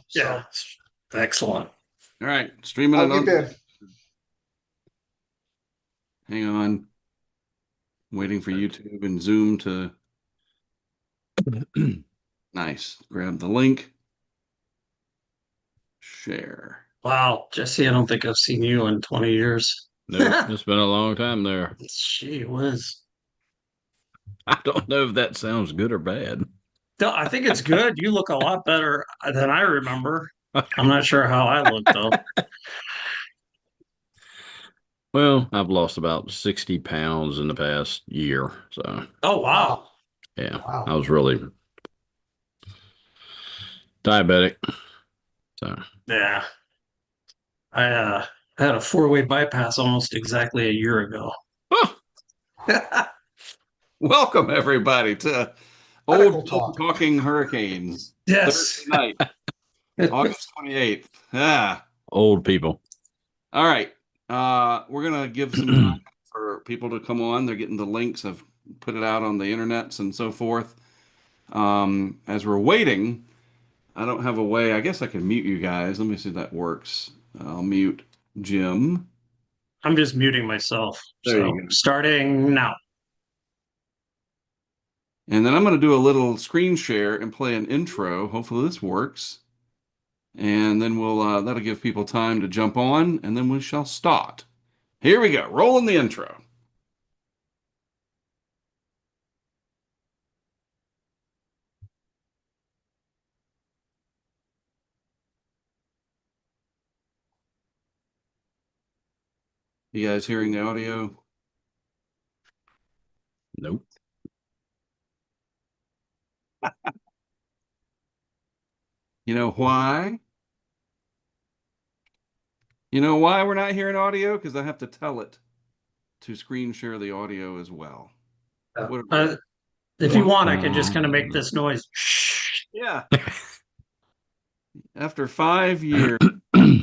So. Yeah. Excellent. All right. Streaming How it you on. been? Hang on. Waiting for YouTube and Zoom to. Nice. Grab the link. Share. Wow, Jesse, I don't think I've seen you in 20 years. Nope, it's been a long time there. Gee whiz. I don't know if that sounds good or bad. No, I think it's good. You look a lot better than I remember. I'm not sure how I look though. Well, I've lost about 60 pounds in the past year. So, Oh Wow. wow. yeah, Wow. I was really diabetic. So, Yeah. I had a four-way bypass almost exactly a year ago. oh, Welcome, everybody, to Medical Old People talk. Talking Hurricanes. Yes. Thursday night, August 28th. Ah. old people. All right. We're going to give some time for people to come on. They're getting the links. I've put it out on the internets and so forth. As we're waiting, I don't have a way. I guess I can mute you guys. Let me see if that works. I'll mute Jim. I'm just muting myself. There So you go. starting now. And then I'm going to do a little screen share and play an intro. Hopefully this works. And then that'll give people time to jump on, and then we shall start. Here we go. Rolling the intro. You guys hearing the audio? Nope. You know why? You know why we're not hearing audio? Because I have to tell it to screen share the audio as well. Uh, if you want, I can just kind of make this noise. Yeah. After 5 years, I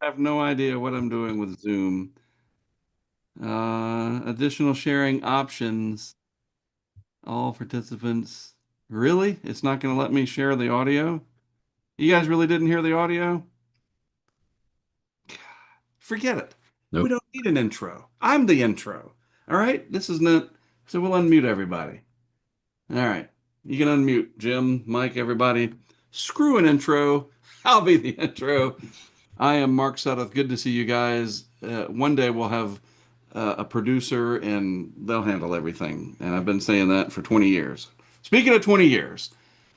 have no idea what I'm doing with Zoom. Additional sharing options. All participants. Really? It's not going to let me share the audio? You guys really didn't hear the audio? Forget it. We Nope. don't need an intro. I'm the intro. All right? This is not. So we'll unmute everybody. All right. You can unmute Jim, Mike, everybody. Screw an intro. I'll be the intro. I am Mark Sudduth. Good to see you guys. One day we'll have a producer and they'll handle everything. And I've been saying that for 20 years. Speaking of 20 years,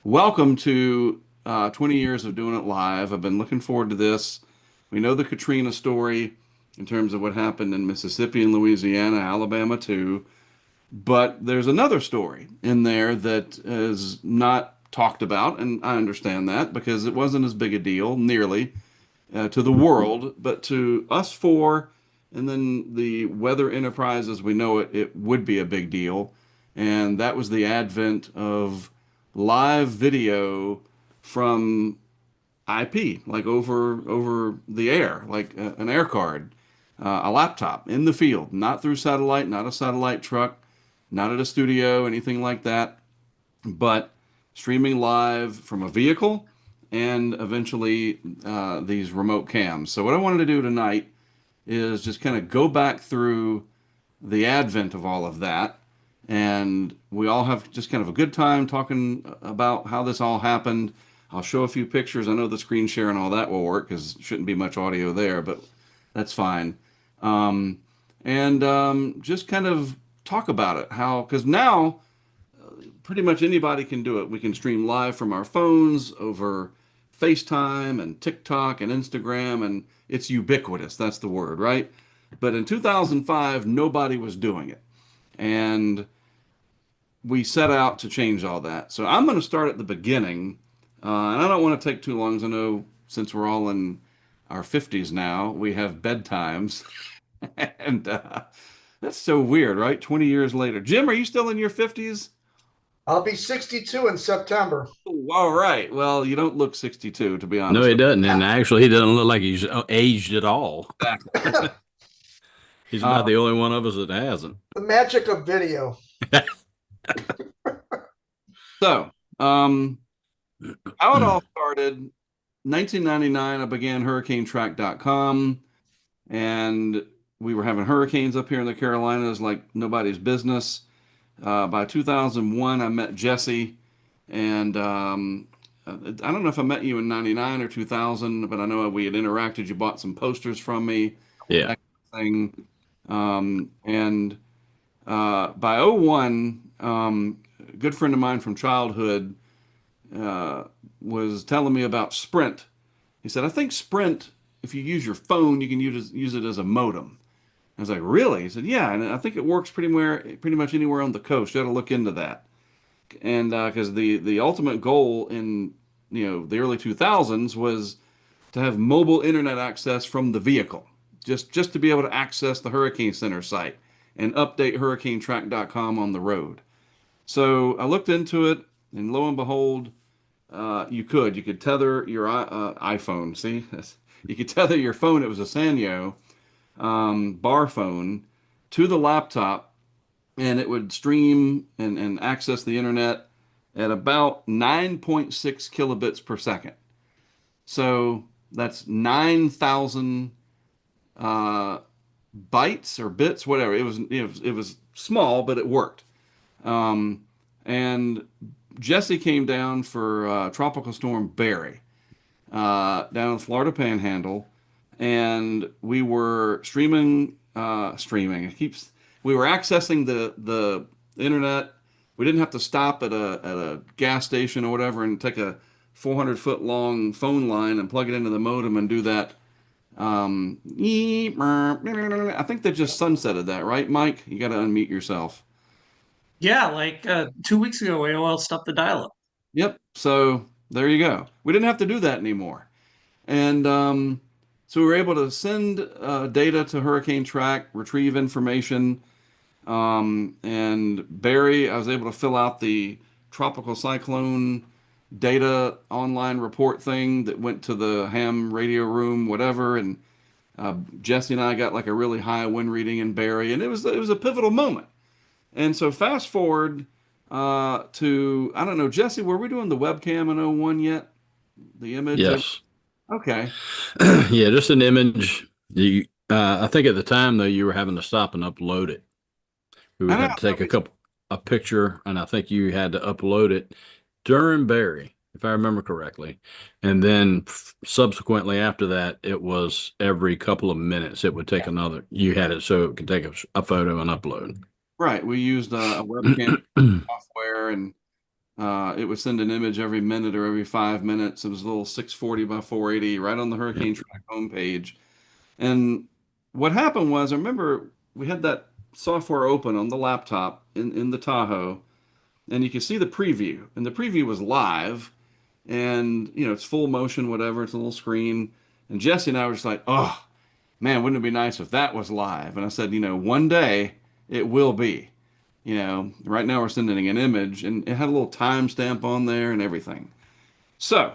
welcome to 20 years of doing it live. I've been looking forward to this. We know the Katrina story in terms of what happened in Mississippi and Louisiana, Alabama too. But there's another story in there that is not talked about, and I understand that because it wasn't as big a deal, nearly, to the world, but to us four, and then the weather enterprise as we know it, it would be a big deal. And that was the advent of live video from IP, like over the air, like an air card, a laptop in the field, not through satellite, not a satellite truck, not at a studio, anything like that, but streaming live from a vehicle and eventually these remote cams. So what I wanted to do tonight is just kind of go back through the advent of all of that. And we all have just kind of a good time talking about how this all happened. I'll show a few pictures. I know the screen share and all that will work because shouldn't be much audio there, but that's fine. And just kind of talk about it. How, because now pretty much anybody can do it. We can stream live from our phones over FaceTime and TikTok and Instagram, and it's ubiquitous. That's the word, right? But in 2005, nobody was doing it. And we set out to change all that. So I'm going to start at the beginning. And I don't want to take too long, as I know since we're all in our 50s now, we have bedtimes. And that's so weird, right? 20 years later. Jim, are you still in your 50s? I'll be 62 in September. All right. Well, you don't look 62, to be No, honest he with doesn't. And actually, he doesn't look like he's aged at all. you. Exactly. He's about the only one of us that hasn't. The magic of video. So, how it all started 1999, I began HurricaneTrack.com, and we were having hurricanes up here in the Carolinas like nobody's business. By 2001, I met Jesse, and I don't know if I met you in 99 or 2000, but I know we had interacted. You bought some posters from me, Yeah. that kind of thing. And by '01, a good friend of mine from childhood uh, was telling me about Sprint. He said, I think Sprint, if you use your phone, you can use it as a modem. I was like, really? He said, yeah, and I think it works pretty much anywhere on the coast. You got to look into that. And because the ultimate goal in the early 2000s was to have mobile internet access from the vehicle, just to be able to access the Hurricane Center site and update HurricaneTrack.com on the road. So I looked into it, and lo and behold, you could tether your iPhone. See, you could tether your phone. It was a Sanyo bar phone to the laptop, and it would stream and access the internet at about 9.6 kilobits per second. So that's 9,000 uh, bytes or bits, whatever. It was small, but it worked. Um, and Jesse came down for Tropical Storm Barry down in the Florida Panhandle, and we were streaming. We were accessing the internet. We didn't have to stop at a gas station or whatever and take a 400-foot long phone line and plug it into the modem and do that. I think they just sunsetted that, right, Mike? You got to unmute yourself. Yeah, like 2 weeks ago, AOL stopped the dial-up. Yep. So there you go. We didn't have to do that anymore. And so we were able to send data to Hurricane Track, retrieve information. And Barry, I was able to fill out the tropical cyclone data online report thing that went to the ham radio room, whatever. And Jesse and I got like a really high wind reading in Barry, and it was a pivotal moment. And so fast forward to I don't know, Jesse, were we doing the webcam in '01 yet? The image? Yes. Okay. Yeah, just an image. I think at the time though you were having to stop and upload it. We I would know. have to take a picture, and I think you had to upload it during Barry, if I remember correctly. And then subsequently after that, it was every couple of minutes it would take another. You had it so it could take a photo and upload. Right. We used a webcam software, and it would send an image every minute or every 5 minutes. It was a little 640 by 480 right on the Yeah. Hurricane Track homepage. And what happened was, I remember we had that software open on the laptop in the Tahoe, and you could see the preview. And the preview was live, and it's full motion, whatever. It's a little screen. And Jesse and I were just like, oh, man, wouldn't it be nice if that was live? And I said, one day it will be. Right now we're sending an image, and it had a little timestamp on there and everything. So,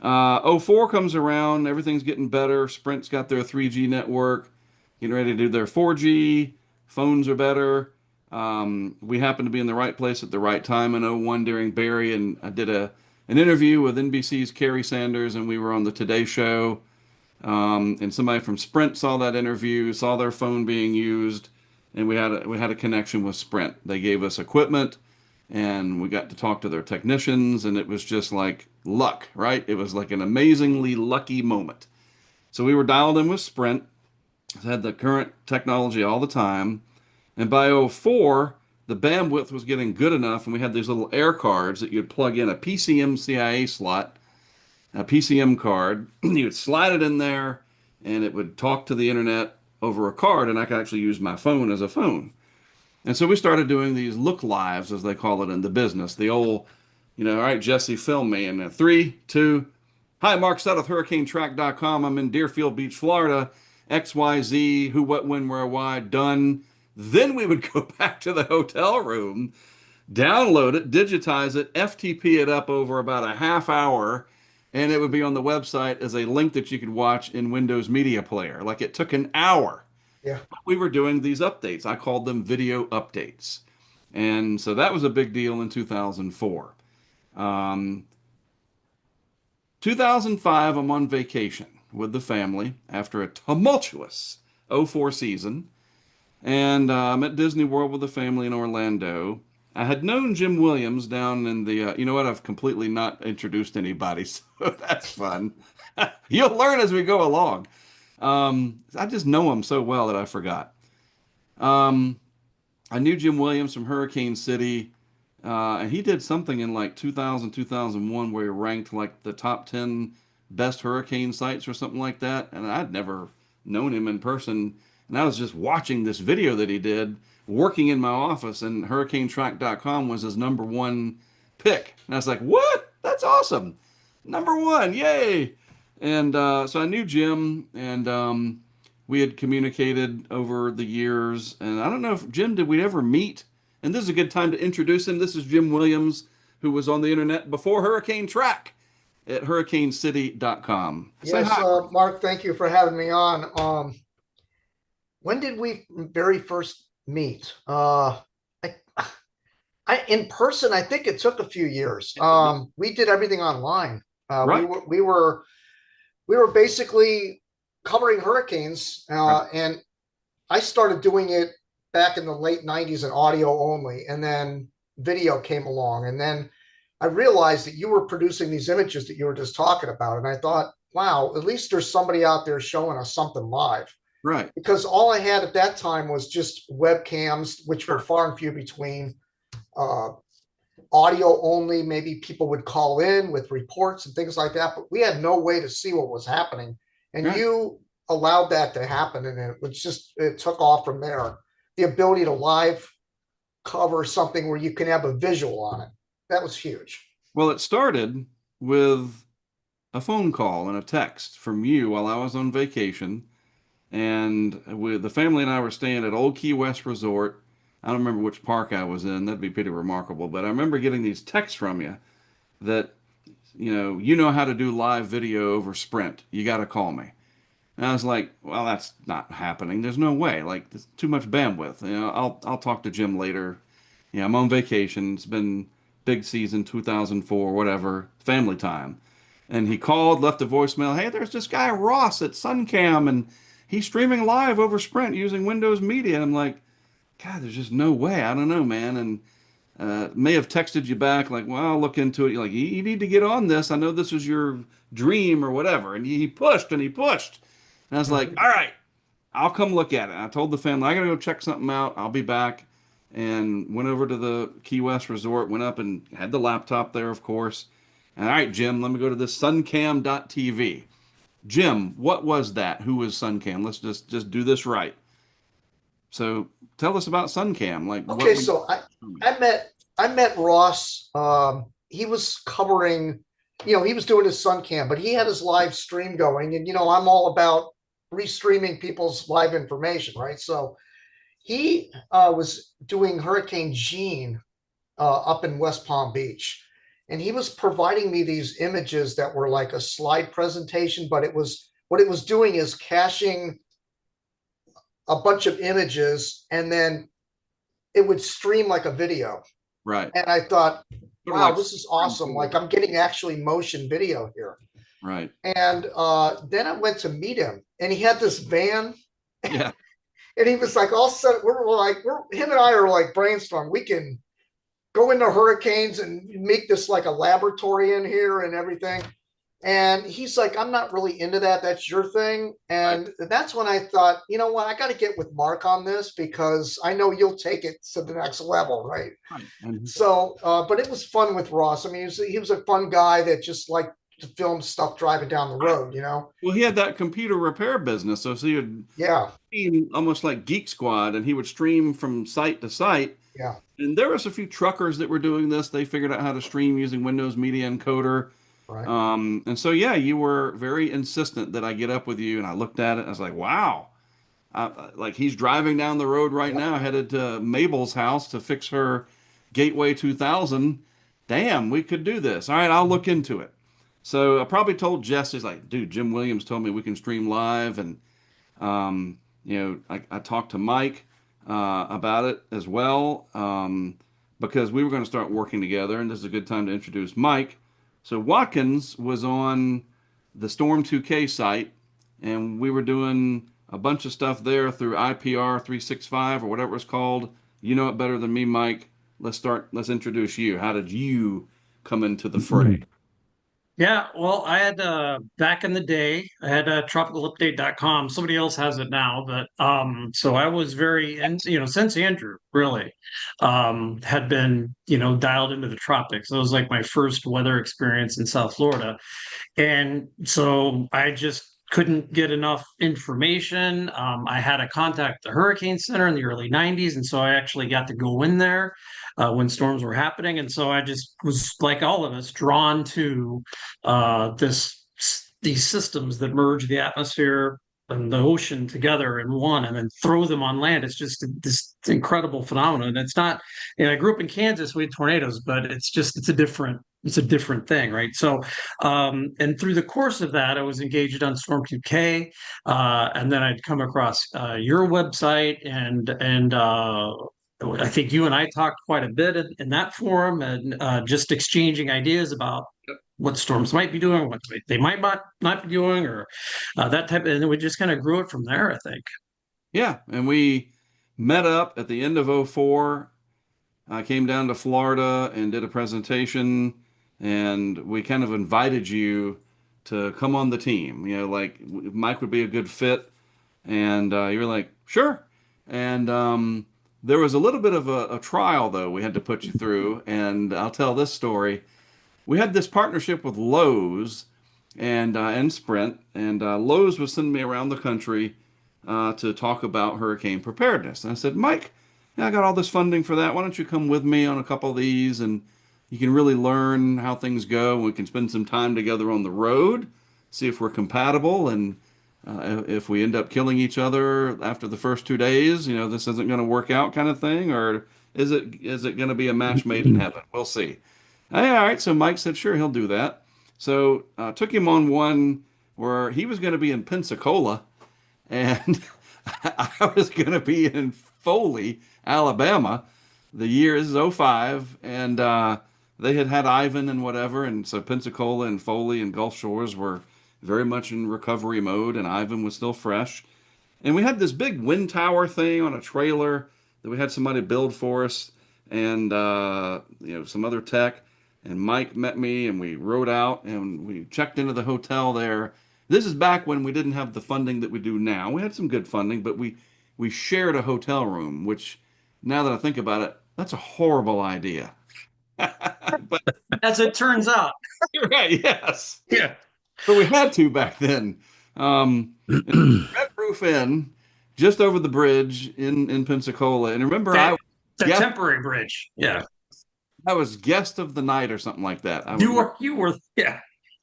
'04 comes around, everything's getting better. Sprint's got their 3G network, getting ready to do their 4G. Phones are better. We happened to be in the right place at the right time in '01 during Barry, and I did an interview with NBC's Kerry Sanders, and we were on the Today Show. And somebody from Sprint saw that interview, saw their phone being used, and we had a connection with Sprint. They gave us equipment, and we got to talk to their technicians, and it was just like luck, right? It was like an amazingly lucky moment. So we were dialed in with Sprint, had the current technology all the time, and by '04, the bandwidth was getting good enough, and we had these little air cards that you'd plug in a PCM CIA slot, a PCM card. You would slide it in there, and it would talk to the internet over a card, and I could actually use my phone as a phone. And so we started doing these look lives, as they call it in the business. The old, all right, Jesse, film me. And 3, 2, hi, Mark Sudduth, HurricaneTrack.com. I'm in Deerfield Beach, Florida. XYZ, who, what, when, where, why, done. Then we would go back to the hotel room, download it, digitize it, FTP it up over about a half hour, and it would be on the website as a link that you could watch in Windows Media Player. Like it took an hour. Yeah. We were doing these updates. I called them video updates. And so that was a big deal in 2004. 2005, I'm on vacation with the family after a tumultuous '04 season. And I'm at Disney World with the family in Orlando. I had known Jim Williams down in the, you know what? I've completely not introduced anybody, so that's fun. You'll learn as we go along. I just know him so well that I forgot. Um, I knew Jim Williams from Hurricane City, and he did something in like 2000, 2001 where he ranked like the top 10 best hurricane sites or something like that. And I'd never known him in person. And I was just watching this video that he did working in my office, and HurricaneTrack.com was his number one pick. And I was like, what? That's awesome. Number one, yay. And so I knew Jim, and we had communicated over the years. And I don't know if Jim, did we ever meet? And this is a good time to introduce him. This is Jim Williams, who was on the internet before Hurricane Track at hurricanecity.com. Say Yes, hi. Mark, thank you for having me on. When did we very first meet? In person, I think it took a few years. We did everything online. Right. We were basically covering hurricanes, Right. and I started doing it back in the late '90s in audio only, and then video came along, and then I realized that you were producing these images that you were just talking about, and I thought, wow, at least there's somebody out there showing us something live. Right. Because all I had at that time was just webcams, which were far and few between. Uh, Audio only, maybe people would call in with reports and things like that, but we had no way to see what was happening. And Right. you allowed that to happen, and it took off from there. The ability to live cover something where you can have a visual on it. That was huge. Well, it started with a phone call and a text from you while I was on vacation. And the family and I were staying at Old Key West Resort. I don't remember which park I was in. That'd be pretty remarkable. But I remember getting these texts from you that, you know how to do live video over Sprint. You got to call me. And I was like, well, that's not happening. There's no way. Like, there's too much bandwidth. I'll talk to Jim later. I'm on vacation. It's been big season 2004, whatever, family time. And he called, left a voicemail. Hey, there's this guy Ross at Suncam, and he's streaming live over Sprint using Windows Media. And I'm like, God, there's just no way. I don't know, man. And may have texted you back like, well, I'll look into it. You're like, you need to get on this. I know this was your dream or whatever. And he pushed and he pushed. And I was like, all right, I'll come look at it. And I told the family, I got to go check something out. I'll be back. And went over to the Key West Resort, went up and had the laptop there, of course. And all right, Jim, let me go to this suncam.tv. Jim, what was that? Who was Suncam? Let's just do this right. So tell us about Suncam. Like, what Okay, we- so I met Ross. He was covering, he was doing his Suncam, but he had his live stream going, and I'm all about restreaming people's live information, right? So he was doing Hurricane Jean up in West Palm Beach, and he was providing me these images that were like a slide presentation, but what it was doing is caching a bunch of images, and then it would stream like a video. Right. And I thought, Sort of wow, like- this is awesome. Like, I'm getting actually motion video here. Right. And then I went to meet him, and he had this van, Yeah. and he was like, all set. Him and I are like brainstorm. We can go into hurricanes and make this like a laboratory in here and everything. And he's like, I'm not really into that. That's your thing. And that's when I thought, you know what? I got to get with Mark on this, because I know you'll take it to the next level, right? Right. And So, but it was fun with Ross. I mean, he was a fun guy that just liked to film stuff driving down the road, well, he had that computer repair business, so he would Yeah, stream almost like Geek Squad, and he would stream from site to site. yeah. And there was a few truckers that were doing this. They figured out how to stream using Windows Media Encoder. Right. And so, yeah, you were very insistent that I get up with you, and I looked at it, and I was like, wow. Like, he's driving down the road right now, headed to Mabel's house to fix her Gateway 2000. Damn, we could do this. All right, I'll look into it. So I probably told Jess, he's like, dude, Jim Williams told me we can stream live. And, I talked to Mike about it as well, because we were going to start working together. And this is a good time to introduce Mike. So Watkins was on the Storm 2K site, and we were doing a bunch of stuff there through IPR 365 or whatever it's called. You know it better than me, Mike. Let's introduce you. How did you come into the fray? Yeah, well, I had back in the day, I had tropicalupdate.com. Somebody else has it now, but so I was very, and since Andrew really had been, dialed into the tropics. It was like my first weather experience in South Florida. And so I just couldn't get enough information. I had a contact at the Hurricane Center in the early 90s. And so I actually got to go in there when storms were happening. And so I just was, like all of us, drawn to these systems that merge the atmosphere and the ocean together in one and then throw them on land. It's just this incredible phenomenon. It's not, I grew up in Kansas, we had tornadoes, but it's a different thing, right? So, and through the course of that, I was engaged on Storm 2K, and then I'd come across your website, and I think you and I talked quite a bit in that forum, and just exchanging ideas about what storms might be doing, what they might not be doing, or that type. And then we just kind of grew it from there, I think. Yeah, and we met up at the end of '04. I came down to Florida and did a presentation, and we kind of invited you to come on the team. Like Mike would be a good fit, and you were like, sure. And there was a little bit of a trial, though, we had to put you through, and I'll tell this story. We had this partnership with Lowe's and Sprint, and Lowe's was sending me around the country to talk about hurricane preparedness. And I said, Mike, I got all this funding for that. Why don't you come with me on a couple of these, and you can really learn how things go. We can spend some time together on the road, see if we're compatible, and if we end up killing each other after the first 2 days, this isn't going to work out, kind of thing, or is it going to be a match made in heaven? We'll see. Hey, all right, so Mike said, sure, he'll do that. So took him on one where he was going to be in Pensacola, and I was going to be in Foley, Alabama. The year is '05, and they had Ivan and whatever, and so Pensacola and Foley and Gulf Shores were very much in recovery mode, and Ivan was still fresh. And we had this big wind tower thing on a trailer that we had somebody build for us, and some other tech. And Mike met me, and we rode out, and we checked into the hotel there. This is back when we didn't have the funding that we do now. We had some good funding, but we shared a hotel room, which now that I think about it, that's a horrible idea. But As it turns out. you're right, yes. Yeah. But we had to back then. Red Roof Inn, just over the bridge in Pensacola. And remember, The guest, temporary bridge. Yeah. I was guest of the night or something like that. You were yeah.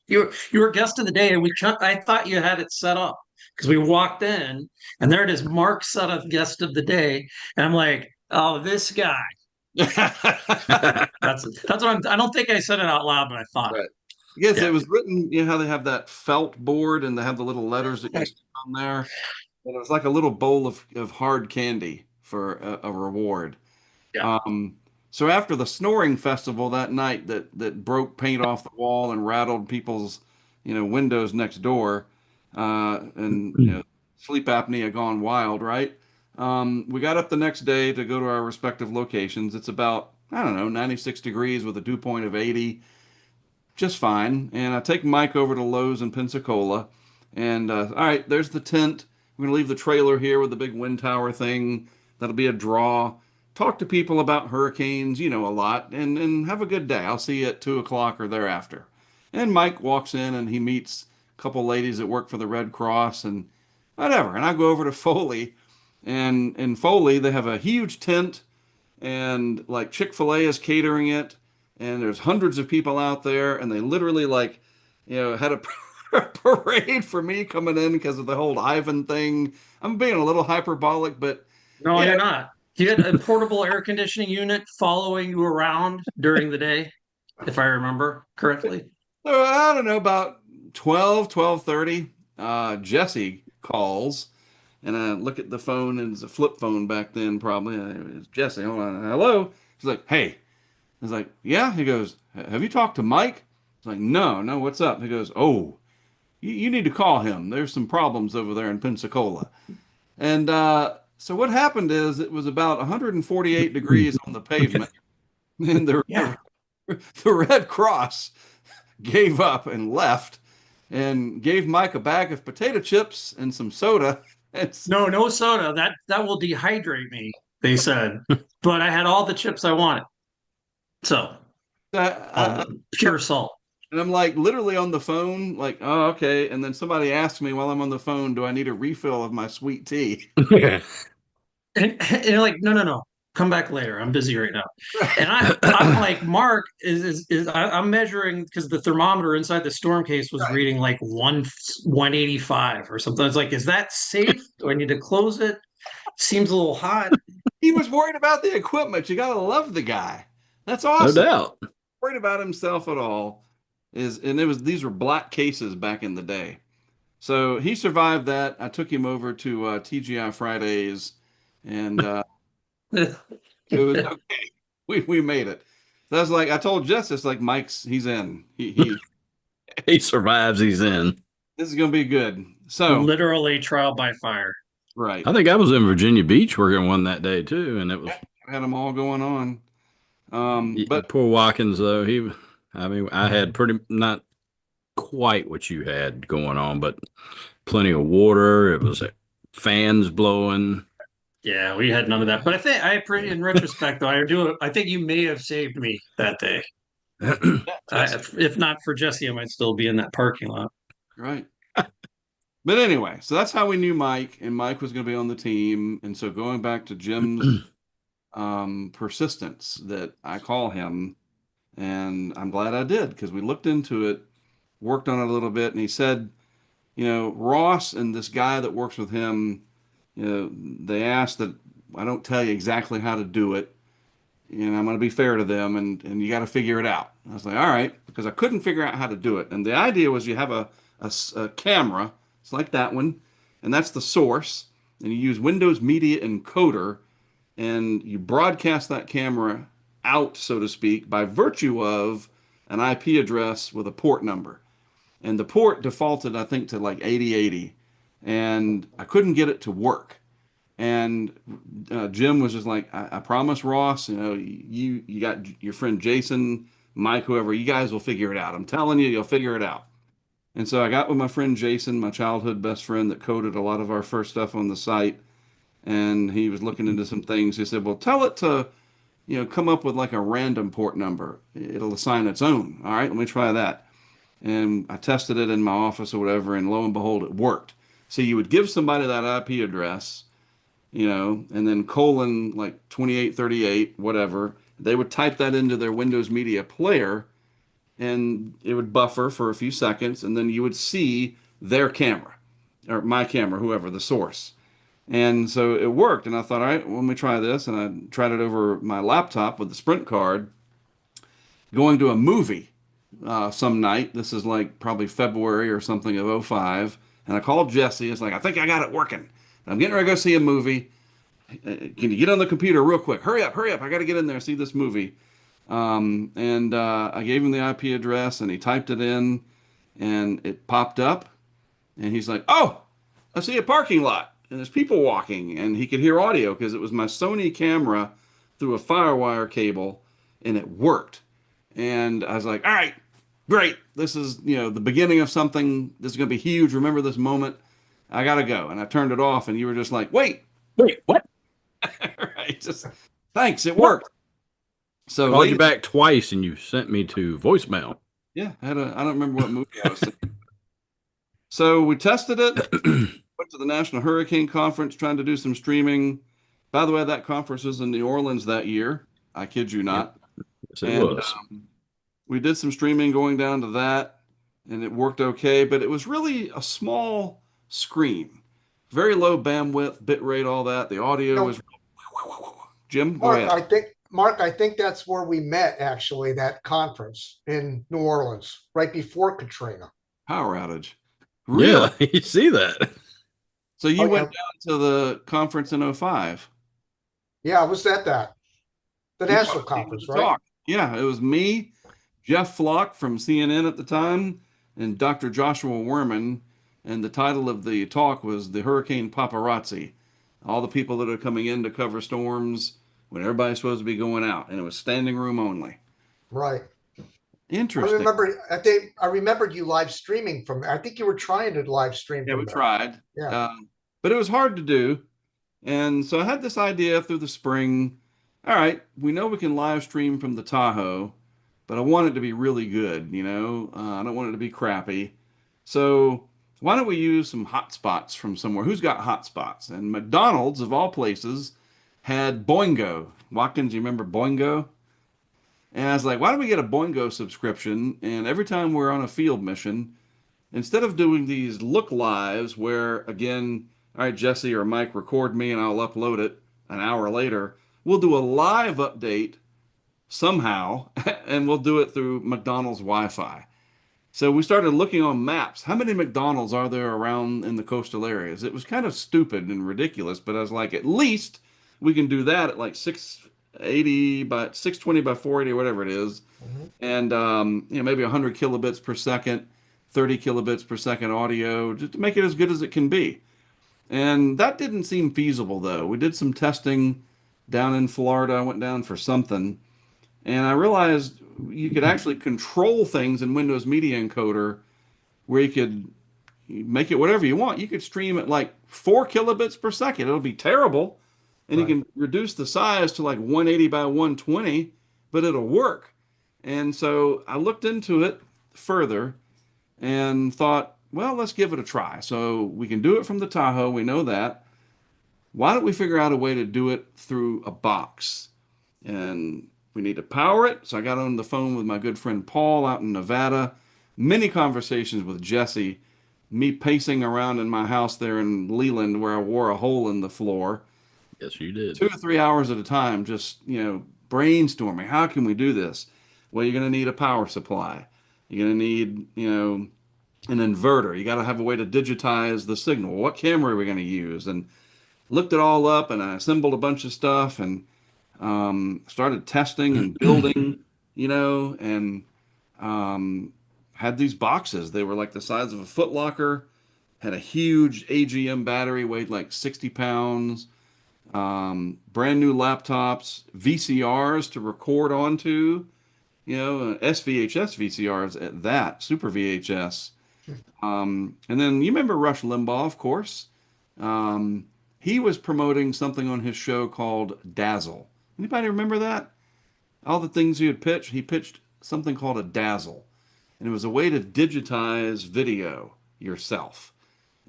You were guest of the day, and I thought you had it set up because we walked in, and there it is, Mark Sudduth, guest of the day, and I'm like, oh, this guy. That's what I don't think I said it out loud, but I thought. Right. Yes, Yeah. it was written, how they have that felt board and they have the little letters that you stick on there. And it was like a little bowl of hard candy for a reward. Yeah. So after the snoring festival that night that broke paint off the wall and rattled people's, windows next door, and sleep apnea gone wild, right? We got up the next day to go to our respective locations. It's about, I don't know, 96 degrees with a dew point of 80, just fine. And I take Mike over to Lowe's in Pensacola, and all right, there's the tent. We're gonna leave the trailer here with the big wind tower thing. That'll be a draw. Talk to people about hurricanes, a lot, and have a good day. I'll see you at 2 o'clock or thereafter. And Mike walks in and he meets a couple ladies that work for the Red Cross and whatever. And I go over to Foley, and in Foley they have a huge tent, and like Chick-fil-A is catering it, and there's hundreds of people out there, and they literally had a parade for me coming in because of the whole Ivan thing. I'm being a little hyperbolic, but No, yeah. you're not. You had a portable air conditioning unit following you around during the day, if I remember correctly. So I don't know, about 12:30, Jesse calls, and I look at the phone, and it's a flip phone back then, probably. It's Jesse, hold on. Hello? He's like, hey. I was like, yeah. He goes, have you talked to Mike? It's like, no, what's up? He goes, oh, you need to call him. There's some problems over there in Pensacola. And so what happened is it was about 148 degrees on the pavement, and Yeah. the Red Cross gave up and left, and gave Mike a bag of potato chips and some soda. It's No, no soda. That will dehydrate me, they said. But I had all the chips I wanted. So, all I the pure salt. And I'm like literally on the phone, like, oh, okay. And then somebody asks me while I'm on the phone, do I need a refill of my sweet tea? Yeah. And you're like, no, no, no. Come back later. I'm busy right now. And I'm like, Mark I'm measuring because the thermometer inside the storm case was Right. reading like 185 or something. I was like, is that safe? Do I need to close it? Seems a little hot. He was worried about the equipment. You gotta love the guy. That's No awesome. doubt. Worried about himself at all and it was these were black cases back in the day. So he survived that. I took him over to TGI Fridays, and it was okay. We made it. That's like I told Jess, it's like he's in. He He survives, he's in. this is gonna be good. So Literally trial by fire. right, I think I was in Virginia Beach working one that day too, and it was I had them all going on. But poor Watkins though. I mean, I had pretty not quite what you had going on, but plenty of water. It was fans blowing. Yeah, we had none of that. But in retrospect, though, I think you may have saved me that day. If not for Jesse, I might still be in that parking lot. right. But anyway, so that's how we knew Mike, and Mike was going to be on the team. And so going back to Jim's persistence that I call him, and I'm glad I did because we looked into it, worked on it a little bit, and he said, Ross and this guy that works with him, they asked that I don't tell you exactly how to do it. I'm going to be fair to them, and you got to figure it out. I was like, all right, because I couldn't figure out how to do it. And the idea was you have a camera, it's like that one, and that's the source. And you use Windows Media Encoder, and you broadcast that camera out, so to speak, by virtue of an IP address with a port number. And the port defaulted, I think, to like 8080, and I couldn't get it to work. And Jim was just like, I promise, Ross, you got your friend Jason, Mike, whoever, you guys will figure it out. I'm telling you, you'll figure it out. And so I got with my friend Jason, my childhood best friend that coded a lot of our first stuff on the site. And he was looking into some things. He said, well, tell it to, come up with like a random port number. It'll assign its own. All right, let me try that. And I tested it in my office or whatever, and lo and behold, it worked. So you would give somebody that IP address, and then colon like 2838, whatever. They would type that into their Windows Media Player, and it would buffer for a few seconds, and then you would see their camera or my camera, whoever the source. And so it worked, and I thought, all right, well, let me try this, and I tried it over my laptop with the Sprint card, going to a movie some night. This is like probably February or something of '05, and I called Jesse. It's like, I think I got it working. I'm getting ready to go see a movie. Can you get on the computer real quick? Hurry up, hurry up. I got to get in there and see this movie. And I gave him the IP address, and he typed it in, and it popped up. And he's like, oh, I see a parking lot, and there's people walking. And he could hear audio because it was my Sony camera through a FireWire cable, and it worked. And I was like, all right, great. This is, the beginning of something. This is going to be huge. Remember this moment. I got to go. And I turned it off, and you were just like, wait, What? right. Just thanks. It worked. So Called you back twice, and you sent me to voicemail. yeah, I don't remember what movie I was thinking. So we tested it, went to the National Hurricane Conference, trying to do some streaming. By the way, that conference was in New Orleans that year. I kid you not. Yes, it And was. we did some streaming going down to that, and it worked okay, but it was really a small screen. Very low bandwidth, bit rate, all that. The audio was. Jim, go ahead. Mark, I think that's where we met actually, that conference in New Orleans, right before Katrina. Power outage. Really? Yeah, you see that. So you Oh, went down to the conference in '05. Yeah, I was at that. The You national probably conference, did right? talk. Yeah, it was me, Jeff Flock from CNN at the time and Dr. Joshua Werman. And the title of the talk was The Hurricane Paparazzi. All the people that are coming in to cover storms when everybody's supposed to be going out. And it was standing room only. Right. I Interesting. remember. I think I remembered you live streaming from. I think you were trying to live stream Yeah, we from there. tried. Yeah. But it was hard to do. And so I had this idea through the spring. All right, we know we can live stream from the Tahoe, but I want it to be really good, you know? I don't want it to be crappy. So why don't we use some hotspots from somewhere? Who's got hotspots? And McDonald's, of all places, had Boingo. Watkins, you remember Boingo? And I was like, why don't we get a Boingo subscription? And every time we're on a field mission, instead of doing these look lives where, again, all right, Jesse or Mike record me and I'll upload it an hour later, we'll do a live update somehow and we'll do it through McDonald's Wi-Fi. So we started looking on maps. How many McDonald's are there around in the coastal areas? It was kind of stupid and ridiculous, but I was like, at least we can do that at like 680 by 620 by 480 or whatever it is. Mhm. And maybe 100 kilobits per second, 30 kilobits per second audio, just to make it as good as it can be. And that didn't seem feasible though. We did some testing down in Florida. I went down for something, and I realized you could actually control things in Windows Media Encoder where you could make it whatever you want. You could stream at like 4 kilobits per second. It'll be terrible. And you Right. can reduce the size to like 180 by 120, but it'll work. And so I looked into it further and thought, well, let's give it a try. So we can do it from the Tahoe. We know that. Why don't we figure out a way to do it through a box? And we need to power it. So I got on the phone with my good friend Paul out in Nevada. Many conversations with Jesse, me pacing around in my house there in Leland where I wore a hole in the floor, Yes, you did. 2 or 3 hours at a time, just, brainstorming. How can we do this? Well, you're going to need a power supply. You're going to need, an inverter. You got to have a way to digitize the signal. What camera are we going to use? And looked it all up, and I assembled a bunch of stuff and started testing and building, and had these boxes. They were like the size of a Foot Locker, had a huge AGM battery, weighed like 60 pounds, brand new laptops, VCRs to record onto, SVHS VCRs at that, Super VHS. And then you remember Rush Limbaugh, of course. He was promoting something on his show called Dazzle. Anybody remember that? All the things he pitched something called a Dazzle. And it was a way to digitize video yourself.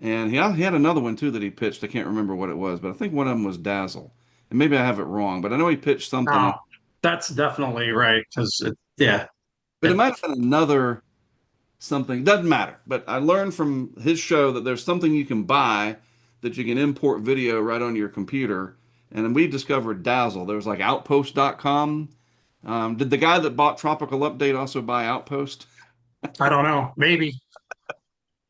And he had another one too that he pitched. I can't remember what it was, but I think one of them was Dazzle. And maybe I have it wrong, but I know he pitched something. Oh, that's definitely right. Because yeah, But it might have been another something. Doesn't matter. But I learned from his show that there's something you can buy that you can import video right on your computer. And then we discovered Dazzle. There was like Outpost.com. Did the guy that bought Tropical Update also buy Outpost? I don't know. Maybe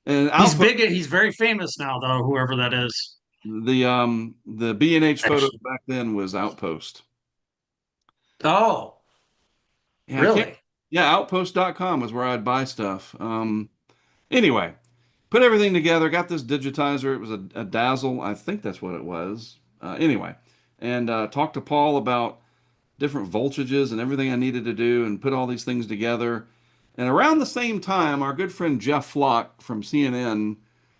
And he's Outpost, big. He's very famous now, though. Whoever that is. the B&H photos back then was Outpost. Oh, Yeah, really? yeah, Outpost.com was where I'd buy stuff. Anyway, put everything together, got this digitizer. It was a Dazzle. I think that's what it was. Anyway, and talked to Paul about different voltages and everything I needed to do and put all these things together. And around the same time, our good friend Jeff Flock from CNN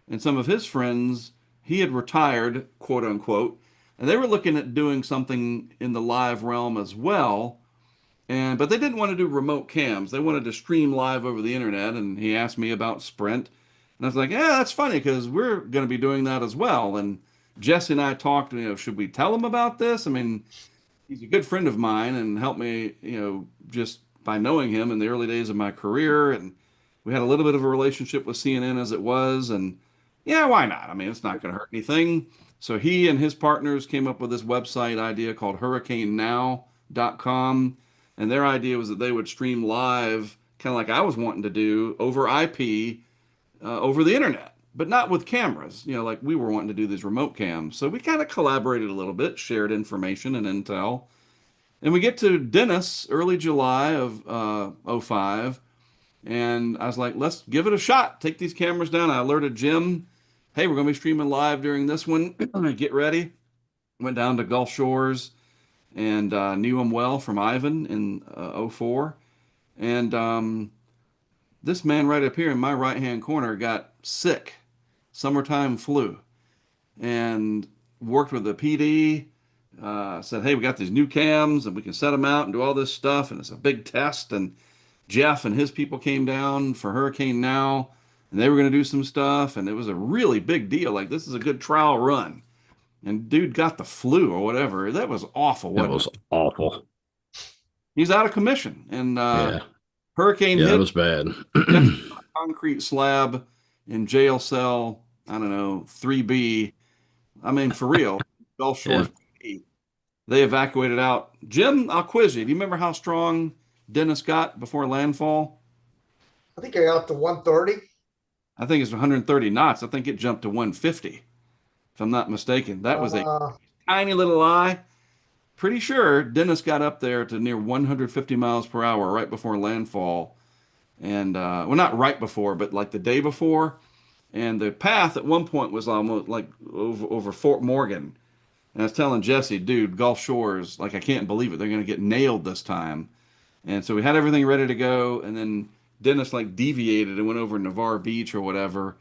and some of his friends, he had retired, quote unquote, and they were looking at doing something in the live realm as well. But they didn't want to do remote cams. They wanted to stream live over the internet. And he asked me about Sprint. And I was like, yeah, that's funny because we're going to be doing that as well. And Jesse and I talked, should we tell him about this? I mean, he's a good friend of mine and helped me, just by knowing him in the early days of my career. And we had a little bit of a relationship with CNN as it was. And yeah, why not? I mean, it's not going to hurt anything. So he and his partners came up with this website idea called HurricaneNow.com. And their idea was that they would stream live, kind of like I was wanting to do, over IP, over the internet, but not with cameras, like we were wanting to do these remote cams. So we kind of collaborated a little bit, shared information and intel. And we get to Dennis early July of '05. And I was like, let's give it a shot. Take these cameras down. I alerted Jim, hey, we're going to be streaming live during this one. Get ready. Went down to Gulf Shores and knew him well from Ivan in '04. And this man right up here in my right hand corner got sick, summertime flu, and worked with the PD. Said, hey, we got these new cams and we can set them out and do all this stuff. And it's a big test. And Jeff and his people came down for Hurricane Now, and they were going to do some stuff. And it was a really big deal. Like, this is a good trial run. And dude got the flu or whatever. That was awful, It wasn't was it? awful. He's out of commission. And Yeah. Hurricane Yeah, hit it was bad. concrete slab in jail cell, I don't know, 3B. I mean, for real, Gulf Shores. Yeah. They evacuated out. Jim, I'll quiz you. Do you remember how strong Dennis got before landfall? I think I got up to 130. I think it's 130 knots. I think it jumped to 150, if I'm not mistaken. That was a tiny little lie. Pretty sure Dennis got up there to near 150 miles per hour right before landfall. And, well, not right before, but like the day before. And the path at one point was almost like over Fort Morgan. And I was telling Jesse, dude, Gulf Shores, like, I can't believe it. They're going to get nailed this time. And so we had everything ready to go. And then Dennis, like, deviated and went over Navarre Beach or whatever.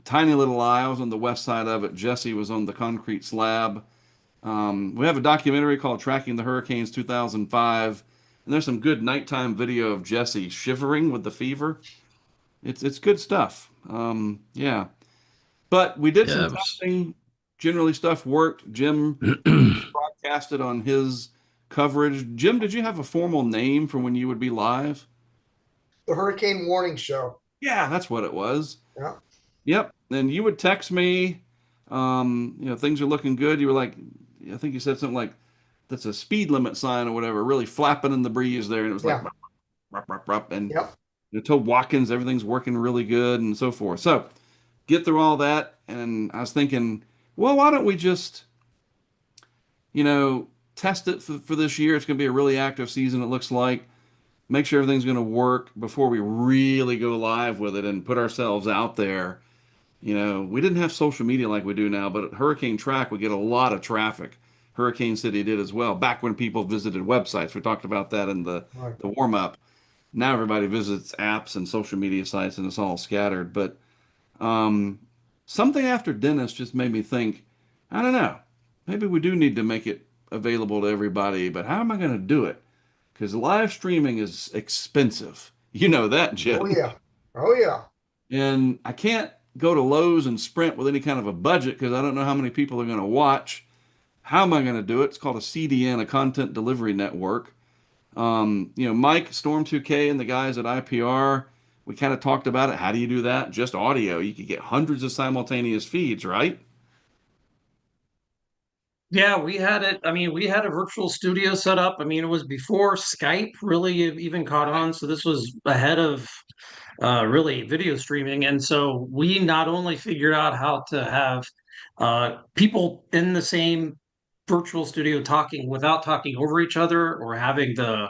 Tiny little eye. I was on the west side of it. Jesse was on the concrete slab. We have a documentary called Tracking the Hurricanes 2005. And there's some good nighttime video of Jesse shivering with the fever. It's good stuff. Yeah. But we did some testing. Generally, stuff worked. Jim broadcasted on his coverage. Jim, did you have a formal name for when you would be live? The Hurricane Warning Show. Yeah, that's what it was. Yeah. Yep. And you would text me, things are looking good. You were like, I think you said something like, that's a speed limit sign or whatever, really flapping in the breeze there. And it was like, rup, rup, rup, and you told Watkins everything's working really good and so forth. So get through all that. And I was thinking, well, why don't we just, test it for this year? It's going to be a really active season, it looks like. Make sure everything's going to work before we really go live with it and put ourselves out there. We didn't have social media like we do now, but at HurricaneTrack, we get a lot of traffic. Hurricane City did as well. Back when people visited websites, we talked about that in the warm up. Now everybody visits apps and social media sites, and it's all scattered. But something after Dennis just made me think, I don't know, maybe we do need to make it available to everybody, but how am I going to do it? Because live streaming is expensive. You know that, Jim. Oh, yeah. Oh, yeah. And I can't go to Lowe's and Sprint with any kind of a budget because I don't know how many people are going to watch. How am I going to do it? It's called a CDN, a content delivery network. Mike, Storm 2K, and the guys at IPR, we kind of talked about it. How do you do that? Just audio. You could get hundreds of simultaneous feeds, right? Yeah, we had it. I mean, we had a virtual studio set up. I mean, it was before Skype really even caught on. So this was ahead of really video streaming. And so we not only figured out how to have people in the same virtual studio talking without talking over each other or having the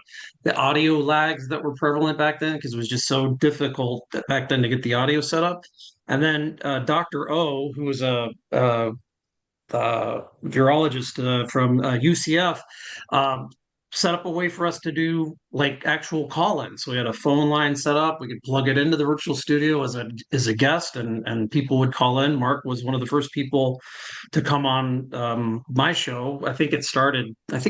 audio lags that were prevalent back then because it was just so difficult back then to get the audio set up. And then Dr. O, who was a virologist from UCF, set up a way for us to do like actual call-ins. So we had a phone line set up. We could plug it into the virtual studio as a guest, and people would call in. Mark was one of the first people to come on my show. I think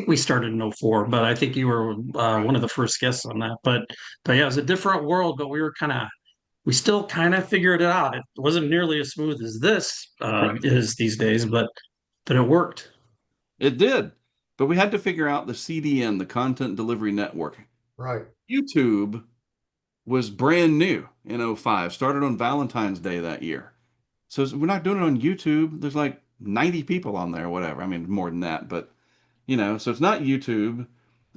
we started in '04, but I think you were one of the first guests on that. But yeah, it was a different world, but we still kind of figured it out. It wasn't nearly as smooth as this is these days, but it worked. It did. But we had to figure out the CDN, the Content Delivery Network. Right. YouTube was brand new in '05, started on Valentine's Day that year. So we're not doing it on YouTube. There's like 90 people on there or whatever. I mean, more than that, but so it's not YouTube.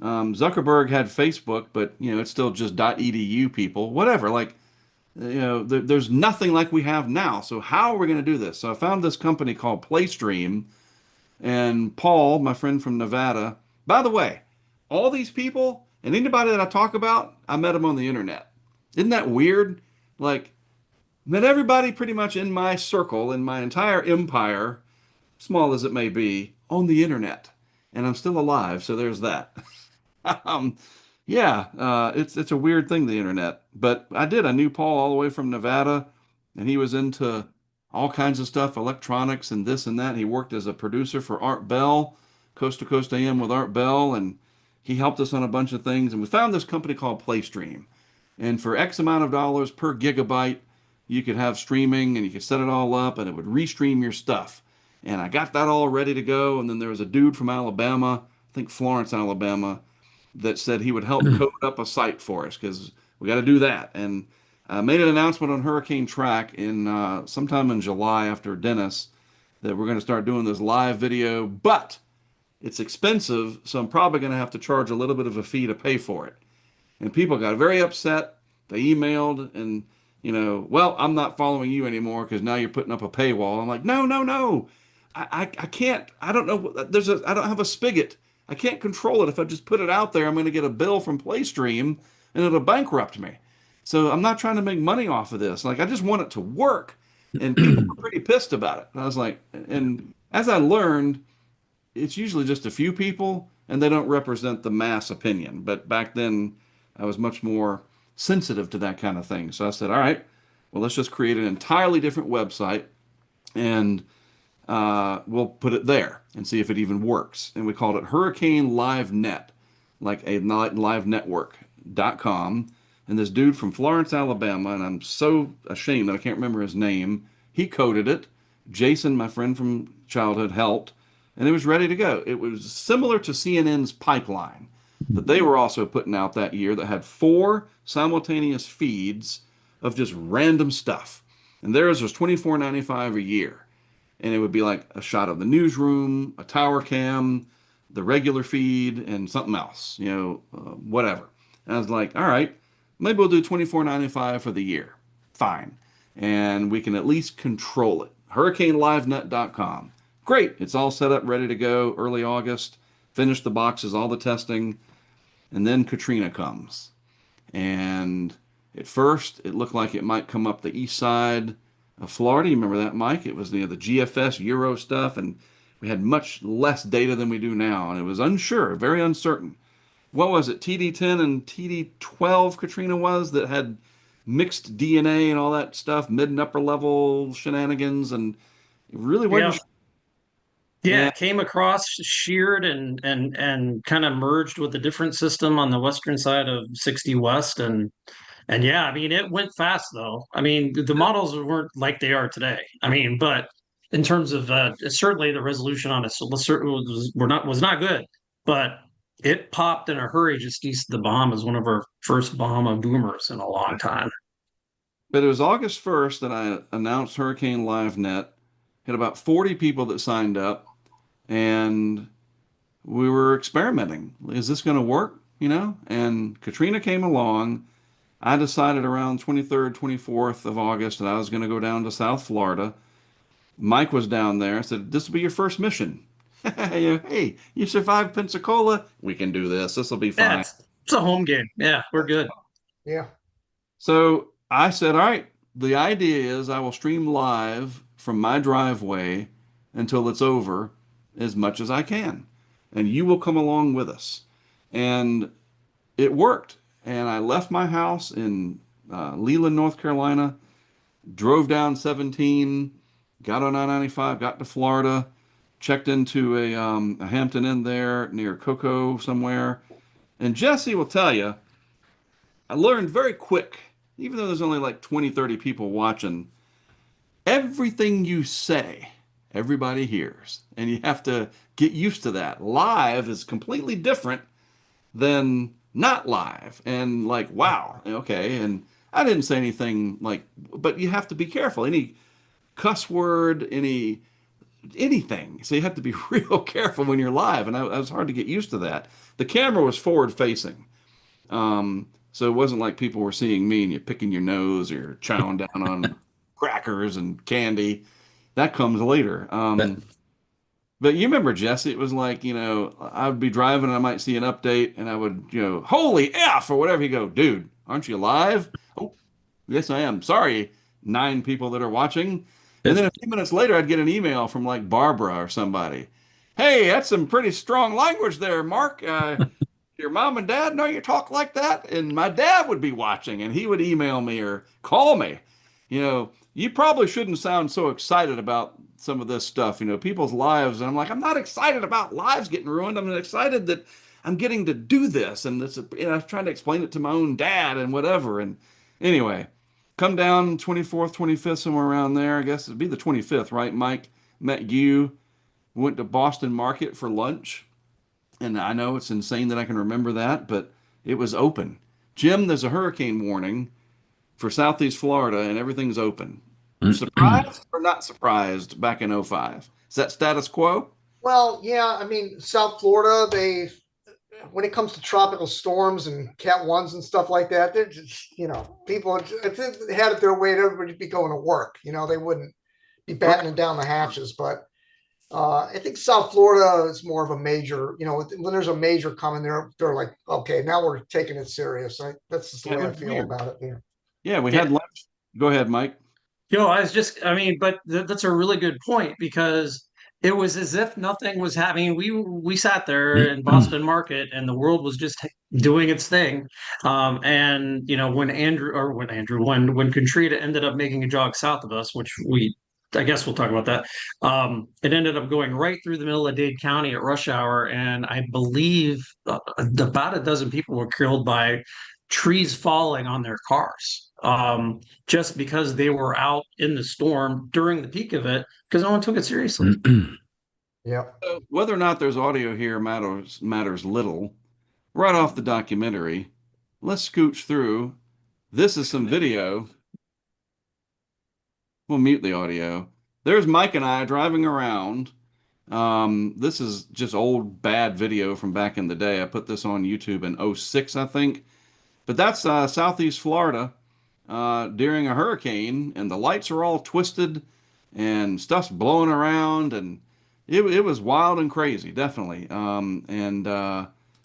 Zuckerberg had Facebook, but it's still just .edu people, whatever. Like, there's nothing like we have now. So how are we going to do this? So I found this company called PlayStream, and Paul, my friend from Nevada. By the way, all these people and anybody that I talk about, I met them on the internet. Isn't that weird? Like, met everybody pretty much in my circle, in my entire empire, small as it may be, on the internet. And I'm still alive, so there's that. um, yeah, it's a weird thing, the internet. But I did. I knew Paul all the way from Nevada, and he was into all kinds of stuff, electronics and this and that. He worked as a producer for Art Bell, Coast to Coast AM with Art Bell, and he helped us on a bunch of things. And we found this company called PlayStream. And for X amount of dollars per gigabyte, you could have streaming and you could set it all up and it would restream your stuff. And I got that all ready to go. And then there was a dude from Alabama, I think Florence, Alabama, that said he would help code up a site for us because we got to do that. And I made an announcement on HurricaneTrack in sometime in July after Dennis that we're going to start doing this live video, but it's expensive, so I'm probably going to have to charge a little bit of a fee to pay for it. And people got very upset. They emailed and, well, I'm not following you anymore because now you're putting up a paywall. I'm like, no, no, no. I can't. I don't know. I don't have a spigot. I can't control it. If I just put it out there, I'm going to get a bill from PlayStream and it'll bankrupt me. So I'm not trying to make money off of this. Like, I just want it to work. And people were pretty pissed about it. And I was like, and as I learned, it's usually just a few people and they don't represent the mass opinion. But back then, I was much more sensitive to that kind of thing. So I said, all right, well, let's just create an entirely different website and we'll put it there and see if it even works. And we called it Hurricane Live Net, like a live network.com. And this dude from Florence, Alabama, and I'm so ashamed that I can't remember his name, he coded it. Jason, my friend from childhood, helped, and it was ready to go. It was similar to CNN's Pipeline that they were also putting out that year that had 4 simultaneous feeds of just random stuff. And theirs was $24.95 a year. And it would be like a shot of the newsroom, a tower cam, the regular feed, and something else, whatever. And I was like, all right, maybe we'll do $24.95 for the year. Fine. And we can at least control it. HurricaneLiveNet.com. Great. It's all set up, ready to go early August. Finished the boxes, all the testing. And then Katrina comes. And at first, it looked like it might come up the east side of Florida. You remember that, Mike? It was the GFS Euro stuff, and we had much less data than we do now, and it was unsure, very uncertain. What was it, TD10 and TD12 Katrina was that had mixed DNA and all that stuff, mid and upper level shenanigans, and it really wasn't. Yeah. Yeah, Yeah, it came across sheared and kind of merged with a different system on the western side of 60 West and yeah, I mean it went fast though. I mean the models weren't like they are today. I mean, but in terms of certainly the resolution on it was not good, but it popped in a hurry just east of the Bahamas, one of our first Bahama boomers in a long time. but it was August 1st that I announced Hurricane LiveNet. Had about 40 people that signed up, and we were experimenting. Is this going to work? And Katrina came along. I decided around 23rd, 24th of August that I was going to go down to South Florida. Mike was down there. I said, this will be your first mission. Hey, you survived Pensacola. We can do this. This will be Yeah, fine. it's a home game. Yeah, we're good. Yeah. So I said, all right, the idea is I will stream live from my driveway until it's over as much as I can. And you will come along with us. And it worked. And I left my house in Leland, North Carolina, drove down 17, got on I-95, got to Florida, checked into a Hampton Inn there near Cocoa somewhere. And Jesse will tell you, I learned very quick, even though there's only like 20, 30 people watching, everything you say, everybody hears. And you have to get used to that. Live is completely different than not live. And like, wow, okay. And I didn't say anything like, but you have to be careful. Any cuss word, anything. So you have to be real careful when you're live. And I was hard to get used to that. The camera was forward facing. So it wasn't like people were seeing me and you're picking your nose or chowing down on crackers and candy. That comes later. That But you remember, Jesse, it was like, I would be driving and I might see an update and I would, holy F or whatever. You go, dude, aren't you live? Oh, yes, I am. Sorry, 9 people that are watching. And then a few minutes later, I'd get an email from like Barbara or somebody. Hey, that's some pretty strong language there, Mark. Your mom and dad know you talk like that? And my dad would be watching and he would email me or call me. You probably shouldn't sound so excited about some of this stuff, people's lives. And I'm like, I'm not excited about lives getting ruined. I'm excited that I'm getting to do this. And I'm trying to explain it to my own dad and whatever. And anyway, come down 24th, 25th, somewhere around there. I guess it'd be the 25th, right, Mike? Met you, went to Boston Market for lunch. And I know it's insane that I can remember that, but it was open. Jim, there's a hurricane warning for Southeast Florida and everything's open. Surprised or not surprised back in '05? Is that status quo? Well, yeah, I mean, South Florida, when it comes to tropical storms and Cat 1s and stuff like that, they're just, people, if they had it their way, everybody would be going to work. They wouldn't be battening down the hatches. But I think South Florida is more of a major, when there's a major coming, they're like, okay, now we're taking it serious. That's just the way I feel Weird. about it. Yeah. Yeah, we Yeah. had lunch. Go ahead, Mike. I mean, but that's a really good point because it was as if nothing was happening. We sat there in Boston Market and the world was just doing its thing. And when Katrina ended up making a jog south of us, which I guess we'll talk about that. It ended up going right through the middle of Dade County at rush hour, and I believe about a dozen people were killed by trees falling on their cars. Just because they were out in the storm during the peak of it, because no one took it seriously. Yeah. So whether or not there's audio here matters little. Right off the documentary, let's scooch through. This is some video. We'll mute the audio. There's Mike and I driving around. This is just old bad video from back in the day. I put this on YouTube in '06, I think. But that's Southeast Florida during a hurricane, and the lights are all twisted, and stuff's blowing around, and it was wild and crazy, definitely. And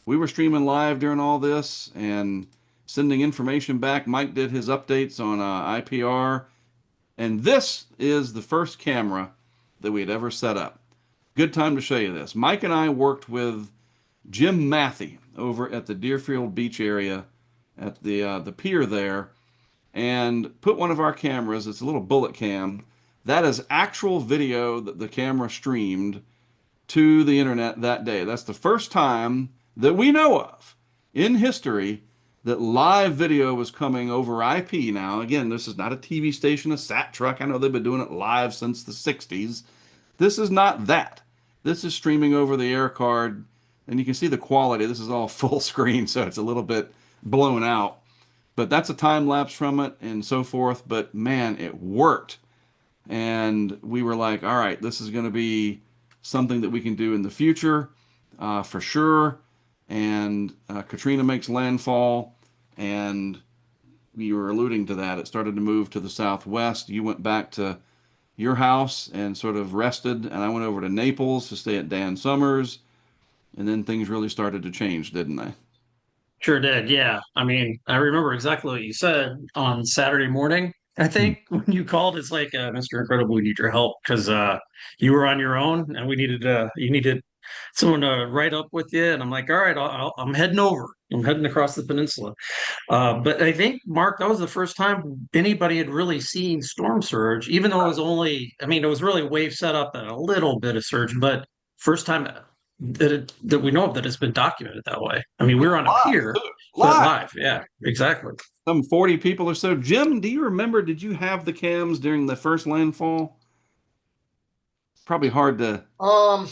we were streaming live during all this and sending information back. Mike did his updates on IPR, and this is the first camera that we had ever set up. Good time to show you this. Mike and I worked with Jim Matthey over at the Deerfield Beach area at the pier there, and put one of our cameras. It's a little bullet cam. That is actual video that the camera streamed to the internet that day. That's the first time that we know of in history that live video was coming over IP. Now, again, this is not a TV station, a sat truck. I know they've been doing it live since the '60s. This is not that. This is streaming over the air card, and you can see the quality. This is all full screen, so it's a little bit blown out. But that's a time lapse from it and so forth. But man, it worked. And we were like, all right, this is going to be something that we can do in the future for sure. And Katrina makes landfall, and you were alluding to that. It started to move to the southwest. You went back to your house and sort of rested, and I went over to Naples to stay at Dan Summers, and then things really started to change, didn't they? Sure did. Yeah. I mean, I remember exactly what you said on Saturday morning. I think when you called, it's like, Mr. Incredible, we need your help because you were on your own and you needed someone to write up with you. And I'm like, all right, I'm heading over. I'm heading across the peninsula. But I think, Mark, that was the first time anybody had really seen storm surge, even though it was it was really wave setup and a little bit of surge, but first time that we know of that it's been documented that way. I mean, we were on a pier, but Live. live. Yeah, exactly. Some 40 people or so. Jim, do you remember, did you have the cams during the first landfall? Probably hard to. I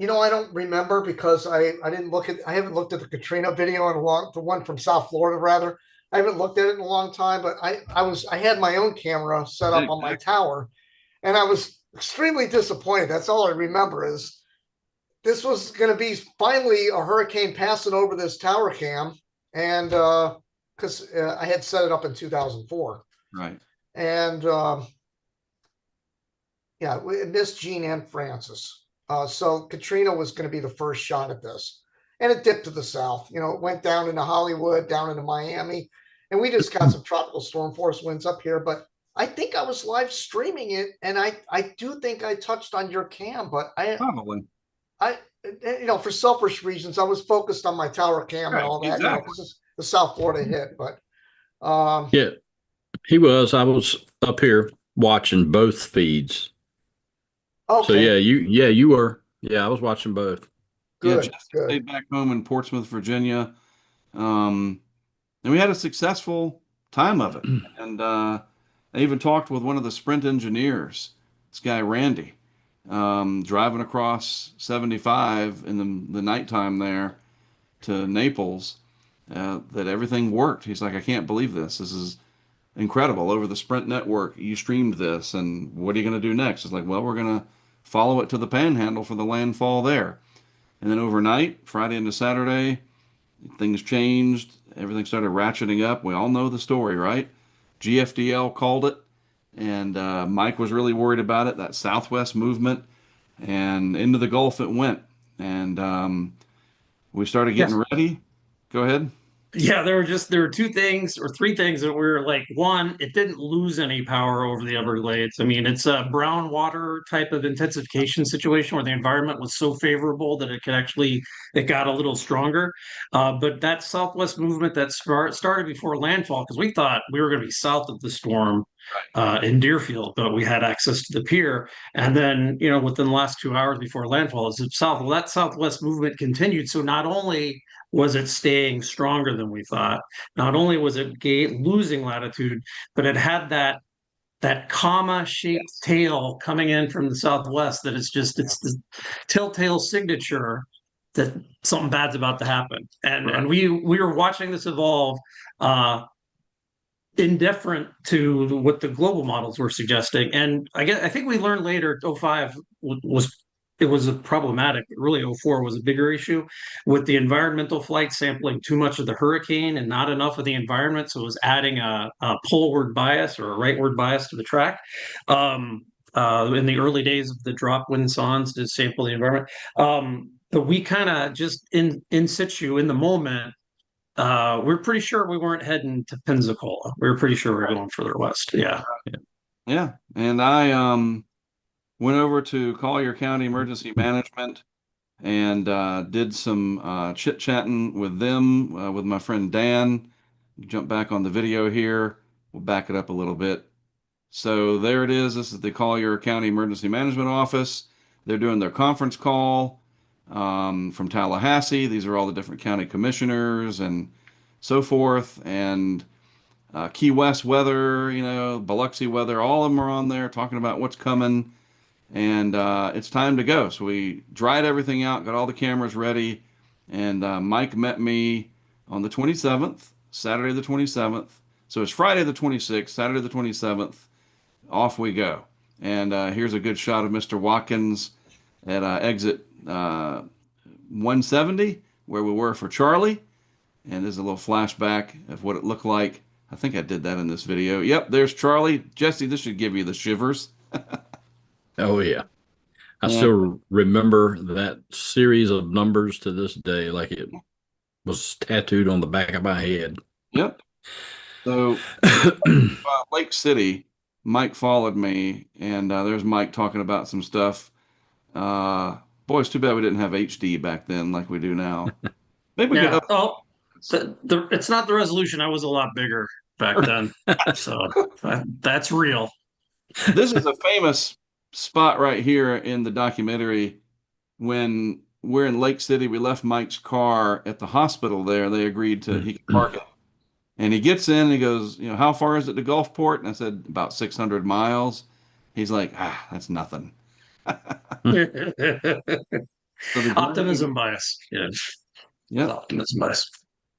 don't remember because I haven't looked at the Katrina video in the one from South Florida rather. I haven't looked at it in a long time, but I had my own camera set up on my tower, and I was extremely disappointed. That's all I remember is this was going to be finally a hurricane passing over this tower cam, and because I had set it up in 2004, Right. and yeah, Miss Jean and Francis. So Katrina was going to be the first shot at this. And it dipped to the south. It went down into Hollywood, down into Miami. And we just got some tropical storm force winds up here. But I think I was live streaming it. And I do think I touched on your cam, but Probably. for selfish reasons, I was focused on my tower cam and Right, all that, exactly. because the South Florida hit. But Yeah, he was. I was up here watching both feeds. So okay, you were. Yeah, I was watching both. Yeah, good, Jesse good. stayed back home in Portsmouth, Virginia. And we had a successful time of it. And I even talked with one of the Sprint engineers, this guy Randy, driving across 75 in the nighttime there to Naples, that everything worked. He's like, I can't believe this. This is incredible. Over the Sprint network, you streamed this, and what are you going to do next? It's like, well, we're going to follow it to the Panhandle for the landfall there. And then overnight, Friday into Saturday, things changed. Everything started ratcheting up. We all know the story, right? GFDL called it, and Mike was really worried about it, that southwest movement, and into the Gulf it went. And we started getting ready. Go ahead. Yeah, there were two things or three things that were like, one, it didn't lose any power over the Everglades. I mean, it's a brown water type of intensification situation where the environment was so favorable that it got a little stronger. But that southwest movement that started before landfall, because we thought we were going to be south of the storm in Deerfield, but we had access to the pier. And then, within the last 2 hours before landfall, that southwest movement continued. So not only was it staying stronger than we thought, not only was it losing latitude, but it had that comma shaped tail coming in from the southwest that it's the telltale signature that something bad's about to happen. And we were watching this evolve, indifferent to what the global models were suggesting. And I think we learned later 05 was a problematic. Really, 04 was a bigger issue with the environmental flight sampling too much of the hurricane and not enough of the environment. So it was adding a poleward bias or a rightward bias to the track. In the early days of the drop wind sondes to sample the environment. But we kind of just in situ in the moment, we're pretty sure we weren't heading to Pensacola. We were pretty sure we were going further west. Yeah. Yeah. And I went over to Collier County Emergency Management and did some chit-chatting with them, with my friend Dan. Jump back on the video here. We'll back it up a little bit. So there it is. This is the Collier County Emergency Management Office. They're doing their conference call from Tallahassee. These are all the different county commissioners and so forth. And Key West weather, Biloxi weather, all of them are on there talking about what's coming. And it's time to go. So we dried everything out, got all the cameras ready. And Mike met me on the 27th, Saturday the 27th. So it's Friday the 26th, Saturday the 27th. Off we go. And here's a good shot of Mr. Watkins at exit 170, where we were for Charlie. And there's a little flashback of what it looked like. I think I did that in this video. Yep, there's Charlie. Jesse, this should give you the shivers. Oh, yeah. I still remember that series of numbers to this day, like it was tattooed on the back of my head. Yep. So, Lake City, Mike followed me, and there's Mike talking about some stuff. Boy, it's too bad we didn't have HD back then like we do now. Maybe we Yeah. could. It's not the resolution. I was a lot bigger back then. So that's real. This is a famous spot right here in the documentary when we're in Lake City. We left Mike's car at the hospital there. They agreed he could park it. And he gets in and he goes, how far is it to Gulfport? And I said, about 600 miles. He's like, that's nothing. Optimism bias. Yeah. Yep. Optimism bias.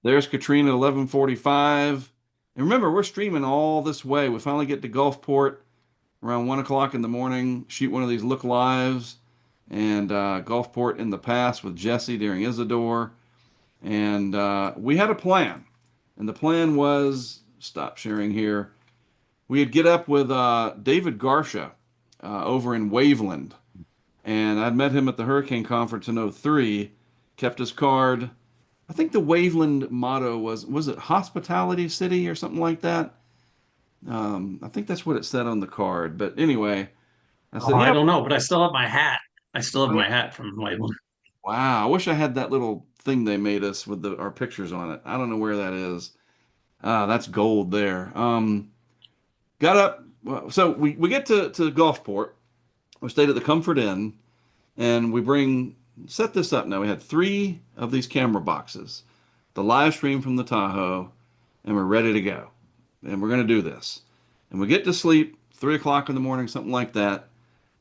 There's Katrina at 11:45. And remember, we're streaming all this way. We finally get to Gulfport around 1 o'clock in the morning, shoot one of these look lives, and Gulfport in the past with Jesse during Isidore. And we had a plan. And the plan was, stop sharing here, we'd get up with David Garsha over in Waveland. And I'd met him at the Hurricane Conference in '03, kept his card. I think the Waveland motto was it Hospitality City or something like that? I think that's what it said on the card. But anyway, I Oh, said, I yeah, don't know, but I still have my hat. I still have my hat from Whiteland. wow, I wish I had that little thing they made us with our pictures on it. I don't know where that is. Ah, that's gold there. Got up. Well, so we get to Gulfport. We stayed at the Comfort Inn, and set this up now. We had three of these camera boxes, the live stream from the Tahoe, and we're ready to go. And we're going to do this. And we get to sleep 3 o'clock in the morning, something like that.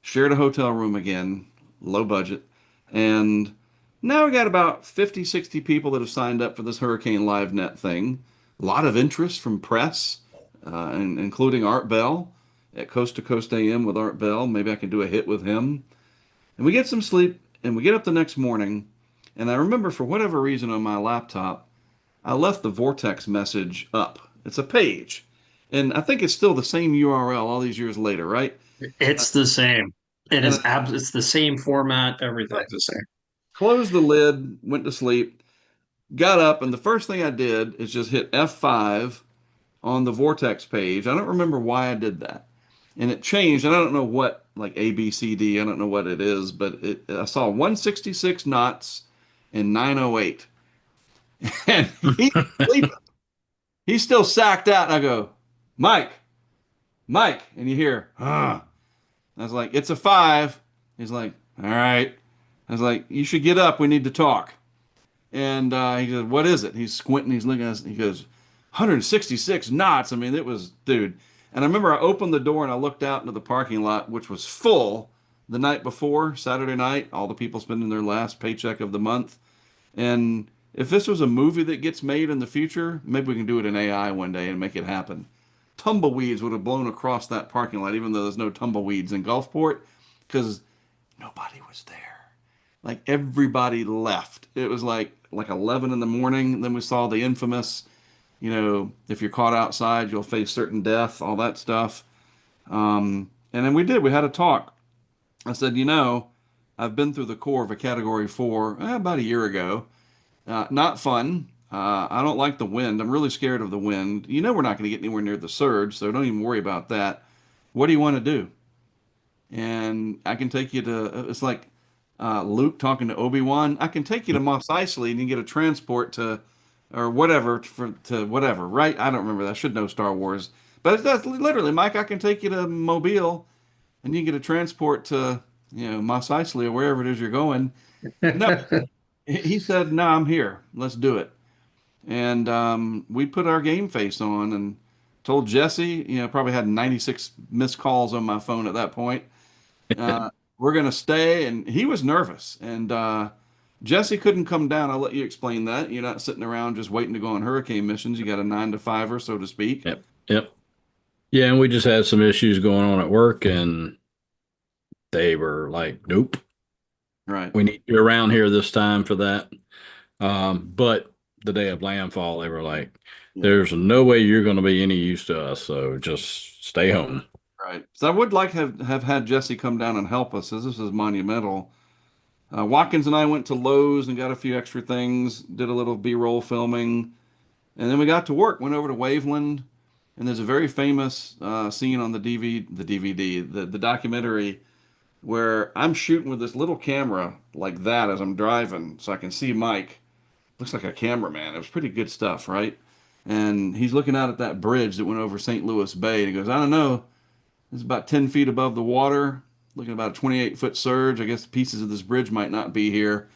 Shared a hotel room again, low budget. And now we got about 50, 60 people that have signed up for this Hurricane Live Net thing. A lot of interest from press, and including Art Bell at Coast to Coast AM with Art Bell. Maybe I can do a hit with him. And we get some sleep and we get up the next morning. And I remember for whatever reason on my laptop, I left the Vortex message up. It's a page. And I think it's still the same URL all these years later, right? It's the same. It And is I it's the same format. Everything's the same. closed the lid, went to sleep, got up, and the first thing I did is just hit F5 on the Vortex page. I don't remember why I did that. And it changed, and I don't know what, like ABCD, I don't know what it is, but I saw 166 knots and 908. And he's sleeping. He's still sacked out. And I go, Mike, Mike. And you hear, huh. I was like, it's a 5. He's like, all right. I was like, you should get up. We need to talk. And he goes, what is it? He's squinting. He's looking at us. He goes, 166 knots. I mean, it was, dude. And I remember I opened the door and I looked out into the parking lot, which was full the night before, Saturday night, all the people spending their last paycheck of the month. And if this was a movie that gets made in the future, maybe we can do it in AI one day and make it happen. Tumbleweeds would have blown across that parking lot, even though there's no tumbleweeds in Gulfport, because nobody was there. Like everybody left. It was like 11 in the morning. Then we saw the infamous, if you're caught outside, you'll face certain death, all that stuff. And then we did. We had a talk. I said, I've been through the Corps of a Category 4 about a year ago. Not fun. I don't like the wind. I'm really scared of the wind. We're not going to get anywhere near the surge, so don't even worry about that. What do you want to do? And I can take you to, it's like Luke talking to Obi-Wan. I can take you to Mos Eisley and you get a transport to, or whatever, to whatever, right? I don't remember that. I should know Star Wars. But that's literally, Mike, I can take you to Mobile and you get a transport to, Mos Eisley or wherever it is you're going. No, he said, no, I'm here. Let's do it. And we put our game face on and told Jesse, probably had 96 missed calls on my phone at that point. We're going to stay. And he was nervous. And Jesse couldn't come down. I'll let you explain that. You're not sitting around just waiting to go on hurricane missions. You got a 9 to 5, so to speak. Yep. Yep. Yeah, and we just had some issues going on at work, and they were like, nope, Right. we need you around here this time for that. But the day of landfall, they were like, there's no way you're going to be any use to us, so just stay home. Right. So I would like to have had Jesse come down and help us, as this is monumental. Watkins and I went to Lowe's and got a few extra things, did a little B-roll filming, and then we got to work, went over to Waveland, and there's a very famous scene on the DVD, the documentary, where I'm shooting with this little camera like that as I'm driving, so I can see Mike. Looks like a cameraman. It was pretty good stuff, right? And he's looking out at that bridge that went over St. Louis Bay, and he goes, I don't know, it's about 10 feet above the water, looking at about a 28-foot surge. I guess pieces of this bridge might not be here.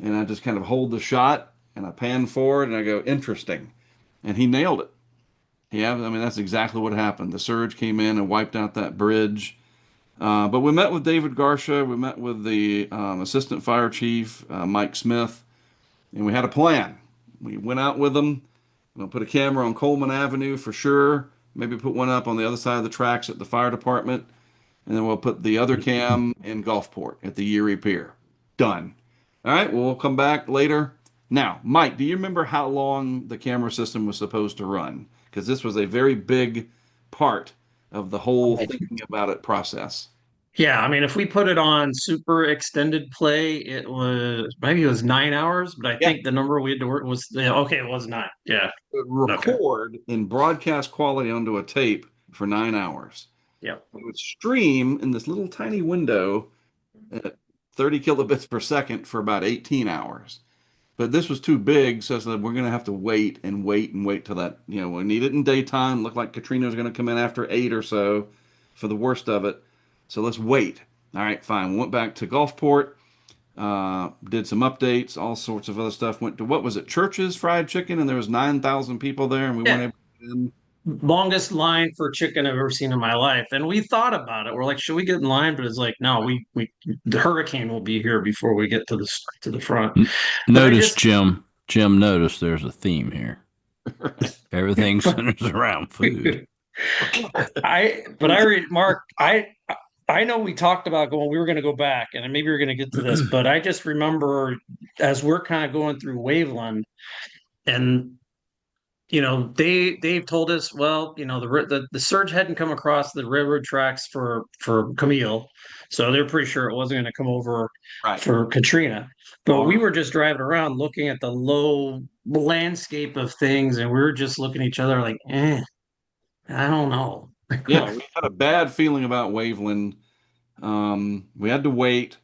And I just kind of hold the shot and I pan forward and I go, interesting. And he nailed it. Yeah, I mean, that's exactly what happened. The surge came in and wiped out that bridge. But we met with David Garcia. We met with the assistant fire chief, Mike Smith, and we had a plan. We went out with them. We'll put a camera on Coleman Avenue for sure. Maybe put one up on the other side of the tracks at the fire department. And then we'll put the other cam in Gulfport at the Erie Pier. Done. All right, well, we'll come back later. Now, Mike, do you remember how long the camera system was supposed to run? Because this was a very big part of the whole thinking about it process. Yeah, I mean, if we put it on super extended play, it was 9 hours, but I Yeah. think the number we had to work was, yeah, okay, it was nine. Yeah. Okay. Record in broadcast quality onto a tape for 9 hours. Yep. It would stream in this little tiny window at 30 kilobits per second for about 18 hours. But this was too big, so I said we're going to have to wait and wait and wait till that, we need it in daytime. Looked like Katrina was going to come in after 8 or so for the worst of it. So let's wait. All right, fine. Went back to Gulfport, did some updates, all sorts of other stuff. Went to, what was it, Church's Fried Chicken, and there was 9,000 people there, and we weren't Yeah. able to get in. Longest line for chicken I've ever seen in my life. And we thought about it. We're like, should we get in line? But it's like, no, the hurricane will be here before we get to the front. But I Notice, just, Jim, notice there's a theme here. Everything centers around food. Mark, I know we talked about going, we were going to go back and maybe we're going to get to this, but I just remember as we're kind of going through Waveland and they've told us, well, the surge hadn't come across the railroad tracks for Camille, so they're pretty sure it wasn't going to come over Right. for Katrina. But All we right. were just driving around looking at the low landscape of things, and we were just looking at each other like, I don't know. Yeah, we had a bad feeling about Waveland. We had to wait.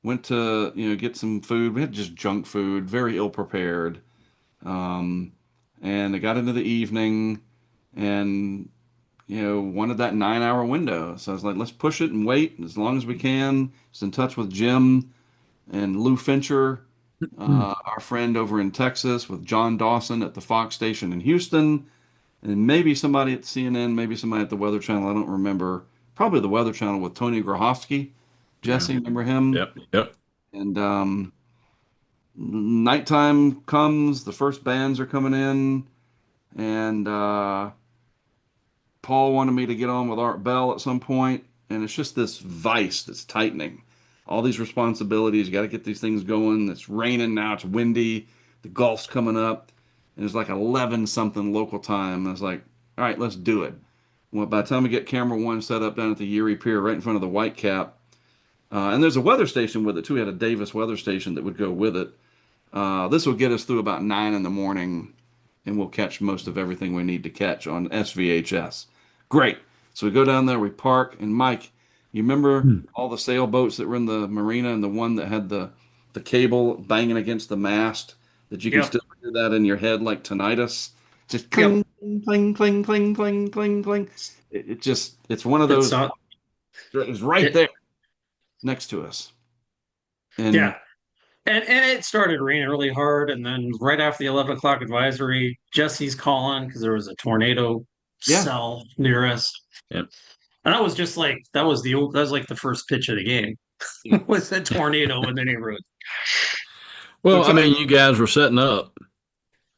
Went to, get some food. We had just junk food, very ill prepared. Um, and it got into the evening and, wanted that 9 hour window. So I was like, let's push it and wait as long as we can. Was in touch with Jim and Lou Fincher, our friend over in Texas, with John Dawson at the Fox station in Houston, and maybe somebody at CNN, maybe somebody at the Weather Channel. I don't remember. Probably the Weather Channel with Tony Grahovsky. Yeah. Jesse, remember him? Yep. And nighttime comes, the first bands are coming in, and Paul wanted me to get on with Art Bell at some point, and it's just this vice that's tightening. All these responsibilities, you got to get these things going. It's raining now, it's windy, the Gulf's coming up, and it's like 11 something local time. And I was like, all right, let's do it. Well, by the time we get camera one set up down at the Erie Pier right in front of the White Cap, and there's a weather station with it too. We had a Davis weather station that would go with it. This will get us through about 9 in the morning, and we'll catch most of everything we need to catch on SVHS. Great. So we go down there, we park, and Mike, you remember all the sailboats that were in the marina and the one that had the cable banging against the mast that you can Yep. still hear that in your head like tinnitus? Just Yep. cling, cling, cling, cling, cling, cling, cling. It's one of It's those. not, It's right it, there next to us. And yeah. And it started raining really hard. And then right after the 11 o'clock advisory, Jesse's calling because there was a tornado yeah, cell near us. Yep. And I was just like, that was like the first pitch of the game was a tornado in the neighborhood. Well, so I mean, you guys were setting up,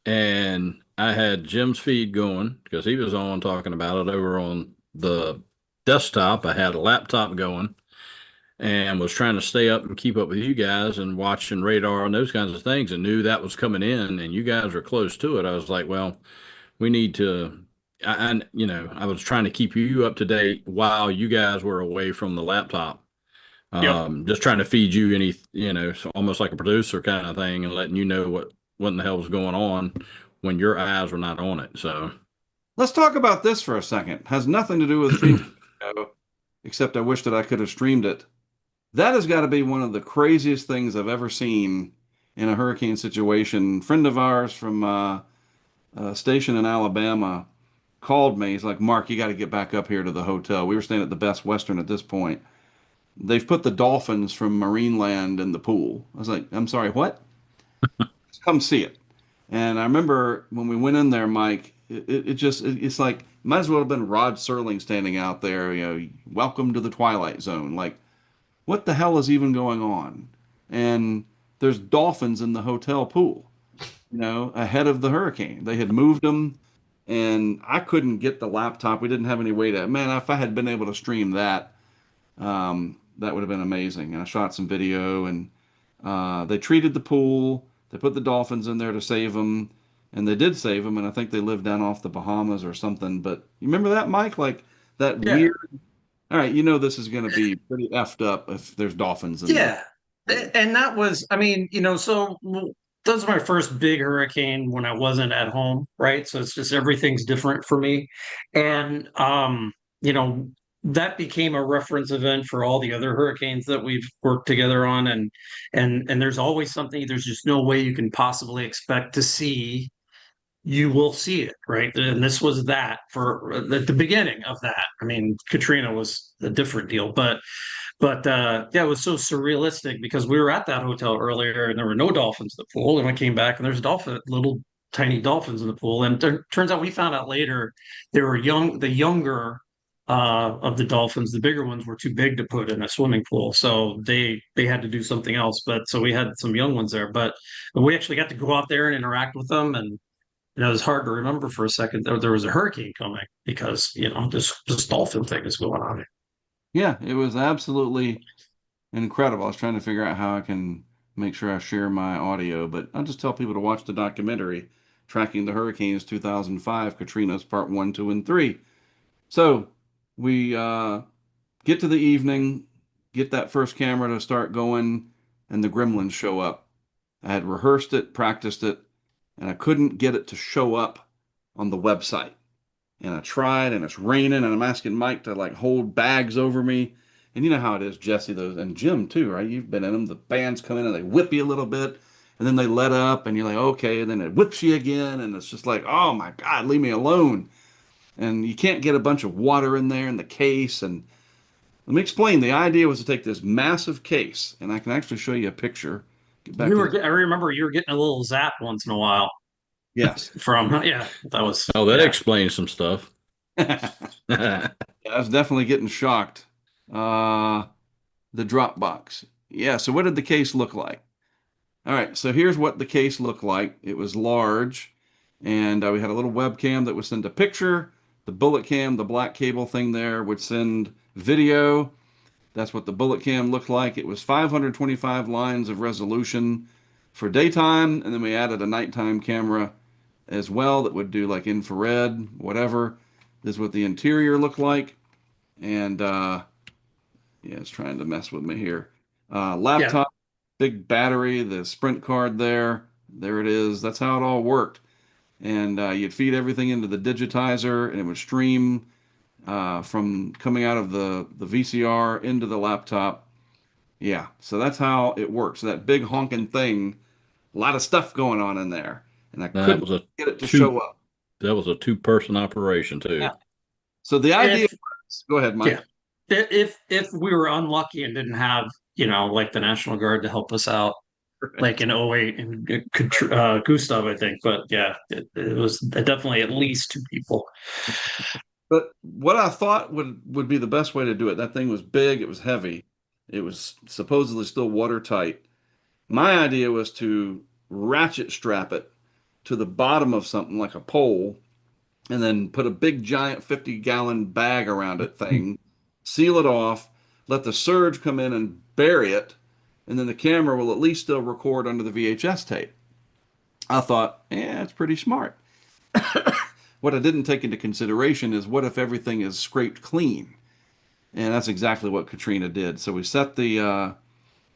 and I had Jim's feed going because he was on talking about it over on the desktop. I had a laptop going and was trying to stay up and keep up with you guys and watching radar and those kinds of things, and knew that was coming in and you guys were close to it. I was like, well, we need to. I was trying to keep you up to date while you guys were away from the laptop. Yep. Just trying to feed you any, so almost like a producer kind of thing, and letting you know what in the hell was going on when your eyes were not on it. So let's talk about this for a second. Has nothing to do with streaming video, except I wish that I could have streamed it. That has got to be one of the craziest things I've ever seen in a hurricane situation. A friend of ours from a station in Alabama called me. He's like, Mark, you got to get back up here to the hotel. We were staying at the Best Western at this point. They've put the dolphins from Marineland in the pool. I was like, I'm sorry, what? Come see it. And I remember when we went in there, Mike, it's like, might as well have been Rod Serling standing out there, welcome to the Twilight Zone. Like, what the hell is even going on? And there's dolphins in the hotel pool, ahead of the hurricane. They had moved them, and I couldn't get the laptop. We didn't have any way to, man, if I had been able to stream that, that would have been amazing. And I shot some video, and they treated the pool. They put the dolphins in there to save them, and they did save them. And I think they lived down off the Bahamas or something. But you remember that, Mike? Like that Yeah. weird All right, you know this is going to be pretty effed up if there's dolphins in the. Yeah. And that was, I mean, so that was my first big hurricane when I wasn't at home, right? So it's just everything's different for me. And you know, that became a reference event for all the other hurricanes that we've worked together on. And there's always something, there's just no way you can possibly expect to see. You will see it, right? And this was that for the beginning of that. I mean, Katrina was a different deal, but yeah, it was so surrealistic because we were at that hotel earlier and there were no dolphins in the pool. And I came back and there's little tiny dolphins in the pool. And turns out we found out later they were young, the younger of the dolphins, the bigger ones were too big to put in a swimming pool. So they had to do something else. But so we had some young ones there. But we actually got to go out there and interact with them. And it was hard to remember for a second that there was a hurricane coming because, this dolphin thing is going on. Yeah, it was absolutely incredible. I was trying to figure out how I can make sure I share my audio, but I'll just tell people to watch the documentary Tracking the Hurricanes 2005, Katrina's Part 1, 2, and 3. So we get to the evening, get that first camera to start going, and the gremlins show up. I had rehearsed it, practiced it, and I couldn't get it to show up on the website. And I tried, and it's raining, and I'm asking Mike to like hold bags over me. And you know how it is, Jesse, those and Jim too, right? You've been in them. The bands come in and they whip you a little bit, and then they let up, and you're like, okay, and then it whips you again, and it's just like, oh my God, leave me alone. And you can't get a bunch of water in there in the case. And let me explain. The idea was to take this massive case, and I can actually show you a picture. Get back to I remember you were getting a little zap once in a while yes. from, yeah, that was, Oh, that yeah. explains some stuff. Yeah, I was definitely getting shocked. Uh, the Dropbox. Yeah, so what did the case look like? All right, so here's what the case looked like. It was large, and we had a little webcam that would send a picture. The bullet cam, the black cable thing there, would send video. That's what the bullet cam looked like. It was 525 lines of resolution for daytime, and then we added a nighttime camera as well that would do like infrared, whatever. This is what the interior looked like. And yeah, it's trying to mess with me here. Yeah. Laptop, big battery, the Sprint card there. There it is. That's how it all worked. And you'd feed everything into the digitizer, and it would stream from coming out of the VCR into the laptop. Yeah, so that's how it works. So that big honking thing, a lot of stuff going on in there, and I That couldn't was a get it to two show up. that was a two-person operation too. Yeah. So the idea If, was, go ahead, yeah. Mike. If we were unlucky and didn't have, like the National Guard to help us out, like in '08 and Gustav, I think. But yeah, it was definitely at least two people. But what I thought would be the best way to do it, that thing was big, it was heavy, it was supposedly still watertight. My idea was to ratchet strap it to the bottom of something like a pole and then put a big giant 50-gallon bag around it thing, seal it off, let the surge come in and bury it, and then the camera will at least still record under the VHS tape. I thought, yeah, it's pretty smart. What I didn't take into consideration is what if everything is scraped clean? And that's exactly what Katrina did. So we set the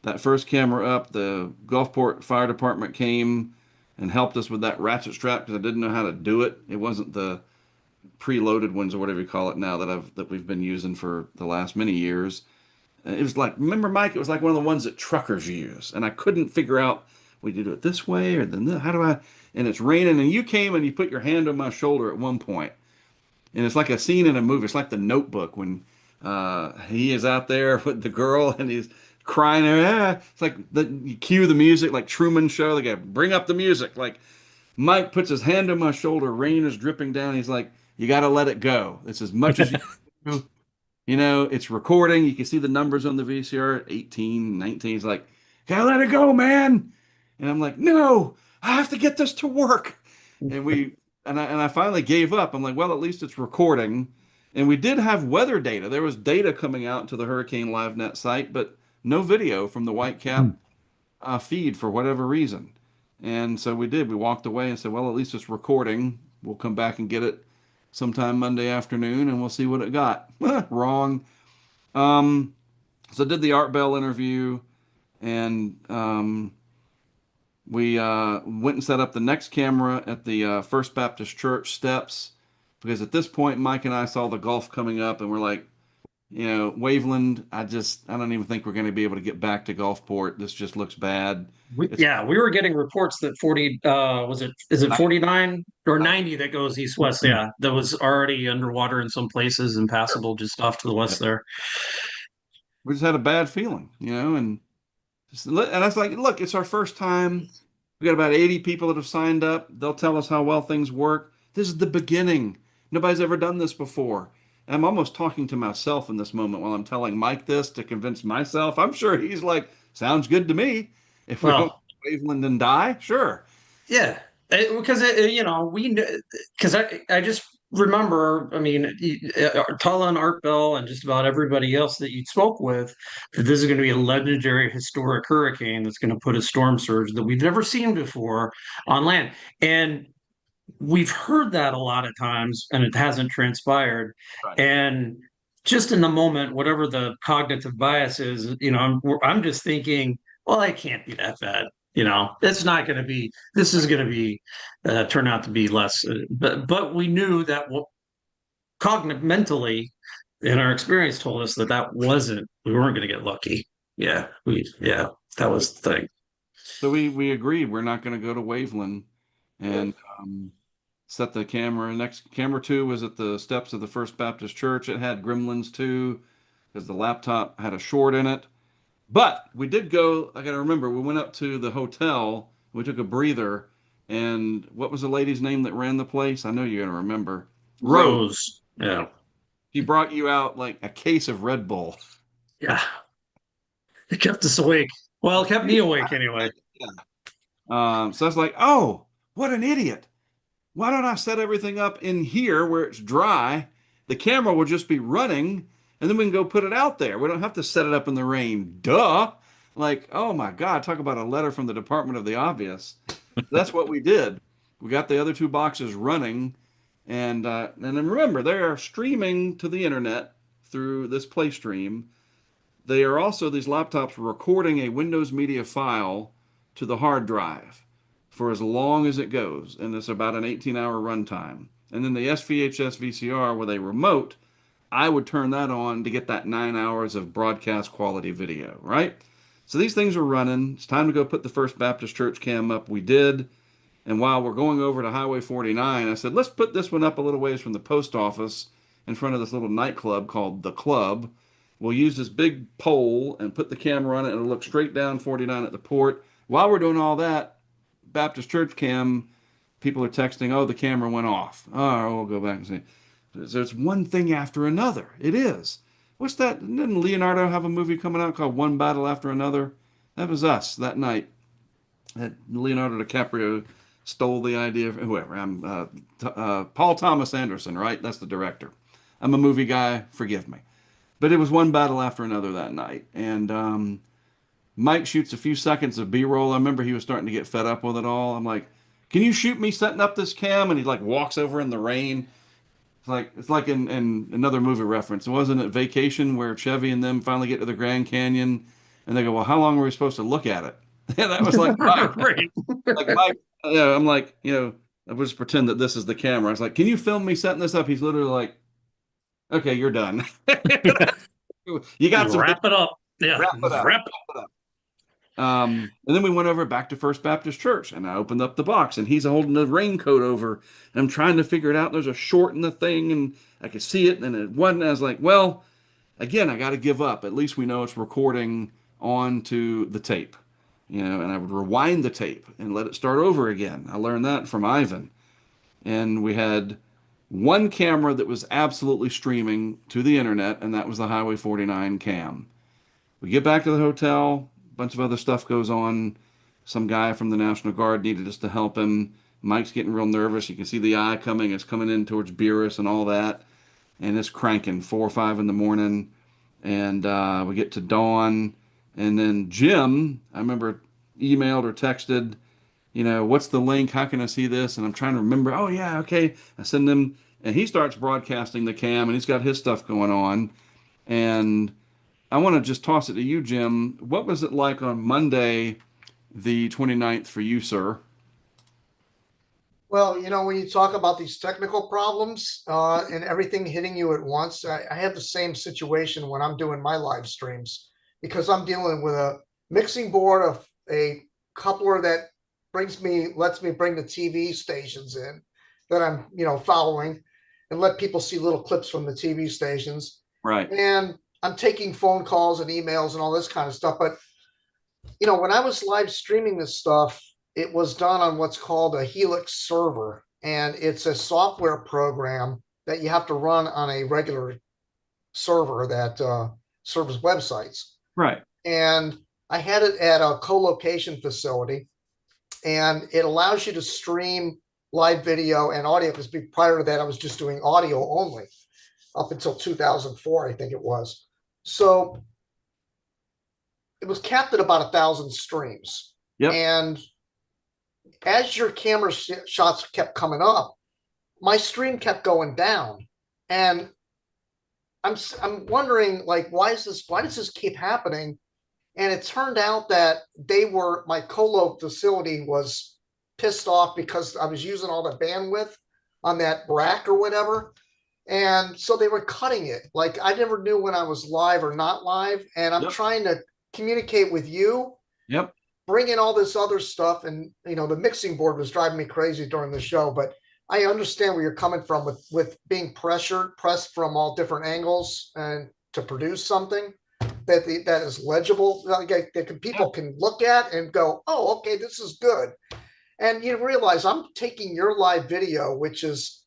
that first camera up. The Gulfport Fire Department came and helped us with that ratchet strap because I didn't know how to do it. It wasn't the preloaded ones or whatever you call it now that we've been using for the last many years. It was like, remember, Mike? It was like one of the ones that truckers use, and I couldn't figure out. We do it this way or then how do I? And it's raining, and you came and you put your hand on my shoulder at one point, and it's like a scene in a movie. It's like The Notebook when he is out there with the girl and he's crying. It's like you cue the music, like Truman Show. They go, bring up the music. Like Mike puts his hand on my shoulder. Rain is dripping down. He's like, you got to let it go. It's as much as you do. It's recording. You can see the numbers on the VCR, 18, 19. He's like, gotta let it go, man. And I'm like, no, I have to get this to work. And I finally gave up. I'm like, well, at least it's recording. And we did have weather data. There was data coming out to the Hurricane LiveNet site, but no video from the Whitecap feed for whatever reason. And so we did. We walked away and said, well, at least it's recording. We'll come back and get it sometime Monday afternoon and we'll see what it got. Wrong. Um, so I did the Art Bell interview, and we went and set up the next camera at the First Baptist Church steps because at this point, Mike and I saw the Gulf coming up, and we're like, Waveland, I don't even think we're going to be able to get back to Gulfport. This just looks bad. It's Yeah, we were getting reports that 40 is it 49 or 90 that goes east west. Yeah, that was already underwater in some places, impassable just off to the west there. we just had a bad feeling, and I was like, look, it's our first time. We got about 80 people that have signed up. They'll tell us how well things work. This is the beginning. Nobody's ever done this before. And I'm almost talking to myself in this moment while I'm telling Mike this to convince myself. I'm sure he's like, sounds good to me. If we don't Well, Waveland and die, sure. yeah, because we because I just remember, I mean, Tala and Art Bell and just about everybody else that you spoke with, that this is going to be a legendary historic hurricane that's going to put a storm surge that we've never seen before on land. And we've heard that a lot of times and it hasn't transpired. Right. And just in the moment, whatever the cognitive bias is, I'm just thinking, well, it can't be that bad. It's not going to be, this is going to be, turn out to be less. But we knew that mentally, in our experience, told us we weren't going to get lucky. Yeah, that was the thing. So we agreed we're not going to go to Waveland and set the camera. Next camera two was at the steps of the First Baptist Church. It had gremlins too because the laptop had a short in it. But we did go, I got to remember, we went up to the hotel, we took a breather, and what was the lady's name that ran the place? I know you're going to remember. Rose. Yeah. She brought you out like a case of Red Bull. Yeah. It kept us awake. Well, it kept me awake anyway. Yeah. So I was like, oh, what an idiot. Why don't I set everything up in here where it's dry? The camera will just be running, and then we can go put it out there. We don't have to set it up in the rain. Duh. Like, oh my God, talk about a letter from the Department of the Obvious. That's what we did. We got the other two boxes running, and then remember, they are streaming to the internet through this play stream. They are also, these laptops, recording a Windows Media file to the hard drive for as long as it goes, and it's about an 18-hour runtime. And then the SVHS VCR with a remote, I would turn that on to get that 9 hours of broadcast quality video, right? So these things are running. It's time to go put the First Baptist Church cam up. We did. And while we're going over to Highway 49, I said, let's put this one up a little ways from the post office in front of this little nightclub called The Club. We'll use this big pole and put the camera on it, and it'll look straight down 49 at the port. While we're doing all that, Baptist Church cam, people are texting, oh, the camera went off. Oh, we'll go back and see. There's one thing after another. It is. What's that? Didn't Leonardo have a movie coming out called One Battle After Another? That was us that night. That Leonardo DiCaprio stole the idea of whoever. Paul Thomas Anderson, right? That's the director. I'm a movie guy. Forgive me. But it was one battle after another that night. And Mike shoots a few seconds of B-roll. I remember he was starting to get fed up with it all. I'm like, can you shoot me setting up this cam? And he like walks over in the rain. It's like in another movie reference. Wasn't it Vacation where Chevy and them finally get to the Grand Canyon and they go, well, how long were we supposed to look at it? And that was like, Mike. Right. Like Mike, I'm like, I just pretend that this is the camera. I was like, can you film me setting this up? He's literally like, okay, you're done. You got some. Wrap it up. Yeah. Wrap it up. Wrap Wrap it up. And then we went over back to First Baptist Church, and I opened up the box, and he's holding the raincoat over, and I'm trying to figure it out. There's a short in the thing, and I could see it, and it wasn't. I was like, well, again, I got to give up. At least we know it's recording onto the tape, and I would rewind the tape and let it start over again. I learned that from Ivan, and we had one camera that was absolutely streaming to the internet, and that was the Highway 49 cam. We get back to the hotel. A bunch of other stuff goes on. Some guy from the National Guard needed us to help him. Mike's getting real nervous. You can see the eye coming. It's coming in towards Beerus and all that. And it's cranking 4 or 5 in the morning. And we get to dawn. And then Jim, I remember, emailed or texted, what's the link? How can I see this? And I'm trying to remember. Oh, yeah, okay. I send him. And he starts broadcasting the cam. And he's got his stuff going on. And I want to just toss it to you, Jim. What was it like on Monday, the 29th for you, sir? Well, when you talk about these technical problems and everything hitting you at once, I have the same situation when I'm doing my live streams because I'm dealing with a mixing board of a coupler that lets me bring the TV stations in that I'm, following and let people see little clips from the TV stations. Right. And I'm taking phone calls and emails and all this kind of stuff. But when I was live streaming this stuff, it was done on what's called a Helix server, and it's a software program that you have to run on a regular server that serves websites. Right. And I had it at a co-location facility, and it allows you to stream live video and audio because prior to that, I was just doing audio only up until 2004, I think it was. So it was capped at about 1,000 streams. Yep. And as your camera shots kept coming up, my stream kept going down. And I'm wondering, like, why does this keep happening? And it turned out that my colo facility was pissed off because I was using all the bandwidth on that rack or whatever. And so they were cutting it. Like, I never knew when I was live or not live. And I'm trying to communicate with you. Yep. Bring in all this other stuff. And, the mixing board was driving me crazy during the show. But I understand where you're coming from with being pressed from all different angles and to produce something that is legible, that people can look at and go, oh, okay, this is good. And you realize I'm taking your live video, which is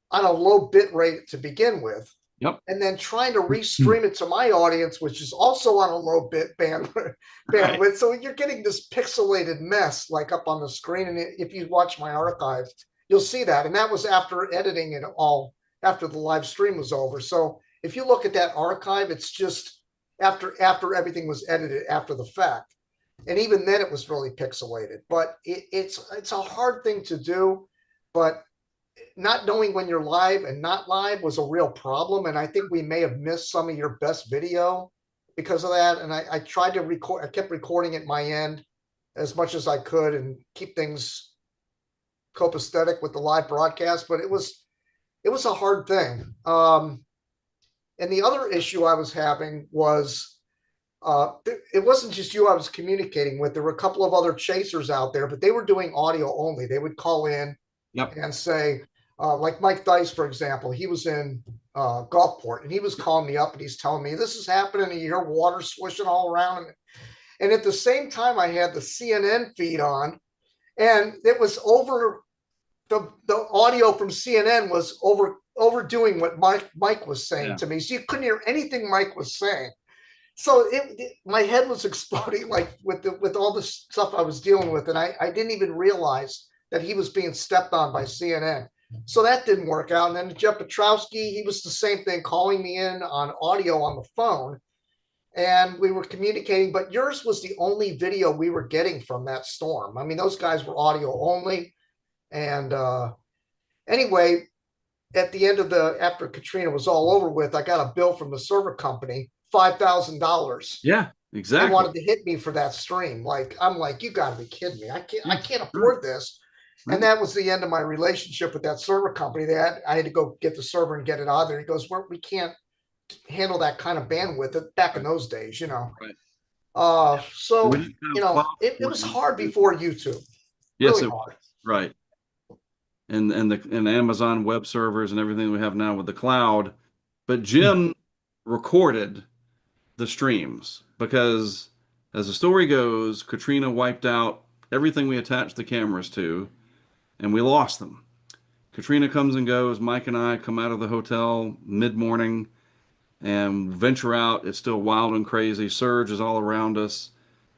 on a low bit rate to begin with. Yep. And then trying to restream it to my audience, which is also on a low bit bandwidth. Right. So you're getting this pixelated mess like up on the screen. And if you watch my archive, you'll see that. And that was after editing it all, after the live stream was over. So if you look at that archive, it's just after everything was edited after the fact. And even then it was really pixelated. But it's a hard thing to do. But not knowing when you're live and not live was a real problem. And I think we may have missed some of your best video because of that. And I tried to record, I kept recording at my end as much as I could and keep things copacetic with the live broadcast, but it was a hard thing. And the other issue I was having was it wasn't just you I was communicating with. There were a couple of other chasers out there, but they were doing audio only. They would call in and say, like Mike Dice, for example, he was in Gulfport and he was calling me up and he's telling me this is happening and you hear water swishing all around. And at the same time, I had the CNN feed on and it was over the audio from CNN was overdoing what Mike was saying to me. So you couldn't hear anything Mike was saying. So my head was exploding like with all the stuff I was dealing with. And I didn't even realize that he was being stepped on by CNN. So that didn't work out. And then Jeff Petrowski, he was the same thing, calling me in on audio on the phone. And we were communicating, but yours was the only video we were getting from that storm. I mean, those guys were audio only. And anyway, at the end of after Katrina was all over with, I got a bill from the server company, $5,000. Yeah, exactly. They wanted to hit me for that stream. I'm like, you got to be kidding me. I can't afford this. And that was the end of my relationship with that server company. I had to go get the server and get it out of there. He goes, we can't handle that kind of bandwidth back in those days, Right. So, it was hard before YouTube. Yes, really it hard. Right. And Amazon web servers and everything we have now with the cloud. But Jim recorded the streams because, as the story goes, Katrina wiped out everything we attached the cameras to, and we lost them. Katrina comes and goes. Mike and I come out of the hotel mid-morning and venture out. It's still wild and crazy. Surge is all around us.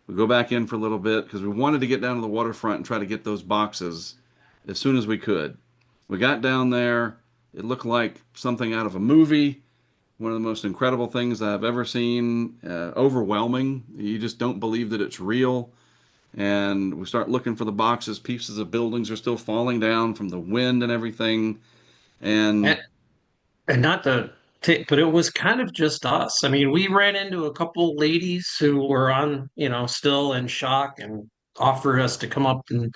We go back in for a little bit because we wanted to get down to the waterfront and try to get those boxes as soon as we could. We got down there. It looked like something out of a movie. One of the most incredible things I've ever seen. Overwhelming. You just don't believe that it's real. And we start looking for the boxes. Pieces of buildings are still falling down from the wind and everything. And not to but it was kind of just us. I mean, we ran into a couple ladies who were on, still in shock and offered us to come up and,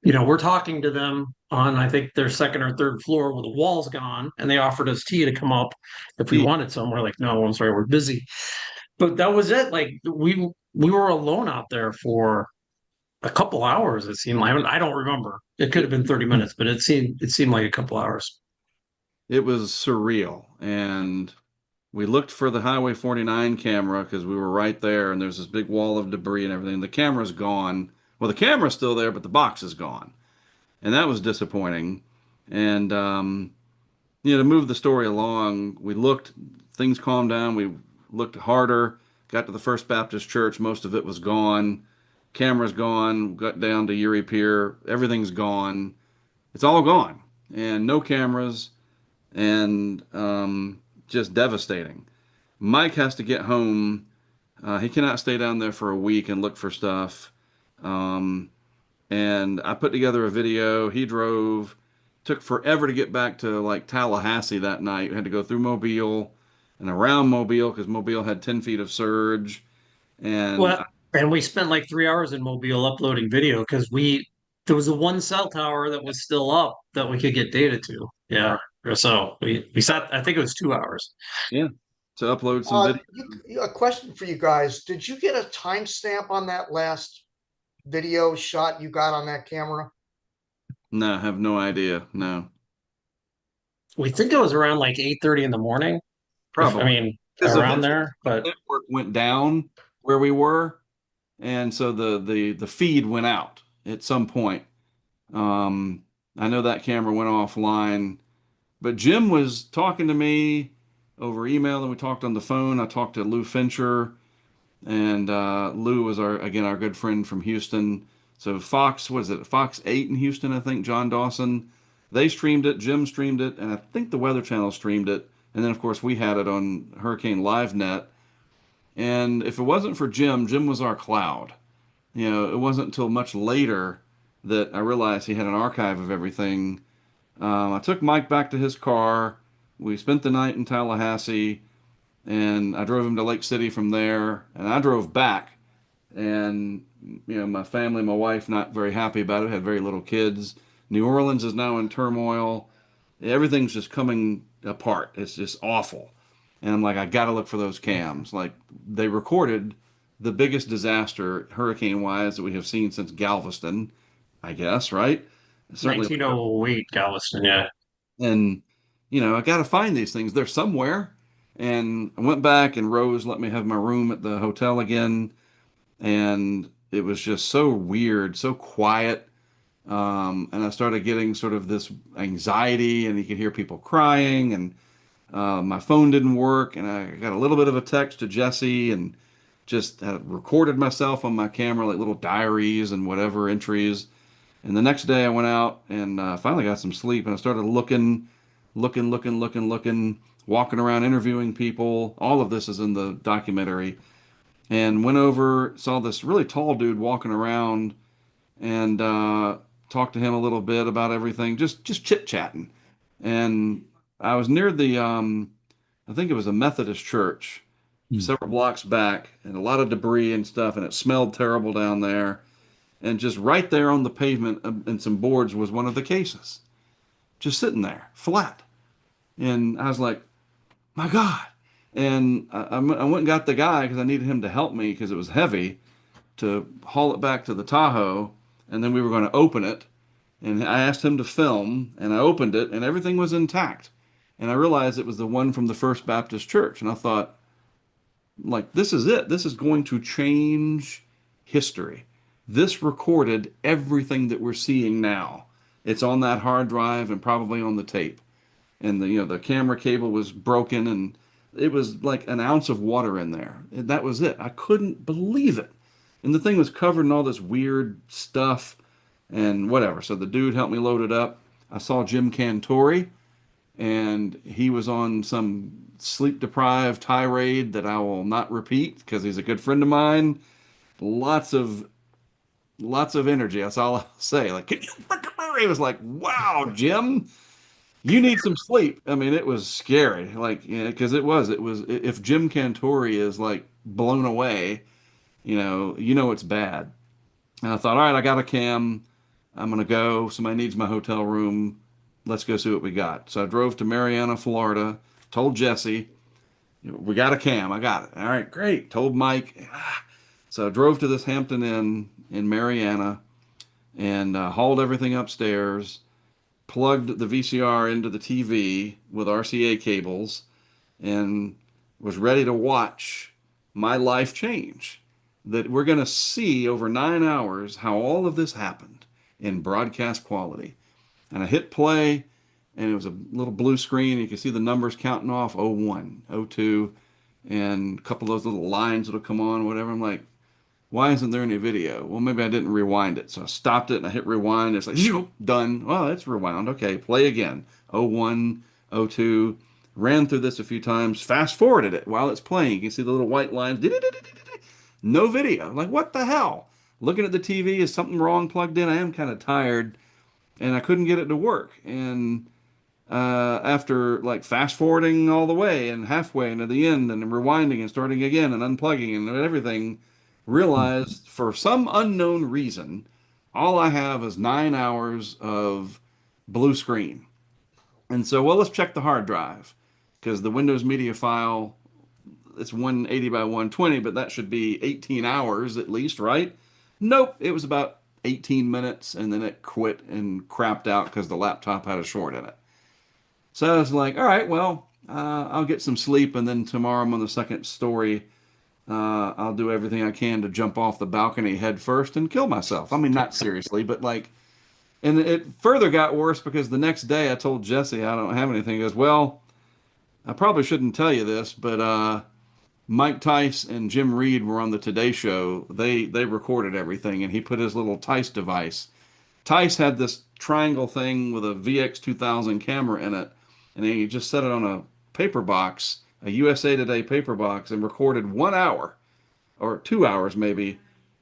we're talking to them on, I think, their second or third floor with the walls gone, and they offered us tea to come up if we Yeah. wanted some. We're like, no, I'm sorry, we're busy. But that was it. Like we were alone out there for a couple hours. It seemed like I don't remember. It could have been 30 minutes, but it seemed like a couple hours. It was surreal. And we looked for the Highway 49 camera because we were right there, and there's this big wall of debris and everything. The camera's gone. Well, the camera's still there, but the box is gone. And that was disappointing. And, to move the story along, we looked, things calmed down. We looked harder, got to the First Baptist Church. Most of it was gone. Camera's gone. Got down to Erie Pier. Everything's gone. It's all gone. And no cameras, and just devastating. Mike has to get home. He cannot stay down there for a week and look for stuff. Um, and I put together a video. He drove. Took forever to get back to like Tallahassee that night. We had to go through Mobile and around Mobile because Mobile had 10 feet of surge. And Well, and we spent like 3 hours in Mobile uploading video because there was a one cell tower that was still up that we could get data to. Yeah. So we sat, I think it was 2 hours. yeah, to upload some video. A question for you guys. Did you get a timestamp on that last video shot you got on that camera? No, I have no idea. No, We think it was around like 8:30 in the morning. I probably. mean, Because around eventually there, but the network went down where we were, and so the feed went out at some point. Um, I know that camera went offline, but Jim was talking to me over email, and we talked on the phone. I talked to Lou Fincher, and Lou was our good friend from Houston. So Fox, was it Fox 8 in Houston? I think John Dawson. They streamed it. Jim streamed it, and I think the Weather Channel streamed it. And then of course we had it on Hurricane LiveNet. And if it wasn't for Jim, Jim was our cloud. It wasn't until much later that I realized he had an archive of everything. I took Mike back to his car. We spent the night in Tallahassee, and I drove him to Lake City from there. And I drove back, and my family, my wife, not very happy about it. Had very little kids. New Orleans is now in turmoil. Everything's just coming apart. It's just awful. And I'm like, I got to look for those cams. Like, they recorded the biggest disaster hurricane wise that we have seen since Galveston, I guess, right? Certainly. 1908 Galveston, yeah. And, I got to find these things. They're somewhere. And I went back, and Rose let me have my room at the hotel again. And it was just so weird, so quiet. And I started getting sort of this anxiety, and you could hear people crying, and my phone didn't work, and I got a little bit of a text to Jesse, and just recorded myself on my camera, like little diaries and whatever entries. And the next day I went out and finally got some sleep, and I started looking, walking around, interviewing people. All of this is in the documentary. And went over, saw this really tall dude walking around, and talked to him a little bit about everything, just chit-chatting. And I was near I think it was a Methodist church, several blocks back, and a lot of debris and stuff, and it smelled terrible down there. And just right there on the pavement and some boards was one of the cases, just sitting there, flat. And I was like, my God. And I went and got the guy because I needed him to help me because it was heavy, to haul it back to the Tahoe, and then we were going to open it. And I asked him to film, and I opened it, and everything was intact. And I realized it was the one from the First Baptist Church. And I thought, like, this is it. This is going to change history. This recorded everything that we're seeing now. It's on that hard drive and probably on the tape. And the camera cable was broken, and it was like an ounce of water in there. And that was it. I couldn't believe it. And the thing was covered in all this weird stuff and whatever. So the dude helped me load it up. I saw Jim Cantori, and he was on some sleep deprived tirade that I will not repeat because he's a good friend of mine. Lots of energy. That's all I'll say. Like, can you freaking Murray? He was like, wow, Jim. you need some sleep. I mean, it was scary, like, because it was, if Jim Cantori is like blown away, it's bad. And I thought, all right, I got a cam. I'm gonna go. Somebody needs my hotel room. Let's go see what we got. So I drove to Mariana, Florida. Told Jesse, we got a cam. I got it. All right, great. Told Mike. So I drove to this Hampton Inn in Mariana and hauled everything upstairs. Plugged the VCR into the TV with RCA cables and was ready to watch my life change. That we're going to see over 9 hours how all of this happened in broadcast quality. And I hit play, and it was a little blue screen. You can see the numbers counting off 01, 02, and a couple of those little lines that'll come on, whatever. I'm like, why isn't there any video? Well, maybe I didn't rewind it. So I stopped it and I hit rewind. It's like, zoop, done. Well, it's rewound. Okay, play again. 01, 02. Ran through this a few times. Fast forwarded it while it's playing. You can see the little white lines. No video. Like, what the hell? Looking at the TV, is something wrong plugged in? I am kind of tired and I couldn't get it to work. And after like fast forwarding all the way and halfway into the end and rewinding and starting again and unplugging and everything, realized for some unknown reason, all I have is 9 hours of blue screen. And so, well, let's check the hard drive because the Windows Media file, it's 180 by 120, but that should be 18 hours at least, right? Nope, it was about 18 minutes and then it quit and crapped out because the laptop had a short in it. So I was like, all right, well, I'll get some sleep and then tomorrow I'm on the second story. I'll do everything I can to jump off the balcony head first and kill myself. I mean, not seriously, but like, and it further got worse because the next day I told Jesse I don't have anything. He goes, well, I probably shouldn't tell you this, but Mike Tice and Jim Reed were on the Today Show. They recorded everything, and he put his little Tice device. Tice had this triangle thing with a VX2000 camera in it, and he just set it on a paper box, a USA Today paper box, and recorded 1 hour or 2 hours maybe.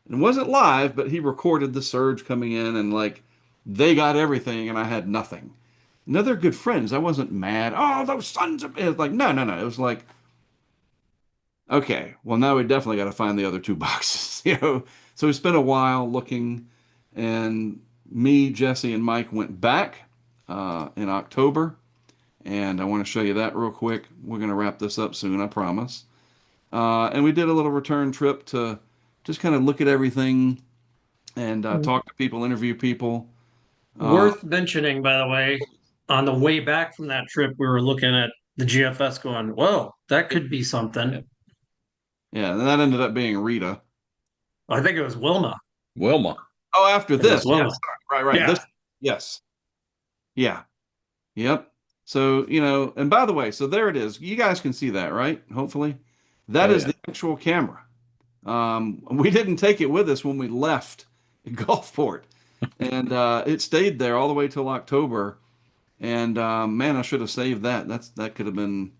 It wasn't live, but he recorded the surge coming in, and like they got everything, and I had nothing. Now they're good friends. I wasn't mad. Oh, those sons of... It was like, no, no, no. It was like, okay, well, now we definitely got to find the other two boxes, So we spent a while looking, and me, Jesse, and Mike went back in October, and I want to show you that real quick. We're going to wrap this up soon, I promise. And we did a little return trip to just kind of look at everything and talk to people, interview people. Worth mentioning, by the way, on the way back from that trip, we were looking at the GFS going, whoa, that could be something. Yeah, and that ended up being Rita. I think it was Wilma. Wilma. Oh, after this. Wilma. Yes, right. Yeah. Yes. Yeah. Yep. So, and by the way, so there it is. You guys can see that, right? Hopefully. That is yeah. the actual camera. We didn't take it with us when we left Gulfport. And it stayed there all the way till October. And man, I should have saved that. That could have been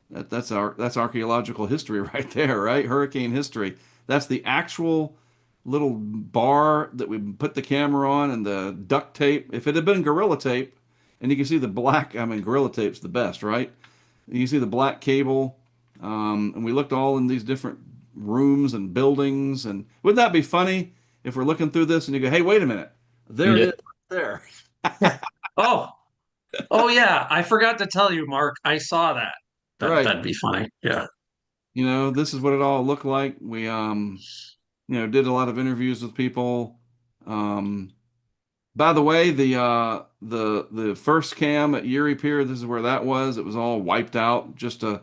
that's archaeological history right there, right? Hurricane history. That's the actual little bar that we put the camera on and the duct tape. If it had been Gorilla Tape, and you can see the black, I mean, Gorilla Tape's the best, right? You can see the black cable. And we looked all in these different rooms and buildings. And wouldn't that be funny if we're looking through this and you go, hey, wait a minute. There it is right there. Oh yeah. I forgot to tell you, Mark. I saw that. Right. That'd be funny. Yeah. This is what it all looked like. We, did a lot of interviews with people. By the way, the first cam at Erie Pier, this is where that was. It was all wiped out. Just a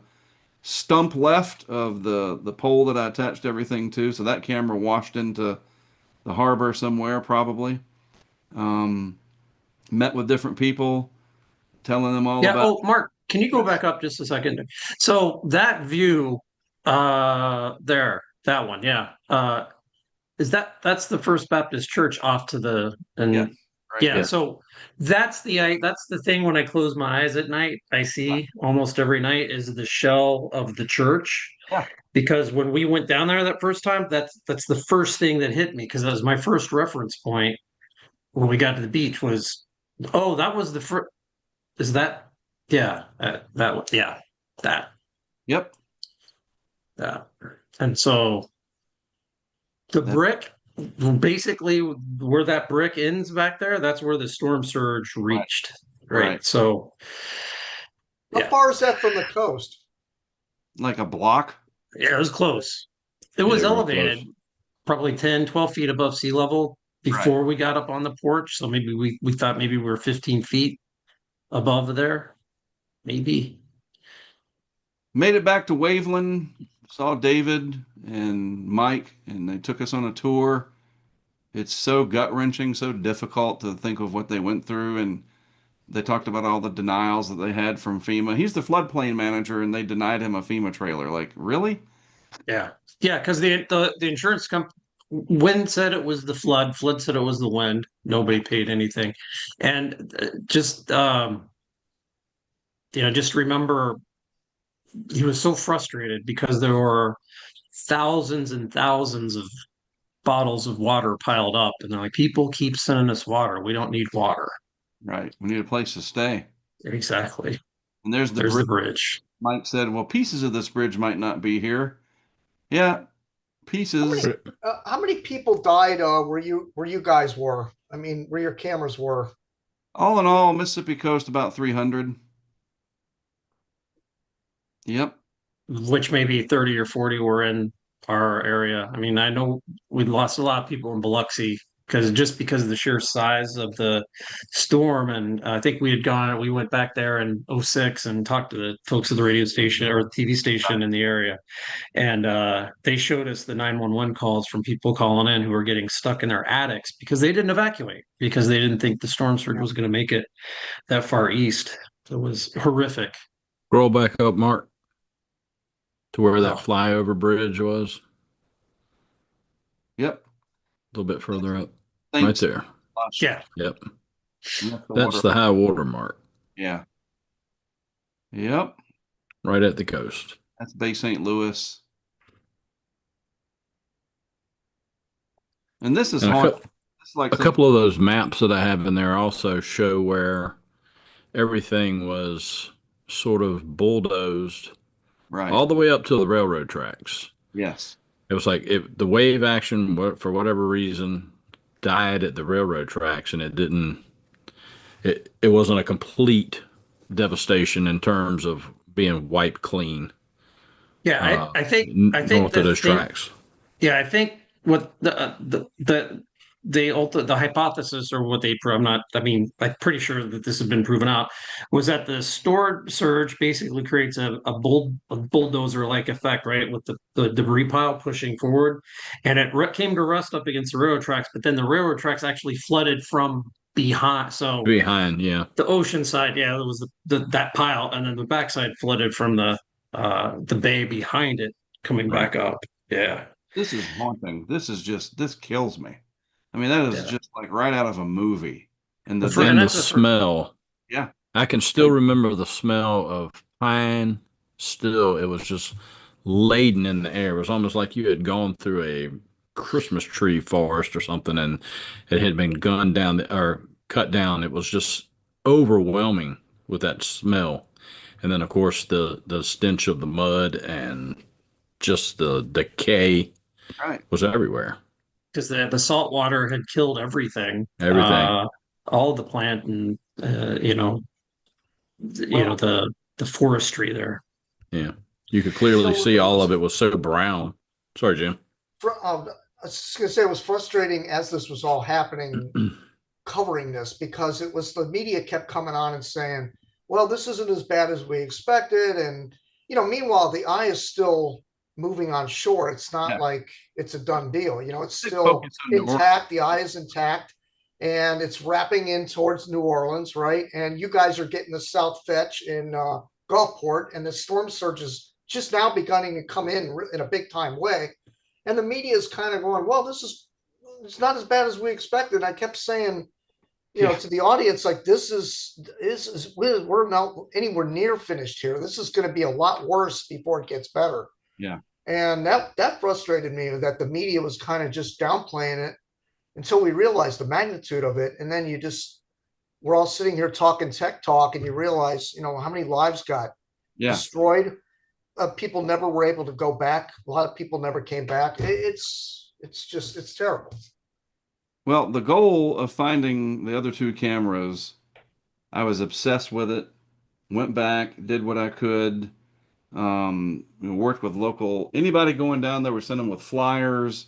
stump left of the pole that I attached everything to. So that camera washed into the harbor somewhere, probably. Met with different people, telling them all about. Oh, Mark, can you go back up just a second? So that view, there, that one, yeah. That's the First Baptist Church off to the and Yes, right. yeah. Yeah. So that's the thing when I close my eyes at night, I see almost every night is the shell of the church. Yeah. Because when we went down there that first time, that's the first thing that hit me because that was my first reference point when we got to the beach was, oh, that was the first. is that, yeah, that, Yep. that. And so the That- brick, basically where that brick ends back there, that's where the storm surge reached. Right. Right. So, How yeah, far is that from the coast? Like a block. yeah, it was close. It Yeah, was real elevated close. probably 10, 12 feet above sea level Right. before we got up on the porch. So maybe we thought maybe we were 15 feet above there. Maybe. Made it back to Waveland, saw David and Mike, and they took us on a tour. It's so gut-wrenching, so difficult to think of what they went through, and they talked about all the denials that they had from FEMA. He's the floodplain manager, and they denied him a FEMA trailer. Like, really? Yeah. Yeah, because the insurance company, wind said it was the flood said it was the wind. Nobody paid anything. And just remember he was so frustrated because there were thousands and thousands of bottles of water piled up, and they're like, people keep sending us water. We don't need water. Right. We need a place to stay. Exactly. And there's the There's the bridge. bridge. Mike said, well, pieces of this bridge might not be here. Yeah, pieces. How many people died where you guys were? I mean, where your cameras were? All in all, Mississippi coast about 300. Yep. Which maybe 30 or 40 were in our area. I mean, I know we lost a lot of people in Biloxi because of the sheer size of the storm. And I think we went back there in '06 and talked to the folks at the radio station or TV station in the area. And they showed us the 911 calls from people calling in who were getting stuck in their attics because they didn't evacuate because they didn't think the storm surge was going to make it that far east. So it was horrific. Scroll back up, Mark, to where that Oh. flyover bridge was. Yep. A little bit further up. Thanks. Right there. Yeah. Yep. That's That's the high water mark. Yeah. Yep. Right at the coast. That's Bay St. Louis. And this is And hard. It's like a couple of those maps that I have in there also show where everything was sort of bulldozed right. all the way up to the railroad tracks. Yes. It was like the wave action, for whatever reason, died at the railroad tracks, and it wasn't a complete devastation in terms of being wiped clean. Yeah, I think north of those tracks. Yeah, I think what the hypothesis or what they I'm not I mean I'm pretty sure that this has been proven out was that the storm surge basically creates a bulldozer like effect, right, with the debris pile pushing forward, and it came to rust up against the railroad tracks, but then the railroad tracks actually flooded from behind. So Yeah. the ocean side, yeah, it was that pile, and then the backside flooded from the bay behind it coming back up. Yeah. This is haunting. This kills me. I mean, that is just like right out of a movie. And the smell. Yeah. I can still remember the smell of pine. Still, it was just laden in the air. It was almost like you had gone through a Christmas tree forest or something, and it had been gunned down or cut down. It was just overwhelming with that smell. And then, of course, the stench of the mud and just the decay was everywhere. Because the salt water had killed everything. Everything. All the plant and the forestry there. Yeah. You could clearly see all of it was so brown. Sorry, Jim. I was just gonna say it was frustrating as this was all happening, covering this, because the media kept coming on and saying, well, this isn't as bad as we expected. And, meanwhile, the eye is still moving on shore. It's not like it's a done deal. It's still intact. The eye is intact, and it's wrapping in towards New Orleans, right? And you guys are getting the South Fetch in Gulfport, and the storm surge is just now beginning to come in a big time way. And the media is kind of going, well, it's not as bad as we expected. I kept saying, to the audience, like, we're not anywhere near finished here. This is going to be a lot worse before it gets better. Yeah. And that frustrated me, that the media was kind of just downplaying it until we realized the magnitude of it. And then you just, we're all sitting here talking tech talk, and you realize, how many lives got Yeah. destroyed. People never were able to go back. A lot of people never came back. It's terrible. Well, the goal of finding the other two cameras, I was obsessed with it. Went back, did what I could. We worked with local anybody going down there. We sent them with flyers,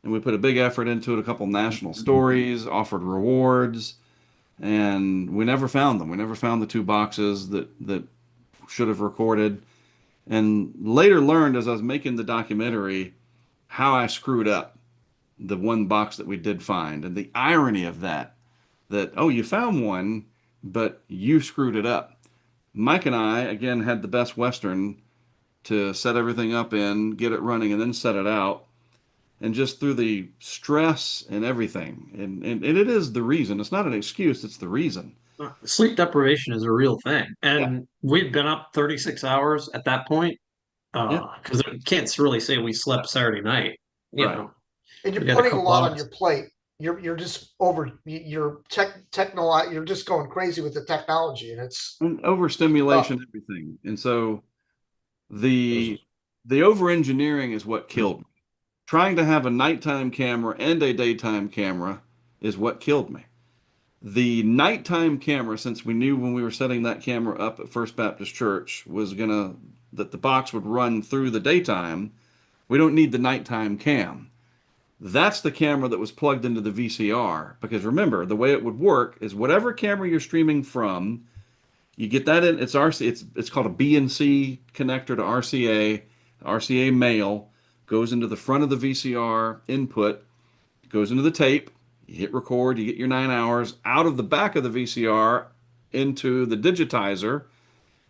and we put a big effort into it. A couple national stories, offered rewards, and we never found them. We never found the two boxes that should have recorded. And later learned as I was making the documentary how I screwed up the one box that we did find, and the irony of that oh, you found one, but you screwed it up. Mike and I again had the best Western to set everything up in, get it running, and then set it out. And just through the stress and everything, and it is the reason. It's not an excuse. It's the reason. Sleep deprivation is a real thing. Yeah, And we've been up 36 hours at that point. yeah, Because I can't really say we slept Saturday night. You right. know, And we you're got a putting a couple lot on hours. your plate. You're just over. You're you're just going crazy with the technology, and it's And tough. overstimulation, everything. And so the the over engineering is what killed me. Trying to have a nighttime camera and a daytime camera is what killed me. The nighttime camera, since we knew when we were setting that camera up at First Baptist Church, was gonna that the box would run through the daytime. We don't need the nighttime cam. That's the camera that was plugged into the VCR. Because remember, the way it would work is whatever camera you're streaming from, you get that in. It's RC. It's called a BNC connector to RCA. RCA male goes into the front of the VCR input, goes into the tape. You hit record. You get your 9 hours out of the back of the VCR into the digitizer,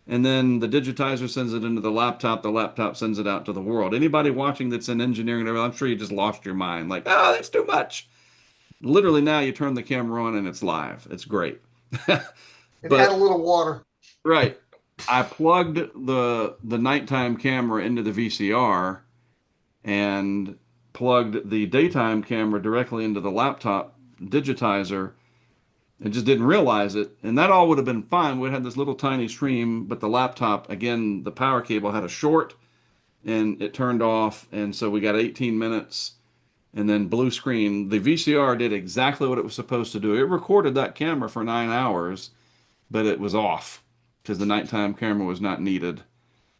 and then the digitizer sends it into the laptop. The laptop sends it out to the world. Anybody watching that's in engineering, I'm sure you just lost your mind. Like, oh, that's too much. Literally, now you turn the camera on and it's live. It's great. It had a But little water. right, I plugged the nighttime camera into the VCR and plugged the daytime camera directly into the laptop digitizer and just didn't realize it. And that all would have been fine. We had this little tiny stream, but the laptop, again, the power cable had a short and it turned off. And so we got 18 minutes and then blue screen. The VCR did exactly what it was supposed to do. It recorded that camera for 9 hours, but it was off because the nighttime camera was not needed.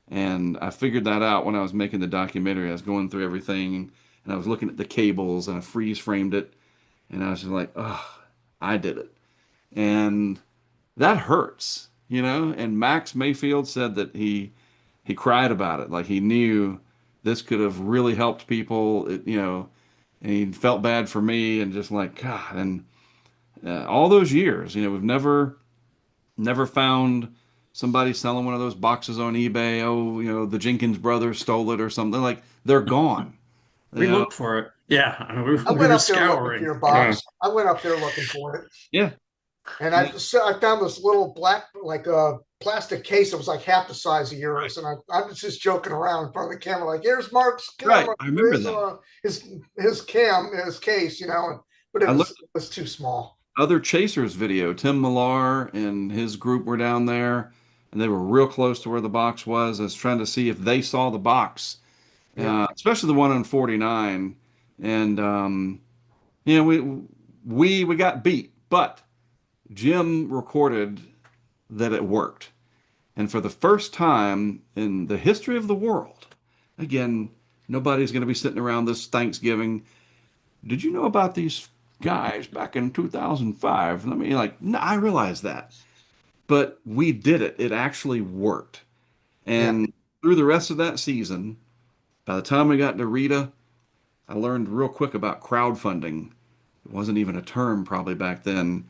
And I figured that out when I was making the documentary. I was going through everything and I was looking at the cables and I freeze framed it. And I was just like, oh, I did it. And that hurts, And Max Mayfield said that he cried about it. Like he knew this could have really helped people, and he felt bad for me and just like, God. And all those years, we've never found somebody selling one of those boxes on eBay. Oh, the Jenkins brothers stole it or something. Like they're gone. We You know, looked for it. Yeah, I mean, I we went were up there looking for scouring. your Yeah. box. I went up there looking for it, yeah, and yeah, I found this little black like a plastic case that was like half the size of right, yours, and I was just joking around in front of the camera, like, "Here's Mark's right. camera, I remember his that. his case," but I looked it was too small. other Chasers video. Tim Millar and his group were down there, and they were real close to where the box was. I was trying to see if they saw the box, Yeah, especially the one on 49. And you know, we got beat, but Jim recorded that it worked, and for the first time in the history of the world, again, nobody's going to be sitting around this Thanksgiving. Did you know about these guys back in 2005? And I mean, like, no, I realize that. But we did it. It actually worked. yeah. And through the rest of that season, by the time we got to Rita, I learned real quick about crowdfunding. It wasn't even a term probably back then.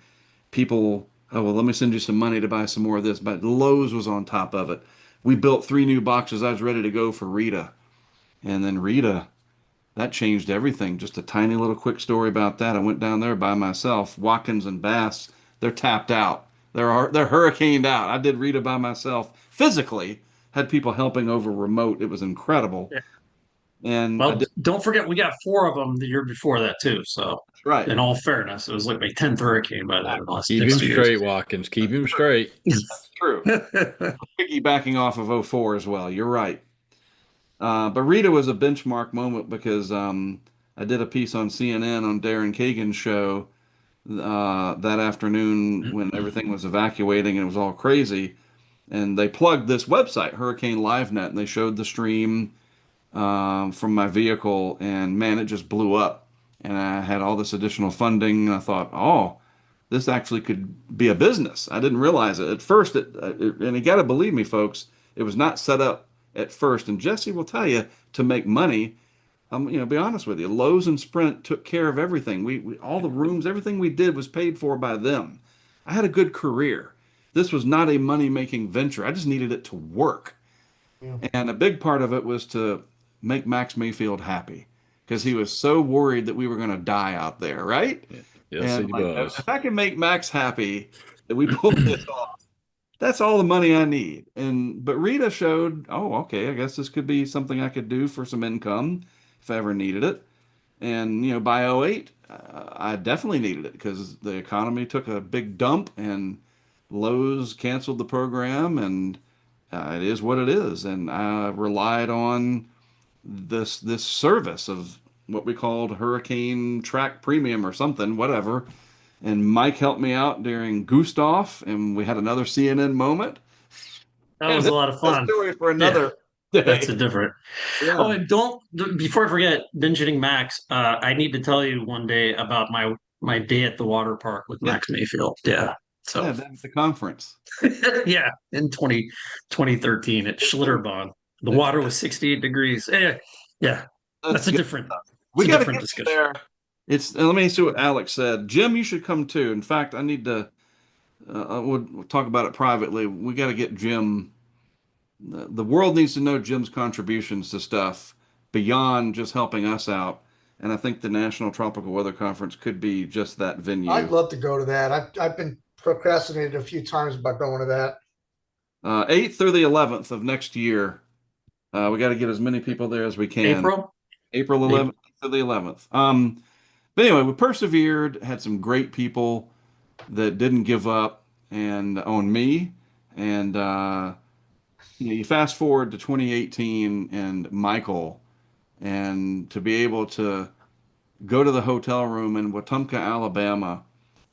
People, oh, well, let me send you some money to buy some more of this. But Lowe's was on top of it. We built 3 new boxes. I was ready to go for Rita. And then Rita, that changed everything. Just a tiny little quick story about that. I went down there by myself. Watkins and Bass, they're tapped out. They're hurricaned out. I did Rita by myself physically. Had people helping over remote. It was incredible. And I Well, did don't forget we got 4 of them the year before that too. So, right. in all fairness, it was like my 10th hurricane by then in the Keep next him 2 years. straight, Watkins. Keep him straight. That's true. Piggybacking off of '04 as well. You're right. But Rita was a benchmark moment because I did a piece on CNN on Darren Kagan's show that afternoon when everything was evacuating and it was all crazy. And they plugged this website, Hurricane LiveNet, and they showed the stream from my vehicle, and man, it just blew up. And I had all this additional funding, and I thought, oh, this actually could be a business. I didn't realize it at first. And you got to believe me, folks, it was not set up at first. And Jesse will tell you to make money. Be honest with you. Lowe's and Sprint took care of everything. We all the rooms, everything we did was paid for by them. I had a good career. This was not a money-making venture. I just needed it to work. Yeah. And a big part of it was to make Max Mayfield happy because he was so worried that we were going to die out there, right? Yes, he And like, was. if I can make Max happy that we pulled this off, that's all the money I need. But Rita showed, oh, okay, I guess this could be something I could do for some income if I ever needed it. And by '08, I definitely needed it because the economy took a big dump and Lowe's canceled the program, and it is what it is. And I relied on this service of what we called HurricaneTrack Premium or something, whatever. And Mike helped me out during Gustav, and we had another CNN moment. That And was a that's lot of a fun. story for Yeah, another that's a day. different. Oh, Yeah, and don't before I forget, mentioning Max, I need to tell you one day about my day at the water park with yeah, Max Mayfield. Yeah. yeah. So That's the conference. yeah, in 2013 at Schlitterbahn. The That's water was 68 degrees. Yeah, that's that's a good. different We it's a got to different get you discussion. there. Let me see what Alex said. Jim, you should come too. In fact, I need to. We'll talk about it privately. We got to get Jim. The world needs to know Jim's contributions to stuff beyond just helping us out. And I think the National Tropical Weather Conference could be just that I'd venue. love to go to that. I've been procrastinated a few times about going to that. 8th through the 11th of next year. We got to get as many people there as we can. April? April April. 11th to the 11th. But anyway, we persevered, had some great people that didn't give up and on me. And you fast forward to 2018 and Michael, and to be able to go to the hotel room in Wetumpka, Alabama,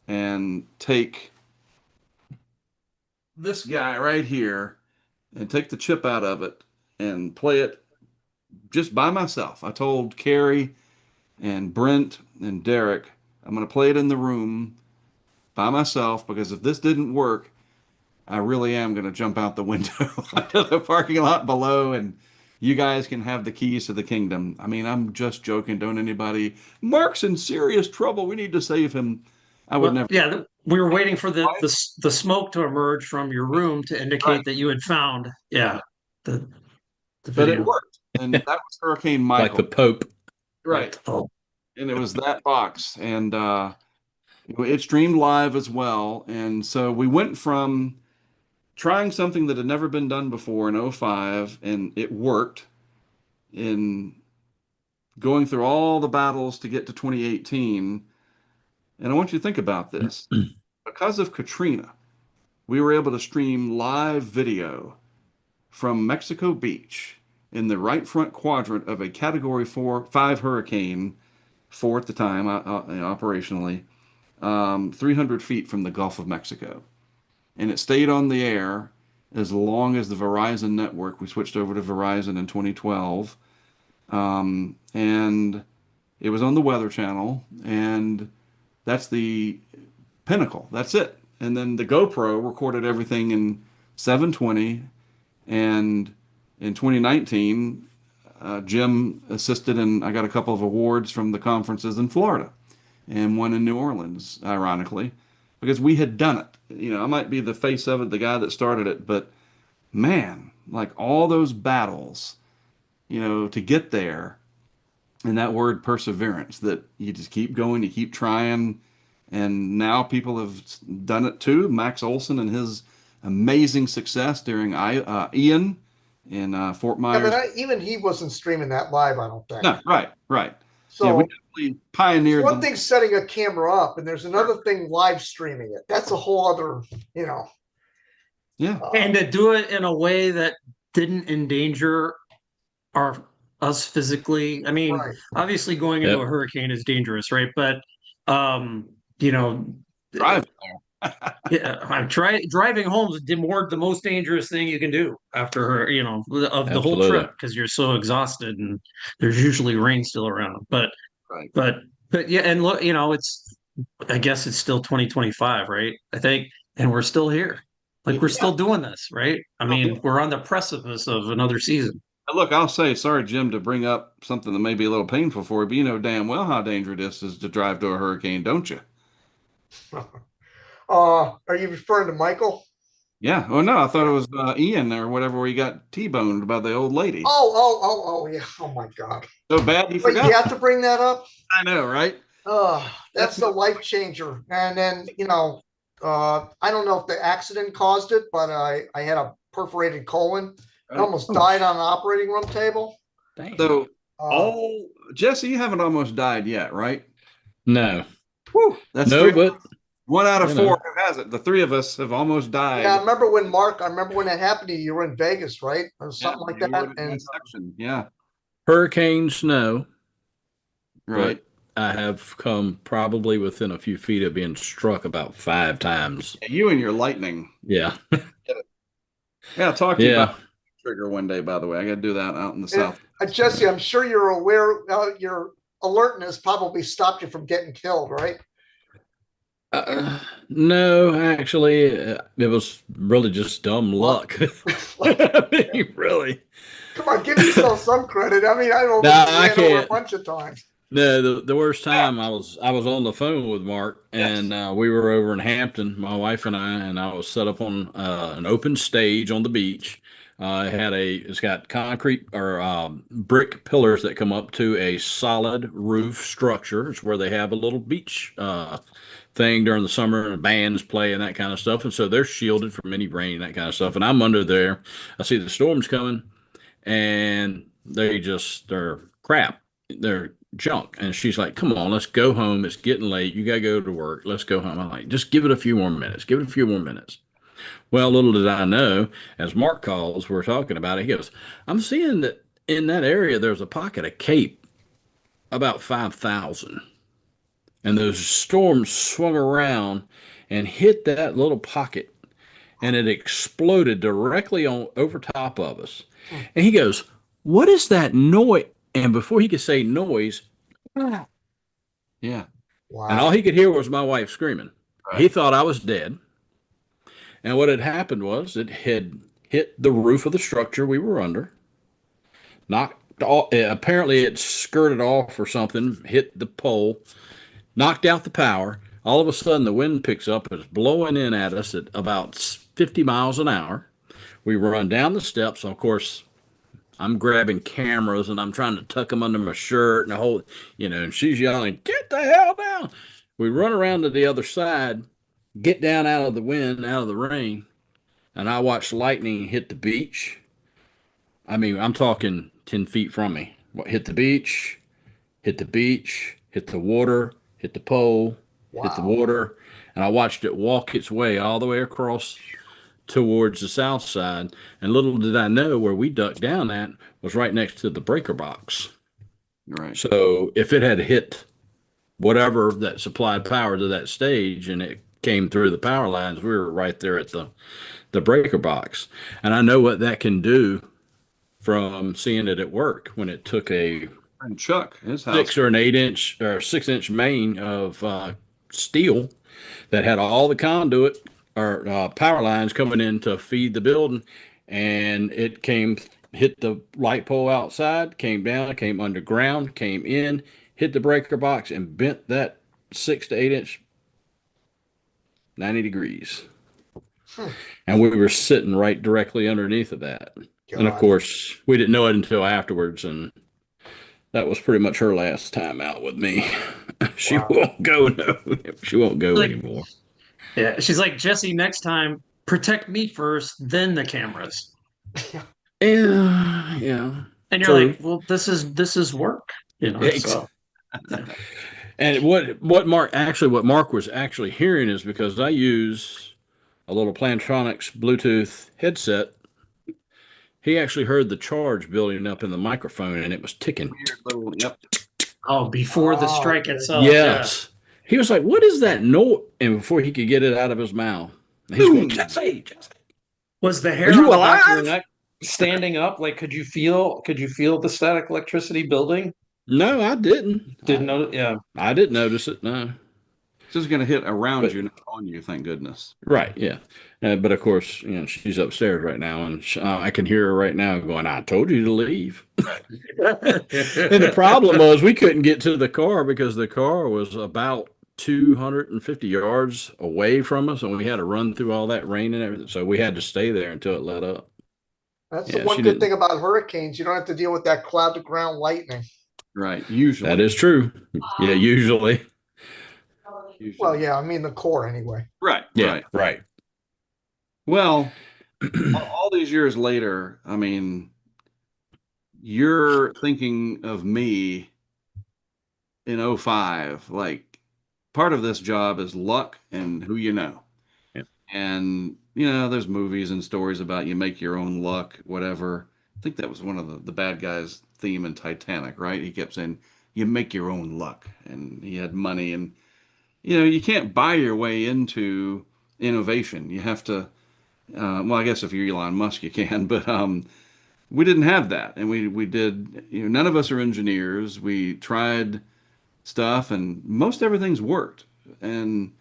and take this guy right here and take the chip out of it and play it just by myself. I told Carrie and Brent and Derek, I'm going to play it in the room by myself because if this didn't work, I really am going to jump out the window to the parking lot below, and you guys can have the keys to the kingdom. I mean, I'm just joking. Don't anybody. Mark's in serious trouble. We need to save him. I would Well, never. yeah, we were waiting for the smoke to emerge from your room to Right. indicate that you had found, yeah, the the But it video. worked. And that was Hurricane Like the Michael. Pope. Right. Oh, And it was that box. And it streamed live as well. And so we went from trying something that had never been done before in '05, and it worked, in going through all the battles to get to 2018. And I want you to think about this. Because of Katrina, we were able to stream live video from Mexico Beach in the right front quadrant of a Category 5 hurricane, 4 at the time, operationally, 300 feet from the Gulf of Mexico. And it stayed on the air as long as the Verizon network. We switched over to Verizon in 2012. And it was on the Weather Channel, and that's the pinnacle. That's it. And then the GoPro recorded everything in 720. And in 2019, Jim assisted, and I got a couple of awards from the conferences in Florida and one in New Orleans, ironically, because we had done it. I might be the face of it, the guy that started it, but man, like all those battles, to get there, and that word perseverance, that you just keep going, you keep trying, and now people have done it too. Max Olson and his amazing success during Ian Fort Yeah, Myers. but even he wasn't streaming that live, I don't think. No, right, right. Yeah, we So definitely it's pioneered one the. thing setting a camera up, and there's another thing live streaming it. That's a whole other, you know. Yeah, And to do it in a way that didn't endanger our us physically. I mean, Right. obviously going into a Yep. hurricane is dangerous, right? But you know, drive yeah, driving home is the most dangerous thing you can do after, of the whole Absolutely. trip because you're so exhausted and there's usually rain still around. right. But but yeah, and look, I guess it's still 2025, right? I think, and we're still here. Like we're Yeah. still doing this, right? I mean, we're on the precipice of another season. Look, I'll say sorry, Jim, to bring up something that may be a little painful for you, but you know damn well how dangerous it is to drive to a hurricane, don't you? Are you referring to Michael? Yeah. Oh no, I thought it Yeah. was Ian or whatever where he got T-boned by the old lady. Oh, yeah. Oh my God. So bad you But you forgot. have to bring that up. I know, right? That's That's the life changer. And then, I don't know if the accident caused it, but I had a perforated colon. I right. almost died on an operating room table. Dang. So Uh, Jesse, you haven't almost died yet, right? No, Whew, that's no, three. but One out of you four know, who has it. The three of us have almost yeah, died. I remember when that happened to you. You were in Vegas, right? Or Yeah, something like you were that. in my And section. Yeah, hurricane snow, right. but I have come probably within a few feet of being struck about 5 times. You and your lightning. Yeah. Yeah, I'll talk to you about Yeah. trigger one day, by the way. I got to do that out in the And, south. Jesse, I'm sure you're aware your alertness probably stopped you from getting killed, right? No, actually, it was really just dumb luck. I mean, really. Come on, give yourself some credit. I mean, I No, almost I ran over a can't. bunch of times. No, the worst time I was on the phone with Mark, Yes. and we were over in Hampton, my wife and I was set up on an open stage on the beach. It's got concrete or brick pillars that come up to a solid roof structure. It's where they have a little beach thing during the summer and bands play and that kind of stuff. And so they're shielded from any rain and that kind of stuff. And I'm under there. I see the storm's coming, and they're crap. They're junk. And she's like, come on, let's go home. It's getting late. You got to go to work. Let's go home. I'm like, just give it a few more minutes. Give it a few more minutes. Well, little did I know, as Mark calls, we're talking about it. He goes, I'm seeing that in that area, there's a pocket of Cape about 5,000. And those storms swung around and hit that little pocket, and it exploded directly on over top of us. And he goes, what is that noise? And before he could say noise, Yeah, and all Wow. he could hear was my wife screaming. He right. thought I was dead. And what had happened was it had hit the roof of the structure we were under, knocked all, apparently it skirted off or something, hit the pole, knocked out the power. All of a sudden, the wind picks up. It's blowing in at us at about 50 miles an hour. We run down the steps. Of course, I'm grabbing cameras and I'm trying to tuck them under my shirt and the whole, and she's yelling, get the hell down. We run around to the other side, get down out of the wind, out of the rain, and I watch lightning hit the beach. I mean, I'm talking 10 feet from me. Hit the beach, hit the beach, hit the water, hit the pole, hit the Wow. water. And I watched it walk its way all the way across towards the south side. And little did I know where we ducked down at was right next to the breaker box. Right. So if it had hit whatever that supplied power to that stage and it came through the power lines, we were right there at the breaker box. And I know what that can do from seeing it at work when it took a And Chuck, his house. 6 or 8 inch or 6 inch main of steel that had all the conduit or power lines coming in to feed the building, and it hit the light pole outside, came down, came underground, came in, hit the breaker box, and bent that 6 to 8 inch 90 degrees. And we were sitting right directly underneath of that. And of God. course, we didn't know it until afterwards, and that was pretty much her last time out with me. She Wow. won't go. No, she won't go Like, anymore. yeah, she's like, Jesse, next time, protect me first, then the cameras. Yeah, yeah. And you're True. like, well, this is work, you know. Ex- So yeah. And what Mark was actually hearing is because I use a little Plantronics Bluetooth headset. He actually heard the charge building up in the microphone, and it was ticking. Weird little, yep. Oh, before the Oh, strike okay. itself, yeah. Yes. He was like, "What is that noise?" And before he could get it out of his mouth, he's going, Boom. Jesse, Was the are hair you on the back of your alive? neck standing up? Like, could you feel the static electricity building? No, I didn't. Didn't know. Yeah. I didn't notice it. No. It's just going to hit around But you, not on you, thank goodness. right, yeah. But of course, she's upstairs right now, and I can hear her right now going, "I told you to leave." And the problem was we couldn't get to the car because the car was about 250 yards away from us, and we had to run through all that rain and everything. So we had to stay there until it let up. That's the Yeah, one she good didn't. thing about hurricanes. You don't have to deal with that cloud to ground lightning. Right. Usually. That is true. Yeah, usually. Well, Usually. yeah, I mean the core anyway. Right. Yeah, Right. right. Well, all these years later, I mean, you're thinking of me in '05. Like, part of this job is luck and who you know. Yeah. And, there's movies and stories about you make your own luck, whatever. I think that was one of the bad guys' theme in Titanic, right? He kept saying, you make your own luck. And he had money. And, you can't buy your way into innovation. You have to, well, I guess if you're Elon Musk, you can, but we didn't have that. And we did, none of us are engineers. We tried stuff and most everything's worked. And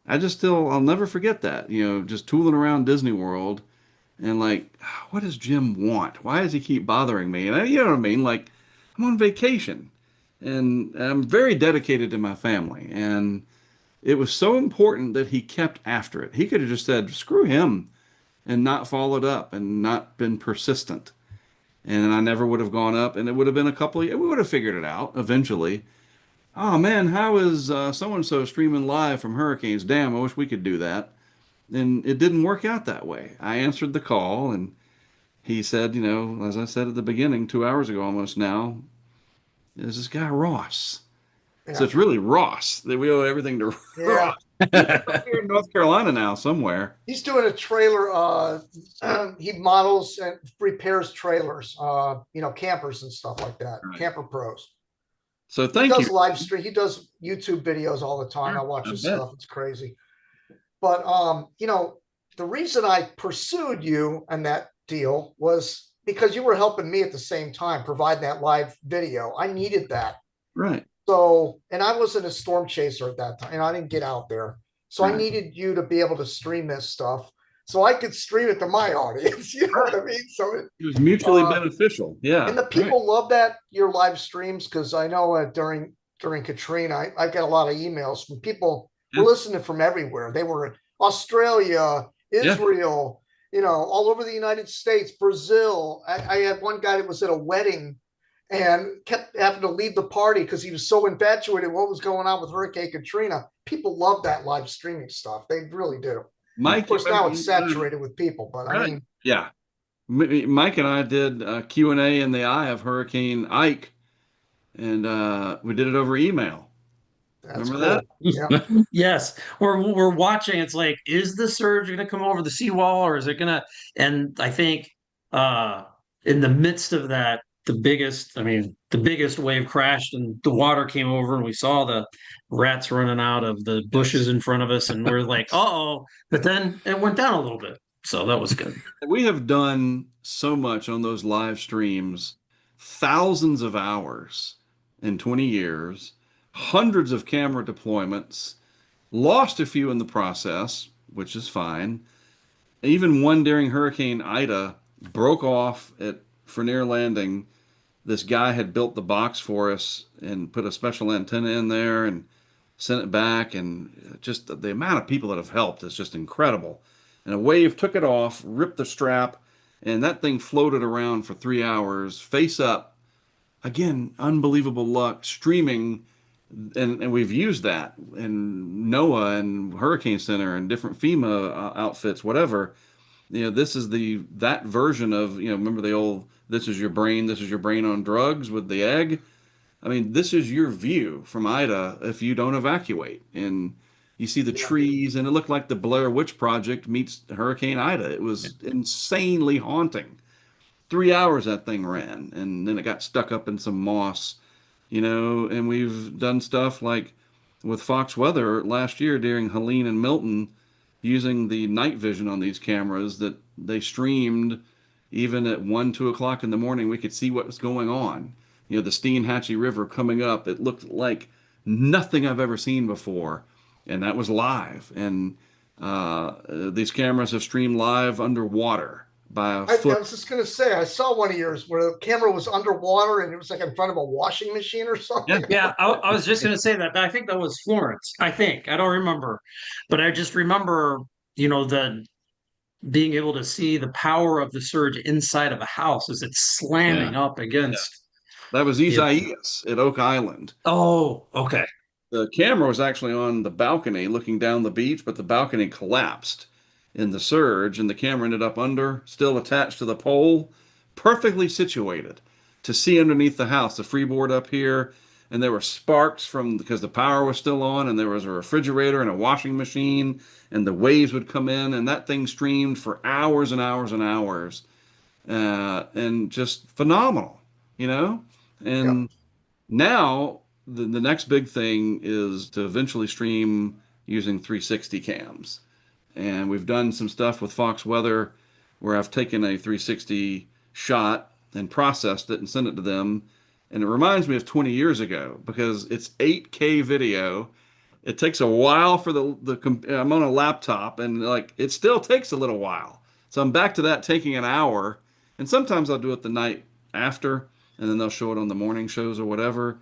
I'll never forget that, just tooling around Disney World and like, what does Jim want? Why does he keep bothering me? And you know what I mean? Like, I'm on vacation and I'm very dedicated to my family. And it was so important that he kept after it. He could have just said, screw him and not followed up and not been persistent. And I never would have gone up and it would have been a couple of years. We would have figured it out eventually. Oh man, how is so and so streaming live from hurricanes? Damn, I wish we could do that. And it didn't work out that way. I answered the call and he said, as I said at the beginning, 2 hours ago almost now, is this guy Ross. So Yeah. it's really Ross that we owe everything to Yeah. Ross. He's up here in North Carolina now somewhere. He's doing a trailer. He models and repairs trailers, campers and stuff like that. Right. Camper pros. So He thank does you. live stream. He does YouTube videos all the time. I watch I his bet. stuff. It's crazy. But the reason I pursued you and that deal was because you were helping me at the same time, providing that live video. I needed that. Right. So, and I wasn't a storm chaser at that time, and I didn't get out there. So I Right. needed you to be able to stream this stuff so I could stream it to my audience. You know what I mean? So It was mutually beneficial. Yeah. and the people love that your live streams, because I know during Katrina, I got a lot of emails from people who Yeah. were listening from everywhere. They were in Australia, Yeah. Israel, all over the United States, Brazil. I had one guy that was at a wedding and kept having to leave the party because he was so infatuated with what was going on with Hurricane Katrina. People love that live streaming stuff. They really do. Mike, Of course, now it's saturated with people, but I Right. mean, Yeah. Mike and I did a Q&A in the eye of Hurricane Ike, and we did it over email. that's Remember cool. that? Yeah. Yes, we're watching. It's like, is the surge going to come over the seawall, or is it going to? And I think in the midst of that, the biggest wave crashed, and the water came over, and we saw the rats running out of the bushes in front of us, and we're like, oh! But then it went down a little bit, so that was good. We have done so much on those live streams, thousands of hours in 20 years, hundreds of camera deployments, lost a few in the process, which is fine. Even one during Hurricane Ida broke off at Fernier Landing. This guy had built the box for us and put a special antenna in there and sent it back. And just the amount of people that have helped is just incredible. And a wave took it off, ripped the strap, and that thing floated around for 3 hours, face up. Again, unbelievable luck, streaming. And we've used that in NOAA and Hurricane Center and different FEMA outfits, whatever. this is that version of, remember the old, this is your brain on drugs with the egg. I mean, this is your view from Ida if you don't evacuate. And you see the Yeah. trees, and it looked like the Blair Witch Project meets Hurricane Ida. It was insanely haunting. 3 hours that thing ran, and then it got stuck up in some moss, and we've done stuff like with Fox Weather last year during Helene and Milton, using the night vision on these cameras that they streamed. Even at 1, 2 o'clock in the morning, we could see what was going on. The Steenhatchee River coming up. It looked like nothing I've ever seen before, and that was live. And these cameras have streamed live underwater by a I foot. was just gonna say, I saw one of yours where the camera was underwater and it was like in front of a washing machine or Yeah. something. Yeah, I was just going to say that. I think that was Florence. I don't remember, but I just remember, the being able to see the power of the surge inside of a house as it's Yeah. slamming up Yeah. against. That was You Isaias at Oak Island. Oh, okay. The camera was actually on the balcony looking down the beach, but the balcony collapsed in the surge, and the camera ended up under, still attached to the pole, perfectly situated to see underneath the house, the freeboard up here. And there were sparks because the power was still on, and there was a refrigerator and a washing machine, and the waves would come in, and that thing streamed for hours and hours and hours, and just phenomenal, you know? Yep. And now the next big thing is to eventually stream using 360 cams. And we've done some stuff with Fox Weather where I've taken a 360 shot and processed it and sent it to them. And it reminds me of 20 years ago because it's 8K video. It takes a while for I'm on a laptop, and like it still takes a little while. So I'm back to that taking an hour. And sometimes I'll do it the night after, and then they'll show it on the morning shows or whatever.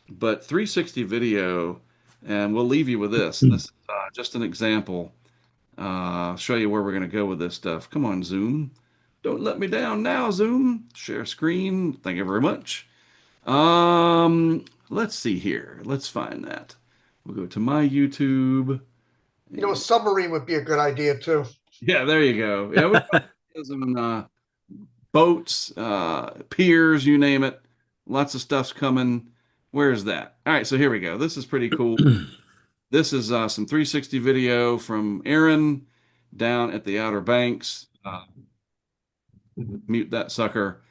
But 360 video, and we'll leave you with this. This is just an example. I'll show you where we're going to go with this stuff. Come on, Zoom. Don't let me down now, Zoom. Share screen. Thank you very much. Let's see here. Let's find that. We'll go to my YouTube. A submarine would be a good idea too. Yeah, there you go. Yeah, we've got some boats, piers, you name it. Lots of stuff's coming. Where's that? All right, so here we go. This is pretty cool. This is some 360 video from Aaron down at the Outer Banks. Mute that sucker.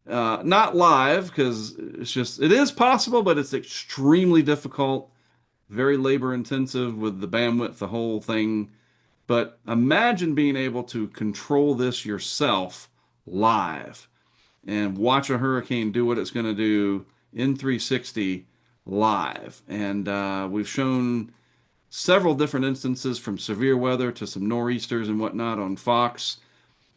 Not live because it is possible, but it's extremely difficult, very labor intensive with the bandwidth, the whole thing. But imagine being able to control this yourself live and watch a hurricane do what it's going to do in 360 live. And we've shown several different instances from severe weather to some nor'easters and whatnot on Fox.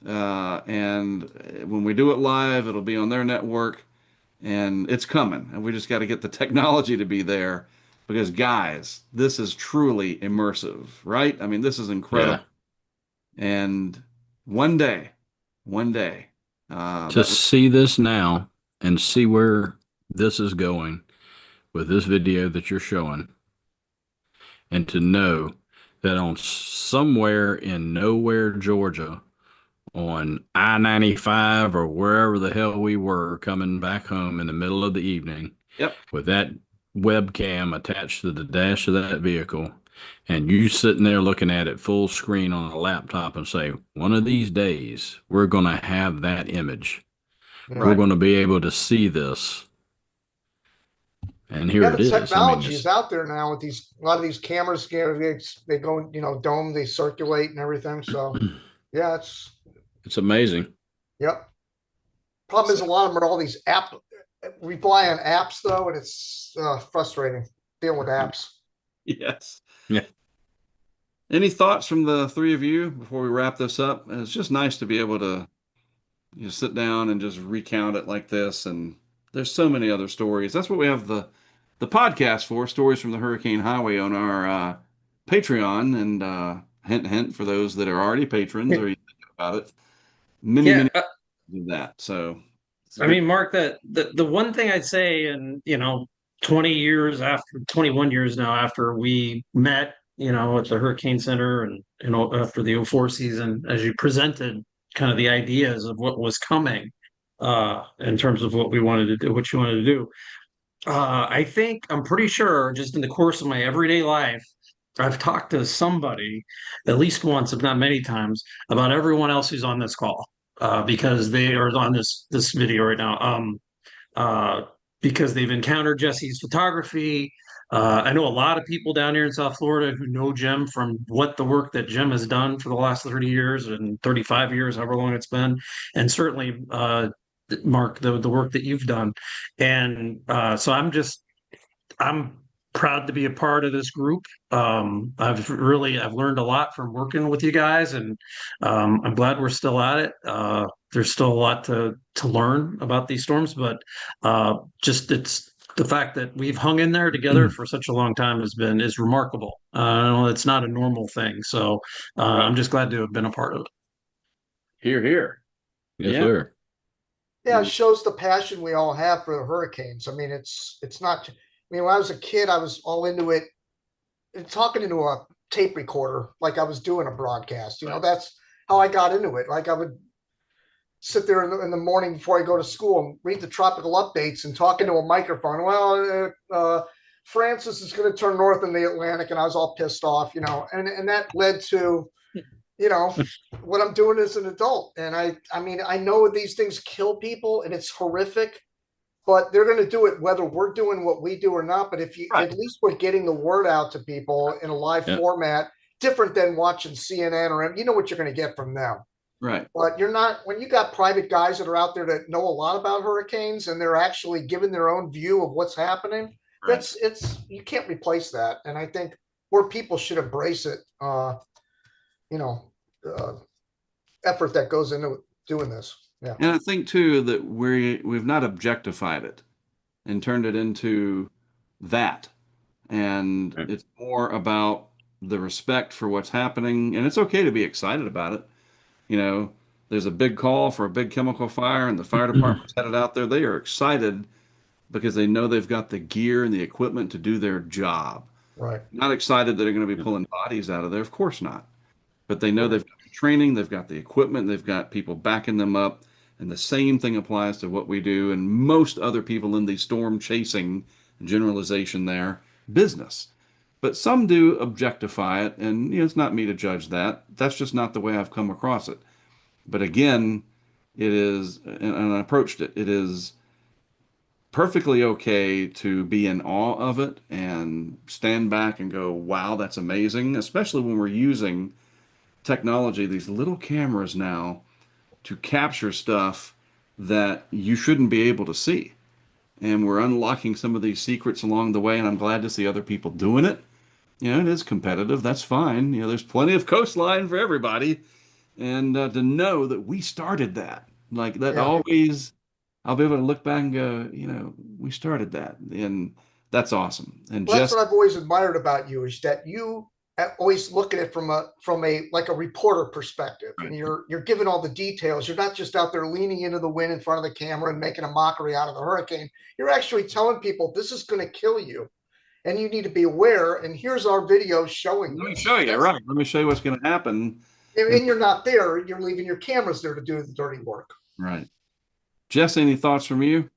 And when we do it live, it'll be on their network, and it's coming. And we just got to get the technology to be there because, guys, this is truly immersive, right? I mean, this is incredible. Yeah. And one day, To see this now and see where this is going with this video that you're showing, and to know that on somewhere in nowhere, Georgia, on I-95 or wherever the hell we were coming back home in the middle of the evening, yep, with that webcam attached to the dash of that vehicle, and you sitting there looking at it full screen on a laptop and say, one of these days, we're going to have that image. We're right. going to be able to see this. And here Yeah, it the is. technology is out there now with a lot of these cameras. They go, dome, they circulate and everything. So, yeah, It's amazing. yep. Problem is, a lot of them are all these rely on apps though, and it's frustrating dealing with apps. Yes. Yeah. Any thoughts from the three of you before we wrap this up? It's just nice to be able to sit down and just recount it like this. And there's so many other stories. That's what we have the podcast for, Stories from the Hurricane Highway, on our Patreon. And hint, hint, for those that are already patrons or you think about it, many do that. So, I mean, Mark, the one thing I'd say, and 20 years after, 21 years now after we met, at the Hurricane Center, and after the '04 season, as you presented kind of the ideas of what was coming, in terms of what we wanted to do, what you wanted to do. I think I'm pretty sure, just in the course of my everyday life, I've talked to somebody at least once, if not many times, about everyone else who's on this call, because they are on this video right now. Uh, because they've encountered Jesse's photography. I know a lot of people down here in South Florida who know Jim from what the work that Jim has done for the last 30 years and 35 years, however long it's been, and certainly Mark, the work that you've done. And so I'm proud to be a part of this group. I've learned a lot from working with you guys, and I'm glad we're still at it. There's still a lot to learn about these storms, but just it's the fact that we've hung in there together for such a long time is remarkable. It's not a normal thing, so I'm just glad to have been a part of it. Here, here. Yes, Yeah. sir. Yeah, it shows the passion we all have for the hurricanes. I mean, it's not. I mean, when I was a kid, I was all into it, and talking into a tape recorder like I was doing a broadcast. That's how I got into it. Like I would sit there in the morning before I go to school and read the tropical updates and talk into a microphone. Well, Francis is going to turn north in the Atlantic, and I was all pissed off, and that led to, what I'm doing as an adult. And I mean, I know these things kill people and it's horrific, but they're going to do it whether we're doing what we do or not. But if you, Right. at least we're getting the word out to people in a live Yeah. format, different than watching CNN or what you're going to get from them. Right. But you're not, when you got private guys that are out there that know a lot about hurricanes and they're actually giving their own view of what's happening. Right. You can't replace that. And I think more people should embrace it. Effort that goes into doing this. Yeah. And I think too that we've not objectified it and turned it into that. And Right. it's more about the respect for what's happening. And it's okay to be excited about it. There's a big call for a big chemical fire and the fire department's headed out there. They are excited because they know they've got the gear and the equipment to do their job. Right. Not excited that they're going to be pulling bodies out of there. Of course not. But they know they've got the training, they've got the equipment, they've got people backing them up. And the same thing applies to what we do and most other people in the storm chasing generalization there business. But some do objectify it, and it's not me to judge that. That's just not the way I've come across it. But again, it is, and I approached it, it is perfectly okay to be in awe of it and stand back and go, wow, that's amazing, especially when we're using technology, these little cameras now to capture stuff that you shouldn't be able to see. And we're unlocking some of these secrets along the way, and I'm glad to see other people doing it. It is competitive. That's fine. There's plenty of coastline for everybody. And to know that we started that, like that Yeah. always, I'll be able to look back and go, we started that. And that's awesome. And Well, that's just, what I've always admired about you is that you always look at it from a like a reporter perspective, and you're giving all the details. You're not just out there leaning into the wind in front of the camera and making a mockery out of the hurricane. You're actually telling people this is going to kill you, and you need to be aware. And here's our video showing. let me show you, right? Let me show you what's going to happen. And you're not there. You're leaving your cameras there to do the dirty work. Right. Jesse, any thoughts from you?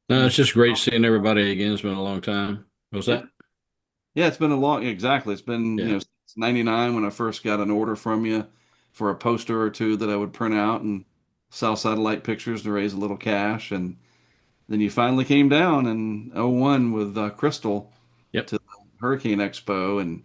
No, it's just great seeing everybody again. It's been a long time. What was that? Yeah, it's been exactly. It's been, Yeah. since 99 when I first got an order from you for a poster or two that I would print out and sell satellite pictures to raise a little cash. And then you finally came down in '01 with Crystal Yep. to the Hurricane Expo, and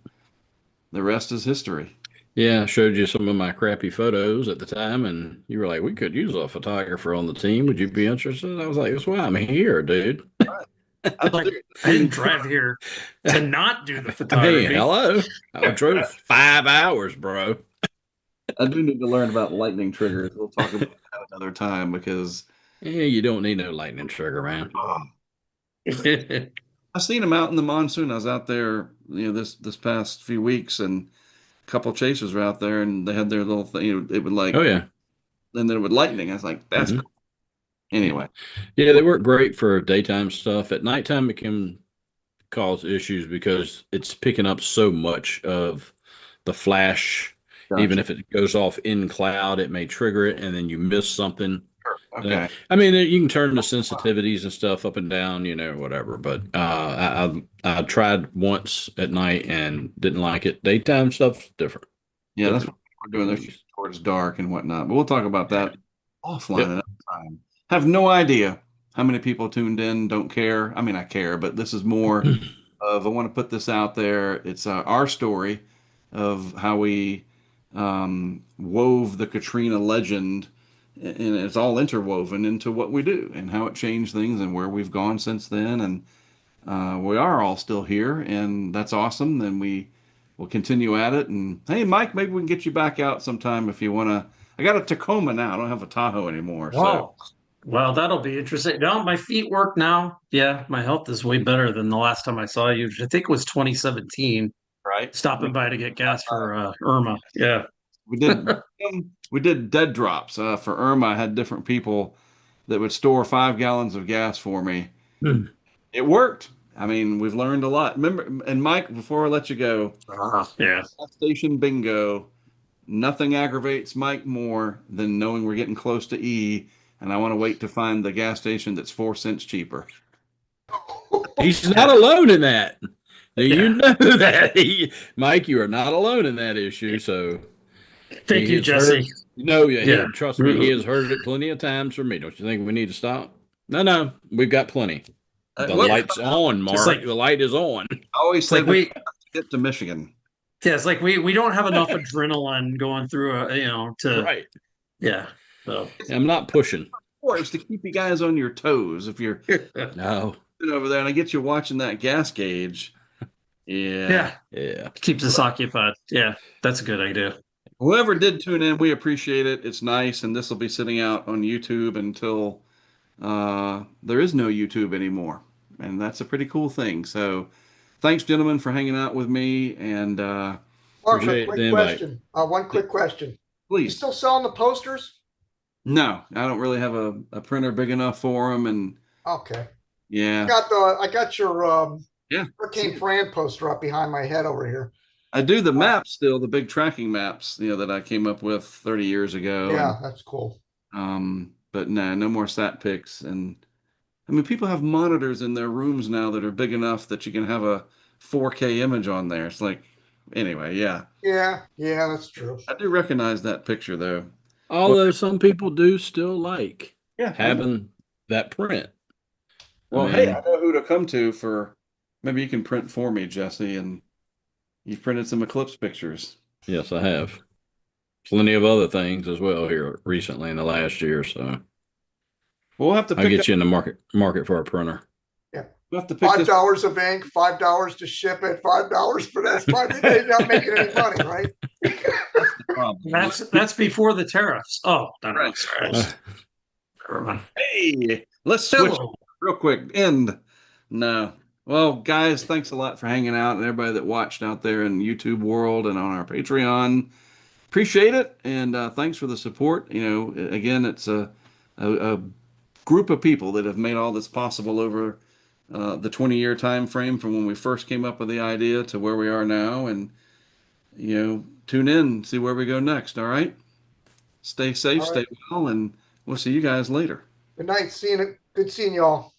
the rest is history. Yeah, I showed you some of my crappy photos at the time, and you were like, we could use a photographer on the team. Would you be interested? I was like, that's why I'm here, dude. Like, I didn't drive here to not do the Hey, photography. hello. I drove 5 hours, bro. I do need to learn about lightning triggers. We'll talk about that another time because Yeah, you don't need no lightning trigger, man. I've seen them out in the monsoon. I was out there, this past few weeks, and a couple chasers were out there, and they had their little thing. It would like, Oh, yeah. and then it would lightning. I was like, that's Mhm. cool. Anyway, Yeah, they work great for daytime stuff. At nighttime, it can cause issues because it's picking up so much of the flash. Even Gotcha. if it goes off in cloud, it may trigger it, and then you miss something. Okay. I mean, you can turn the sensitivities and stuff up and down, whatever. But I tried once at night and didn't like it. Daytime stuff's different. Yeah, that's Different. what we're doing. They're shooting towards dark and whatnot. But we'll talk about that offline Yep. another time. Have no idea how many people tuned in, don't care. I mean, I care, but this is more of I want to put this out there. It's our story of how we wove the Katrina legend, and it's all interwoven into what we do and how it changed things and where we've gone since then. And we are all still here, and that's awesome. Then we will continue at it. And hey, Mike, maybe we can get you back out sometime if you want to. I got a Tacoma now. I don't have a Tahoe anymore. So, Wow. Well, that'll be interesting. No, my feet work now. Yeah, my health is way better than the last time I saw you, which I think was 2017. right. Stopping by to get gas for Irma. Yeah. We did we did dead drops for Irma. I had different people that would store 5 gallons of gas for me. It worked. I mean, we've learned a lot. Remember, and Mike, before I let you go, Yeah. gas station bingo. Nothing aggravates Mike more than knowing we're getting close to E, and I want to wait to find the gas station that's 4 cents cheaper. He's not alone in that. Do you Yeah. know that? Mike, you are not alone in that issue. So Thank he you, has Jesse. heard. No, yeah, Yeah. trust me, he has heard it plenty of times from me. Don't you think we need to stop? No, we've got plenty. The Well, light's on, It's Mark. like The light is on. I always it's like said we we have to get to Michigan. yeah, it's like we don't have enough adrenaline going through to Right. yeah. So I'm not pushing. Or it's to keep you guys on your toes. If you're No. sitting over there and I get you watching that gas gauge, yeah. Yeah. keeps us occupied. Yeah, that's a good idea. Whoever did tune in, we appreciate it. It's nice, and this will be sitting out on YouTube until there is no YouTube anymore, and that's a pretty cool thing. So, thanks, gentlemen, for hanging out with me, and Mark, a Appreciate the quick invite. question. One quick question. You please. still selling the posters? No, I don't really have a printer big enough for them, and Okay. yeah, I got your yeah. Hurricane Fran poster up behind my head over here. I do the maps still, the big tracking maps, that I came up with 30 years ago, Yeah, that's cool. but no more sat pics. And I mean, people have monitors in their rooms now that are big enough that you can have a 4K image on there. It's like, anyway, yeah. Yeah, that's true. I do recognize that picture though. Although some people do still like Yeah. having that print. Well, I hey, mean, I know who to come to for maybe you can print for me, Jesse, and you've printed some eclipse pictures. yes, I have plenty of other things as well here recently in the last year. So We'll have to I'll pick get up, you in the market for a printer. Yeah. we'll have to pick this. $5 of ink, $5 to ship it, $5 for that. They're not making any money, right? Problem. That's before the tariffs. Oh, no, Right. sorry. Never mind. Hey, let's switch Hello. real quick. End. No. Well, guys, thanks a lot for hanging out and everybody that watched out there in YouTube world and on our Patreon. Appreciate it, and thanks for the support. Again, it's a group of people that have made all this possible over the 20-year time frame from when we first came up with the idea to where we are now. And tune in, see where we go next. All right. Stay safe, All stay right. well, and we'll see you guys later. Good night. Good seeing y'all.